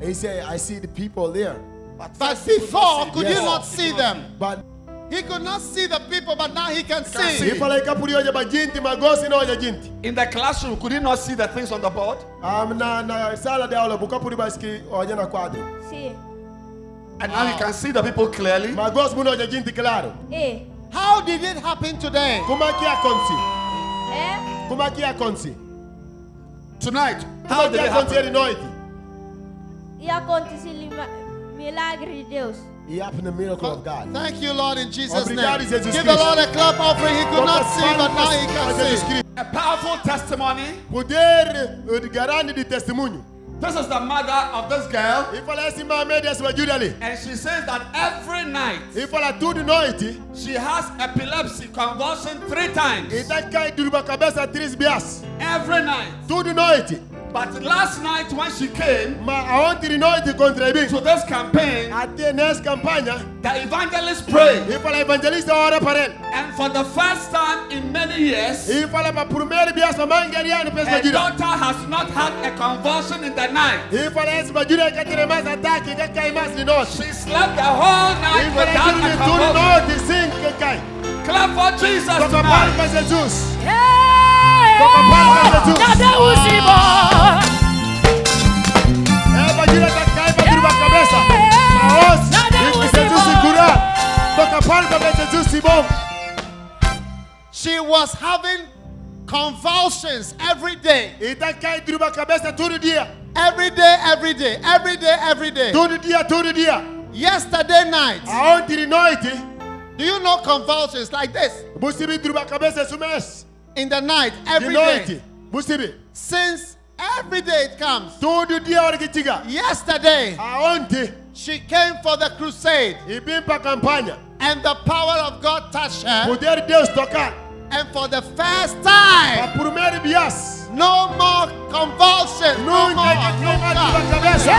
Speaker 3: He said, I see the people there.
Speaker 4: But before, could
Speaker 3: Yes.
Speaker 4: you not see them?
Speaker 3: But
Speaker 4: He could not see the people, but now he can
Speaker 2: see.
Speaker 4: see.
Speaker 3: he falei que podia olhar para gente, mas gosto não olhar gente.
Speaker 2: In the classroom, could he not see the things on the board?
Speaker 3: Na sala de aula, buka podia que olhar na quadro.
Speaker 1: Sim.
Speaker 2: And now he can see the people clearly.
Speaker 3: Mas gosto muito olhar gente claro.
Speaker 1: E.
Speaker 4: How did it happen today?
Speaker 3: Como é que aconteceu?
Speaker 1: É.
Speaker 3: Como é que aconteceu?
Speaker 2: Tonight,
Speaker 3: Como
Speaker 2: how
Speaker 3: é
Speaker 2: did
Speaker 3: que
Speaker 2: it
Speaker 3: aconteceu de
Speaker 2: happen?
Speaker 3: noite?
Speaker 1: E aconteceu milagre de Deus.
Speaker 3: It happened a miracle of God.
Speaker 4: Thank you, Lord, in Jesus'
Speaker 3: Obrigado,
Speaker 4: name.
Speaker 3: Jesus
Speaker 4: Give the
Speaker 3: Cristo.
Speaker 4: Lord a clap offering. He could not see, but now he can see.
Speaker 2: A powerful testimony.
Speaker 3: Poder de garante de testemunho.
Speaker 2: This is the mother of this girl.
Speaker 3: E fala assim, mamãe dessa ajuda ali.
Speaker 2: And she says that every night
Speaker 3: E fala tudo noite.
Speaker 2: she has epilepsy convulsion 3 times.
Speaker 3: E tá cai durma cabeça 3 vezes.
Speaker 2: Every night.
Speaker 3: Tudo noite.
Speaker 2: But last night when she came
Speaker 3: Mas ontem de noite contra mim.
Speaker 2: to this campaign,
Speaker 3: Até nessa campanha.
Speaker 2: the evangelist prayed.
Speaker 3: E fala evangelista ora para ele.
Speaker 2: And for the first time in many years,
Speaker 3: E fala para primeira vez mamãe gariano pensa
Speaker 2: her
Speaker 3: ajuda.
Speaker 2: daughter has not had a convulsion in the night.
Speaker 3: E fala essa ajuda que tem mais ataque, que cai mais de noite.
Speaker 2: She slept the whole
Speaker 3: E
Speaker 2: night
Speaker 3: fala
Speaker 2: without
Speaker 3: tudo
Speaker 2: a
Speaker 3: de tudo
Speaker 2: convulsion.
Speaker 3: noite sim que cai.
Speaker 2: Clap for Jesus
Speaker 3: Toca
Speaker 2: tonight.
Speaker 3: palma Jesus.
Speaker 1: Ei!
Speaker 3: Toca palma Jesus.
Speaker 1: Cadê o Simão?
Speaker 3: É ajuda que cai para durma cabeça. Mas e Jesus se curar. Toca palma para Jesus se bom.
Speaker 4: She was having convulsions every day.
Speaker 3: E tá cai durma cabeça todo dia.
Speaker 4: Every day, every day, every day, every day.
Speaker 3: Todo dia, todo dia.
Speaker 4: Yesterday night,
Speaker 3: Ontem de noite,
Speaker 4: do you know convulsions like this?
Speaker 3: você me durma cabeça esse mês.
Speaker 4: In the night,
Speaker 3: De
Speaker 4: every day.
Speaker 3: noite, você me.
Speaker 4: Since every day it comes.
Speaker 3: Todo dia hora que chega.
Speaker 4: Yesterday,
Speaker 3: Ontem,
Speaker 4: she came for the crusade,
Speaker 3: e vim para campanha.
Speaker 4: and the power of God touched her.
Speaker 3: Poder de Deus tocar.
Speaker 4: And for the first time,
Speaker 3: A primeira vez.
Speaker 4: no more convulsions, no
Speaker 3: Nunca
Speaker 4: more.
Speaker 3: que cai mais durma
Speaker 4: No
Speaker 3: cabeça.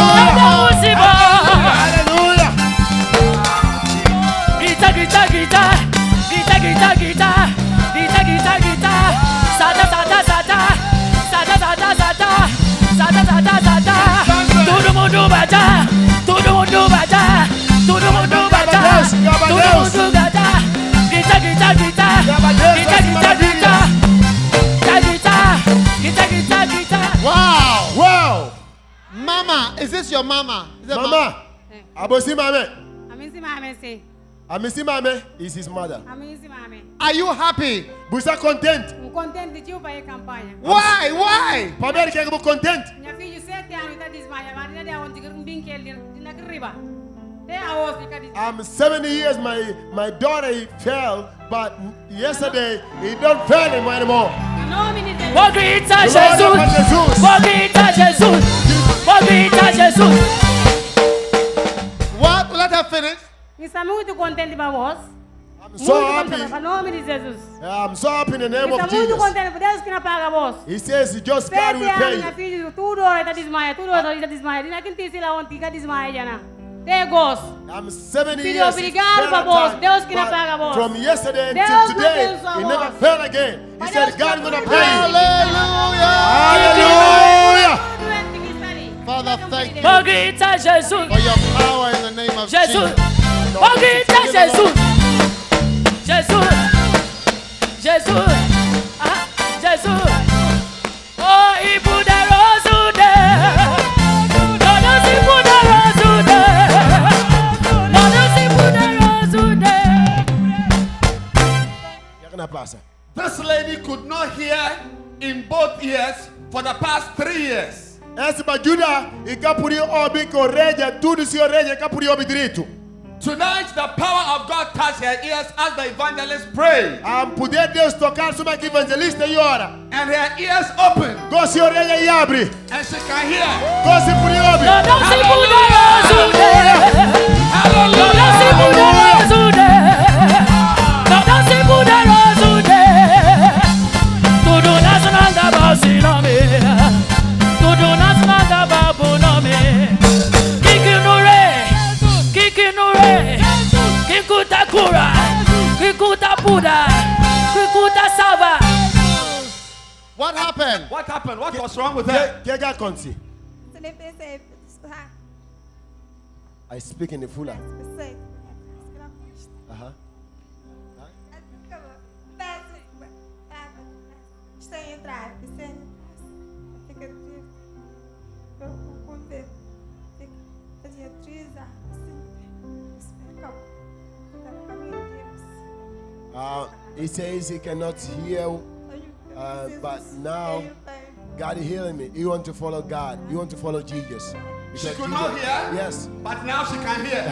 Speaker 1: Cadê o Simão?
Speaker 3: Aleluia.
Speaker 1: Grita, grita, grita. Grita, grita, grita. Grita, grita, grita. Sada, sada, sada. Sada, sada, sada. Sada, sada, sada. Todo mundo bata. Todo mundo bata. Todo mundo bata.
Speaker 3: Deus, grava
Speaker 1: Todo
Speaker 3: Deus.
Speaker 1: mundo bata. Grita, grita, grita.
Speaker 3: Grava Deus,
Speaker 1: Grita,
Speaker 3: faz
Speaker 1: grita, grita.
Speaker 3: maravilha.
Speaker 1: Grita, grita. Grita, grita, grita.
Speaker 4: Wow.
Speaker 3: Wow.
Speaker 4: Mama, is this your mama? Is it
Speaker 3: Mama. Abosi mame.
Speaker 10: Amisi mame se.
Speaker 3: Amisi mame is his mother.
Speaker 10: Amisi mame.
Speaker 4: Are you happy?
Speaker 3: Busa content.
Speaker 10: Um contente de para a campanha.
Speaker 4: Why? Why?
Speaker 3: Paber que é content.
Speaker 10: Minha filha 7 anos está desmaia, mas ainda é onde um brinquedo na riba. Tem a outra que diz.
Speaker 3: I'm 70 years. My daughter he fell, but yesterday he don't fail him anymore.
Speaker 10: Nome de Jesus.
Speaker 1: Vou gritar
Speaker 3: Glória
Speaker 1: Jesus.
Speaker 3: para Jesus.
Speaker 1: Vou gritar Jesus. Vou gritar Jesus.
Speaker 4: What? Let her finish.
Speaker 10: Estamos muito contentes com vós.
Speaker 3: I'm so happy.
Speaker 10: Em nome de Jesus.
Speaker 3: I'm so happy in the name of
Speaker 10: Estamos muito
Speaker 3: Jesus.
Speaker 10: contentes por Deus que não paga vós.
Speaker 3: He says just
Speaker 10: 7
Speaker 3: God will pay
Speaker 10: anos, minha
Speaker 3: you.
Speaker 10: filha, tudo está desmaia, tudo está desmaia. Diz aqui tem lá onde está desmaia já não. Tem gosto.
Speaker 3: I'm 70
Speaker 10: Filho,
Speaker 3: years.
Speaker 10: obrigado,
Speaker 3: He fell
Speaker 10: vós.
Speaker 3: at
Speaker 10: Deus que
Speaker 3: time,
Speaker 10: não paga
Speaker 3: but
Speaker 10: vós.
Speaker 3: from yesterday
Speaker 10: Deus
Speaker 3: until today,
Speaker 10: abençoa
Speaker 3: he
Speaker 10: vós.
Speaker 3: never fell again. He
Speaker 10: Mas
Speaker 3: said
Speaker 10: Deus
Speaker 3: God
Speaker 10: que
Speaker 3: gonna
Speaker 10: abençoe.
Speaker 3: pay you.
Speaker 4: Hallelujah.
Speaker 3: Hallelujah.
Speaker 10: Doente que está ali.
Speaker 4: Father, thank you
Speaker 1: Vou gritar Jesus.
Speaker 4: for your power in the name of
Speaker 1: Jesus.
Speaker 4: Jesus.
Speaker 1: Vou gritar Jesus. Jesus. Jesus. Ah. Jesus. Oh, he poderoso.
Speaker 2: This lady could not hear in both ears for the past 3 years. Tonight, the power of God touched her ears as the evangelist prayed. And her ears opened. And she can hear.
Speaker 4: What happened?
Speaker 2: What happened? What was wrong with her?
Speaker 3: I speak in the full. He says he cannot hear, but now God is healing me. You want to follow God. You want to follow Jesus.
Speaker 2: She could not hear.
Speaker 3: Yes.
Speaker 2: But now she can hear.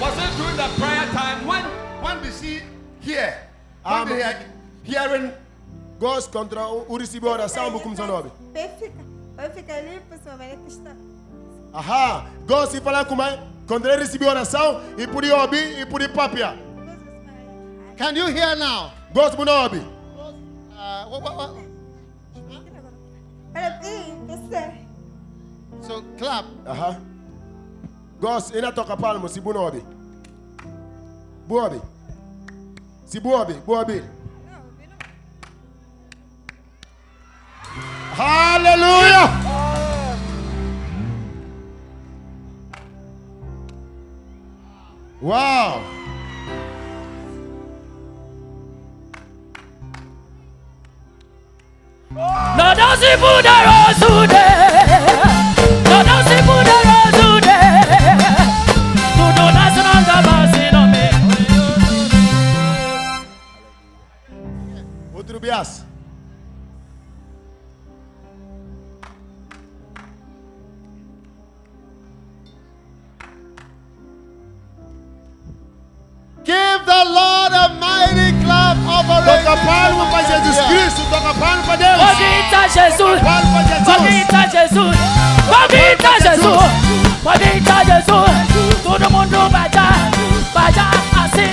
Speaker 2: Was it during the prayer time? When did she hear? When did her hearing?
Speaker 3: Goes contra urisibi oração bukum sanobi. Aha, Deus se falar com mãe, quando ele recebeu oração, e podia ouvir, e podia papiar.
Speaker 4: Can you hear now?
Speaker 3: Deus não ouve.
Speaker 4: So clap.
Speaker 3: Aha. Deus, ele toca palmo, se não ouve. Boabe. Se boabe, boabe. Hallelujah. Wow.
Speaker 1: No, don't see poderoso there. No, don't see poderoso there. Tudo nacional da base no me.
Speaker 3: Outro bias.
Speaker 4: Give the Lord a mighty clap of
Speaker 3: Toca palma para Jesus Cristo, toca palma para Deus.
Speaker 1: Bendita Jesus, bendita Jesus, bendita Jesus, bendita Jesus. Todo mundo vai dar assim,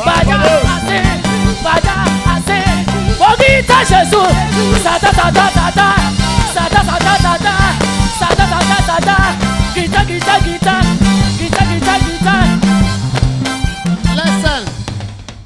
Speaker 1: vai dar assim. Bendita Jesus, sada sada sada, sada sada sada, sada sada sada. Guitar, guitar, guitar, guitar, guitar, guitar.
Speaker 4: Listen,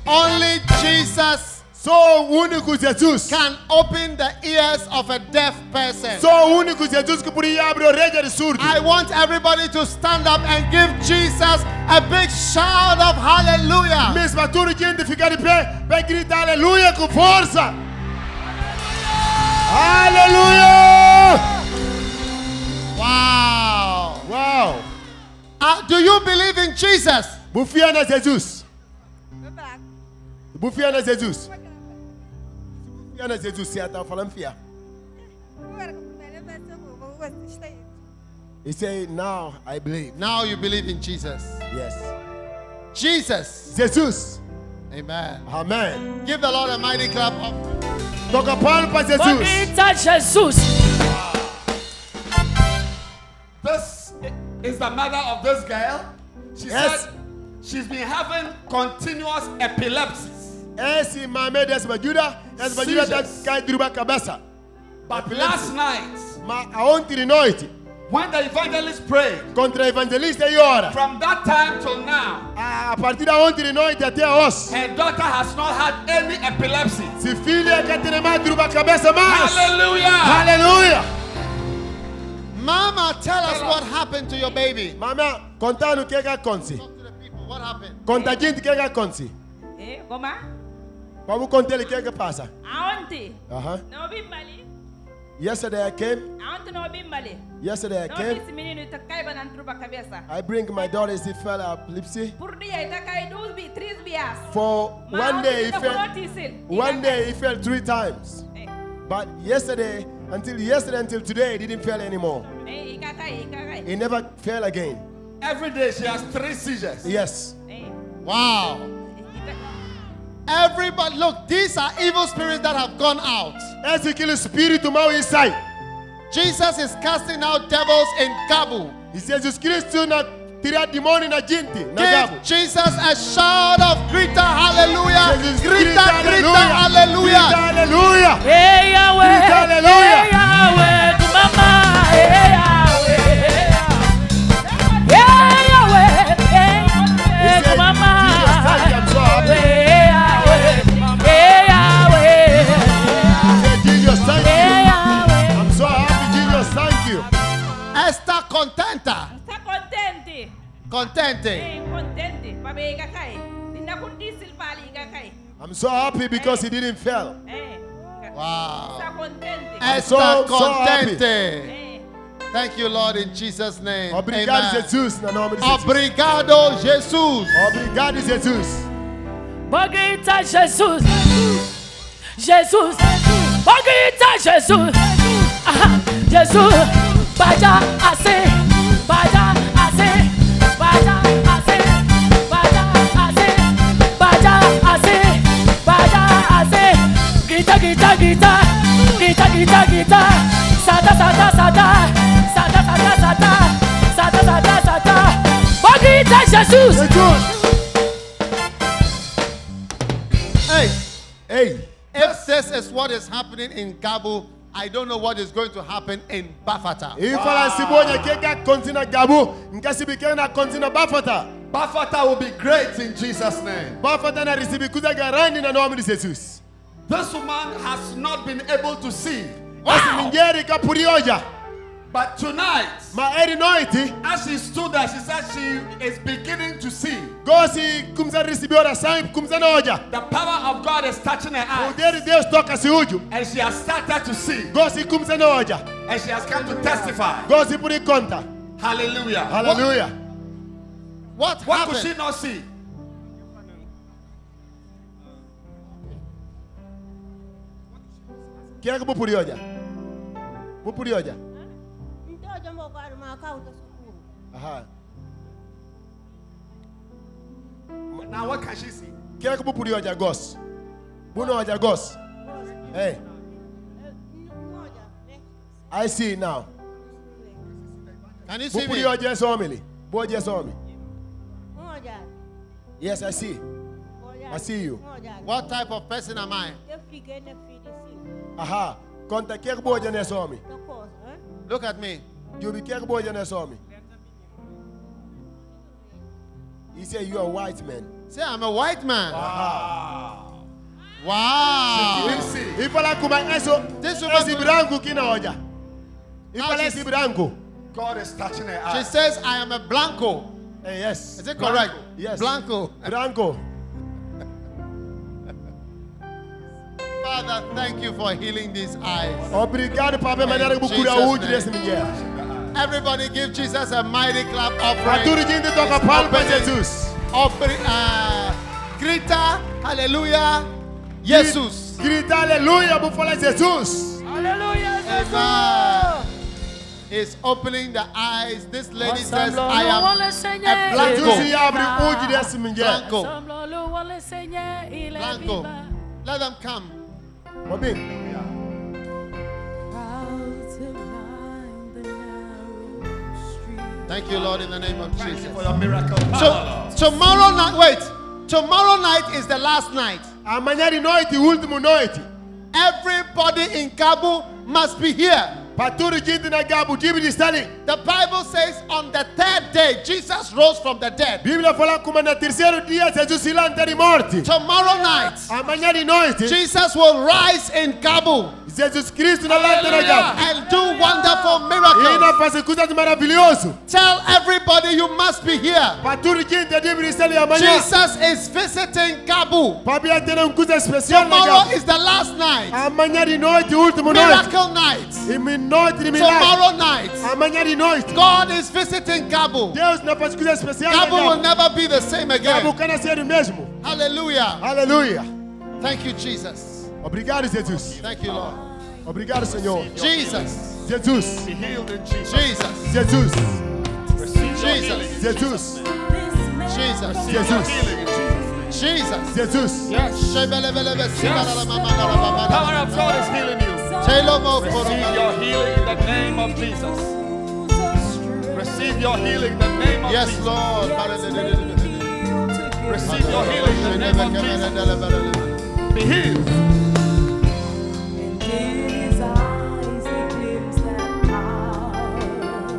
Speaker 4: only Jesus
Speaker 3: Só o único Jesus
Speaker 4: can open the ears of a deaf person.
Speaker 3: Só o único Jesus que podia abrir a orelha de surdo.
Speaker 4: I want everybody to stand up and give Jesus a big shout of hallelujah.
Speaker 3: Mesmo tudo gente ficar de pé, vai gritar aleluia com força. Aleluia!
Speaker 4: Wow.
Speaker 3: Wow.
Speaker 4: Do you believe in Jesus?
Speaker 3: Bufia na Jesus. Bufia na Jesus. Bufia na Jesus, você está falando fia. He said, now I believe.
Speaker 4: Now you believe in Jesus.
Speaker 3: Yes.
Speaker 4: Jesus.
Speaker 3: Jesus.
Speaker 4: Amen.
Speaker 3: Amen.
Speaker 4: Give the Lord a mighty clap of.
Speaker 3: Toca palma para Jesus.
Speaker 1: Bendita Jesus.
Speaker 2: This is the mother of this girl. She said she's been having continuous epilepsies.
Speaker 3: Esse mame dessa bajuda tá cai derrubar a cabeça.
Speaker 2: But last night,
Speaker 3: ontem de noite,
Speaker 2: when the evangelist prayed,
Speaker 3: contra evangelista e ora,
Speaker 2: from that time till now,
Speaker 3: a partir de ontem de noite até hoje,
Speaker 2: her daughter has not had any epilepsy.
Speaker 3: Se filha quer ter mais derrubar a cabeça mais.
Speaker 2: Hallelujah!
Speaker 3: Hallelujah!
Speaker 4: Mama, tell us what happened to your baby.
Speaker 3: Mama, contando o que aconteceu.
Speaker 4: what happened?
Speaker 3: Conta gente que aconte.
Speaker 11: Como?
Speaker 3: Vamos contar o que passa.
Speaker 11: Aonde?
Speaker 3: Uh-huh.
Speaker 11: No bimbali.
Speaker 3: Yesterday I came.
Speaker 11: Aonde no bimbali.
Speaker 3: Yesterday I
Speaker 11: No
Speaker 3: came.
Speaker 11: bis menino ita kaiba nan truba cabeça.
Speaker 3: I bring my daughter, she fell epilepsy.
Speaker 11: Por dia ita kai 3 bias.
Speaker 3: For one day he fell. One day he fell 3 times. But yesterday until today he didn't fail anymore. He never fell again.
Speaker 2: Every day she has 3 seizures.
Speaker 3: Yes.
Speaker 4: Wow. Everybody, look, these are evil spirits that have gone out.
Speaker 3: Esse aquele espírito mau inside.
Speaker 4: Jesus is casting out devils in Gabu.
Speaker 3: He says, Jesus Cristo na tirar demônio na gente, na
Speaker 4: Give
Speaker 3: Gabu.
Speaker 4: Jesus a shout of Grita, hallelujah.
Speaker 3: Jesus,
Speaker 4: Grita, hallelujah.
Speaker 3: Grita, hallelujah.
Speaker 1: Hey Yahweh,
Speaker 3: Grita, hallelujah.
Speaker 1: hey Yahweh, tu mama, hey Yahweh, hey Yahweh, hey tu mama, hey Yahweh, hey Yahweh.
Speaker 3: Jesus, thank you. I'm so happy, Jesus, thank you.
Speaker 4: Está contenta.
Speaker 11: Está contente.
Speaker 4: Contente.
Speaker 11: Contente. Babega kai. Dinda kundi silpali kai.
Speaker 3: I'm so happy because he didn't fail.
Speaker 4: Wow.
Speaker 11: Está contente.
Speaker 4: Está
Speaker 3: so
Speaker 4: contente. Thank you, Lord, in Jesus' name.
Speaker 3: Obrigado,
Speaker 4: Amen.
Speaker 3: Jesus, na nome de Jesus.
Speaker 4: Obrigado, Jesus.
Speaker 3: Obrigado, Jesus.
Speaker 1: Grita Jesus. Jesus. Grita Jesus. Jesus. Baja assim. Baja assim. Baja assim. Baja assim. Baja assim. Baja assim. Grita, grita, grita. Grita, grita, grita. Sata, sata, sata. Sata, sata, sata. Sata, sata, sata. Grita Jesus.
Speaker 4: Hey, if this is what is happening in Gabu, I don't know what is going to happen in Bafata.
Speaker 2: Bafata will be great in Jesus' name. This woman has not been able to see.
Speaker 3: Wow.
Speaker 2: But tonight, as she stood there, she said she is beginning to see. The power of God is touching her eyes. And she has started to see. And she has come to testify. Hallelujah.
Speaker 3: Hallelujah.
Speaker 2: What could she not see? Now what can she see?
Speaker 3: Hey. I see it now.
Speaker 4: Can you see me?
Speaker 3: Yes, I see. I see you.
Speaker 4: What type of person am I?
Speaker 3: Aha. Conta que boja nesse homem.
Speaker 4: Look at me.
Speaker 3: You be que boja nesse homem. He said you are a white man.
Speaker 4: Say I'm a white man.
Speaker 2: Wow.
Speaker 4: Wow.
Speaker 3: E fala como é isso? Esse branco que na olha. E fala esse branco.
Speaker 2: God is touching her
Speaker 4: She
Speaker 2: eyes.
Speaker 4: says I am a blanco.
Speaker 3: Hey, yes.
Speaker 4: Is it correct?
Speaker 3: Yes.
Speaker 4: Blanco.
Speaker 3: Branco.
Speaker 4: Father, thank you for healing these eyes.
Speaker 3: Obrigado para a maneira que cura o olho desse mulher.
Speaker 4: Everybody give Jesus a mighty clap offering.
Speaker 3: Para tudo gente toca palma para Jesus.
Speaker 4: Grita, hallelujah, Jesus.
Speaker 3: Grita aleluia, vou falar Jesus.
Speaker 1: Aleluia,
Speaker 4: Jesus. Is opening the eyes. This lady says, I am a blanco. Blanco. Let them come. Thank you, Lord, in the name of Jesus.
Speaker 2: For your miracle.
Speaker 4: So tomorrow night, wait. Tomorrow night is the last night.
Speaker 3: Amanhã de noite, último noite.
Speaker 4: Everybody in Gabu must be here.
Speaker 3: Para tudo gente na Gabu, time de estar ali.
Speaker 4: The Bible says on the 3rd day, Jesus rose from the dead.
Speaker 3: Bíblia fala como no terceiro dia Jesus se levanta de morte.
Speaker 4: Tomorrow night,
Speaker 3: amanhã de noite,
Speaker 4: Jesus will rise in Gabu.
Speaker 3: Jesus Cristo na lanterna
Speaker 4: and do wonderful miracles.
Speaker 3: E na fazer coisas maravilhosas.
Speaker 4: Tell everybody you must be here.
Speaker 3: Para tudo que entender ministério amanhã.
Speaker 4: Jesus is visiting Gabu.
Speaker 3: Para ter uma coisa especial.
Speaker 4: Tomorrow is the last night.
Speaker 3: Amanhã de noite, último noite.
Speaker 4: Miracle night.
Speaker 3: E noite de milagre.
Speaker 4: Tomorrow night.
Speaker 3: Amanhã de noite.
Speaker 4: God is visiting Gabu.
Speaker 3: Deus não faz coisa especial.
Speaker 4: Gabu will never be the same again.
Speaker 3: Gabu can't ser o mesmo.
Speaker 4: Hallelujah.
Speaker 3: Hallelujah.
Speaker 4: Thank you, Jesus.
Speaker 3: Obrigado, Jesus.
Speaker 4: Thank you, Lord.
Speaker 3: Obrigado, Senhor.
Speaker 4: Jesus.
Speaker 3: Jesus.
Speaker 9: Be healed in Jesus.
Speaker 4: Jesus.
Speaker 3: Jesus.
Speaker 9: Receive your
Speaker 4: Jesus.
Speaker 9: healing.
Speaker 3: Jesus.
Speaker 4: Jesus.
Speaker 9: Receive your healing in Jesus' name.
Speaker 4: Jesus.
Speaker 3: Jesus.
Speaker 9: Yes. Power of God is healing you. Receive your healing in the name of Jesus. Receive your healing in the name of
Speaker 4: Yes,
Speaker 9: Jesus.
Speaker 4: Lord.
Speaker 9: Receive your healing in the name of Jesus. Be healed.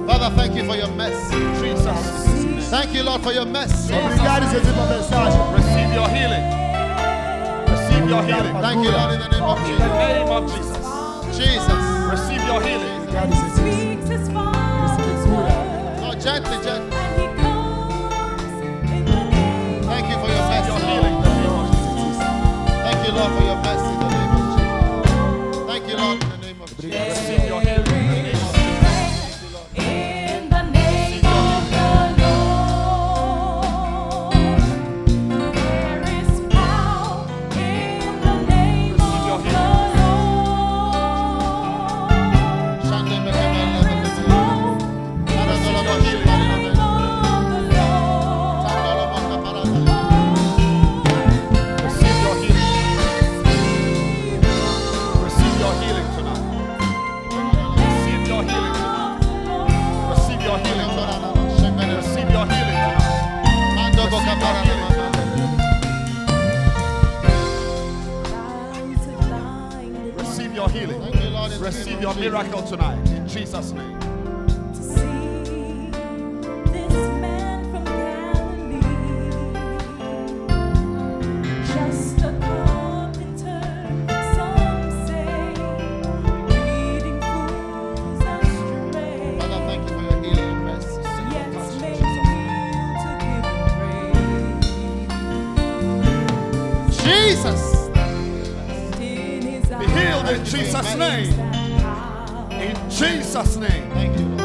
Speaker 4: Father, thank you for your mercy.
Speaker 9: Jesus.
Speaker 4: Thank you, Lord, for your mercy.
Speaker 3: Obrigado, Jesus, pela mensagem.
Speaker 9: Receive your healing. Receive your healing.
Speaker 4: Thank you, Lord, in the name of
Speaker 9: In
Speaker 4: Jesus.
Speaker 9: the name of Jesus.
Speaker 4: Jesus.
Speaker 9: Receive your healing.
Speaker 4: No, gently, gently. Thank you for your
Speaker 9: Receive
Speaker 4: mercy.
Speaker 9: your healing in the name of Jesus.
Speaker 4: Thank you, Lord, for your mercy in the name of Jesus. Thank you, Lord, in the name of Jesus.
Speaker 9: Receive your healing in the name of Jesus.
Speaker 1: In the name of the Lord, there is power. In the name of the Lord,
Speaker 9: Receive your healing. Receive your healing tonight. Receive your healing tonight. Receive your healing tonight. Receive your healing tonight. Receive your healing.
Speaker 4: Thank you, Lord, in the
Speaker 9: Receive
Speaker 4: name
Speaker 9: your
Speaker 4: of Jesus.
Speaker 9: miracle tonight in Jesus' name.
Speaker 1: to see this man from Galilee, just a carpenter, some say, leading fools astray.
Speaker 4: Father, thank you for your healing and mercy.
Speaker 1: Yet made you to give
Speaker 4: Jesus.
Speaker 9: Be healed in Jesus' name. In Jesus' name.
Speaker 4: Thank you, Lord.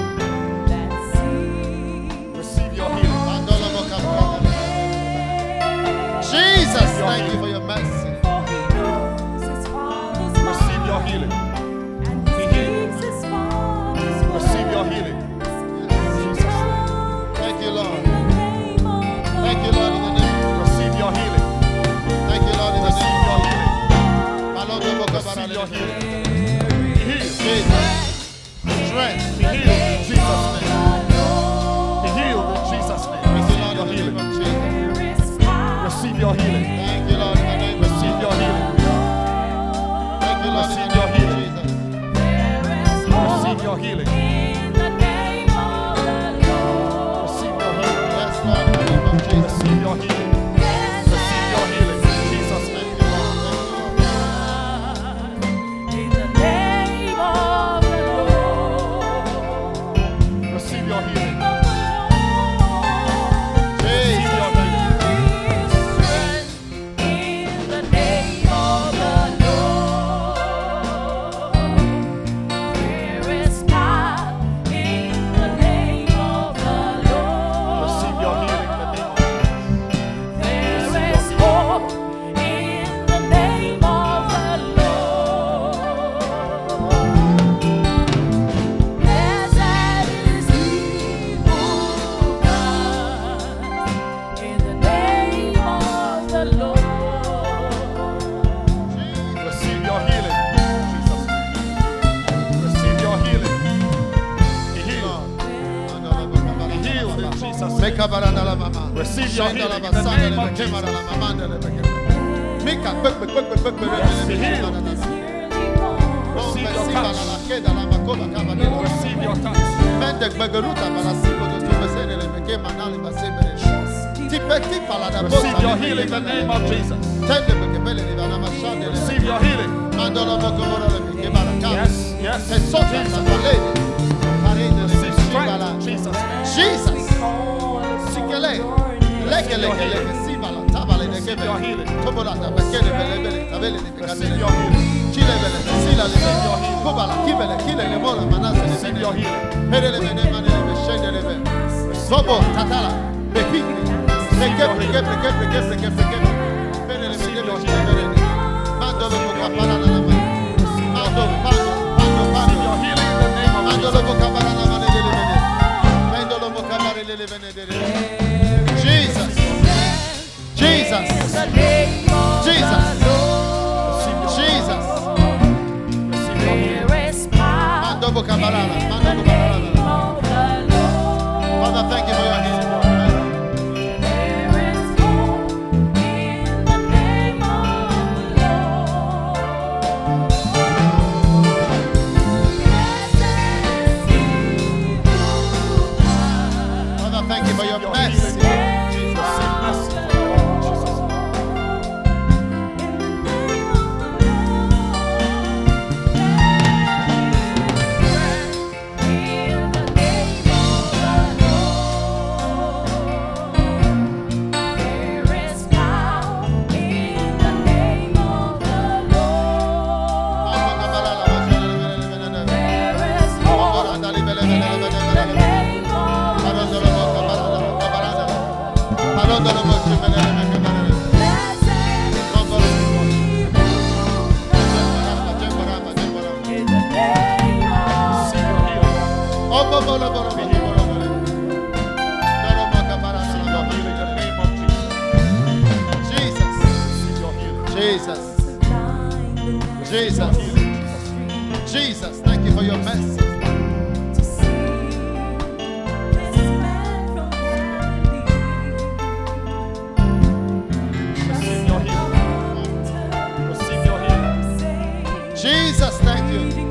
Speaker 9: Receive your healing.
Speaker 4: Jesus, thank you for your mercy.
Speaker 9: Receive your healing. Be healed. Receive your healing.
Speaker 4: Thank you, Lord. Thank you, Lord, in the name.
Speaker 9: Receive your healing.
Speaker 4: Thank you, Lord, in the
Speaker 9: Receive
Speaker 4: name.
Speaker 9: your healing. Receive your healing. Be healed.
Speaker 4: Jesus. Strength.
Speaker 9: Be healed in Jesus' name. Be healed in Jesus' name.
Speaker 4: Thank you,
Speaker 9: Receive
Speaker 4: Lord,
Speaker 9: your
Speaker 4: in the name
Speaker 9: healing.
Speaker 4: of Jesus.
Speaker 9: Receive your healing.
Speaker 4: Thank you, Lord, in the name of
Speaker 9: Receive your healing.
Speaker 4: Thank you, Lord, in
Speaker 9: Receive
Speaker 4: the
Speaker 9: your
Speaker 4: name of
Speaker 9: healing.
Speaker 4: Jesus.
Speaker 9: Receive your healing.
Speaker 1: In the name of the Lord.
Speaker 9: Receive your healing.
Speaker 4: Yes, Lord, in the name of Jesus.
Speaker 9: Receive your healing. Receive your healing in Jesus' name.
Speaker 1: In the name of the Lord.
Speaker 9: Receive your healing.
Speaker 4: Jesus.
Speaker 9: Receive your healing.
Speaker 1: In the name of the Lord, there is power. In the name of the Lord,
Speaker 9: Receive your healing in the name of
Speaker 1: there is hope. In the name of the Lord, blessed is he who comes. In the name of the Lord.
Speaker 9: Receive your healing. Jesus' name. Receive your healing. Be healed. Be healed in Jesus' name. Receive your healing in the name of Jesus. Be healed. Receive your touch. Receive your touch. Receive your healing in the name of Jesus. Receive your healing.
Speaker 2: Yes. Jesus.
Speaker 4: Jesus. Sikele. Leke. Sibala. Tabale.
Speaker 2: Receive your healing.
Speaker 4: Tobolata. Bekele. Tabele.
Speaker 2: Receive your healing.
Speaker 4: Chilebele. Sila. Kubala. Kibele. Kile. Mola. Manase.
Speaker 2: Receive your healing.
Speaker 4: Perele. Manele. Shendelebe. Sobo. Tatala. Bepi. Receive your healing. Mando. Jesus. Jesus. Jesus. Jesus. Father, thank you for your healing. Thank you for your mercy. Jesus, thank you for your mercy. Jesus, thank you.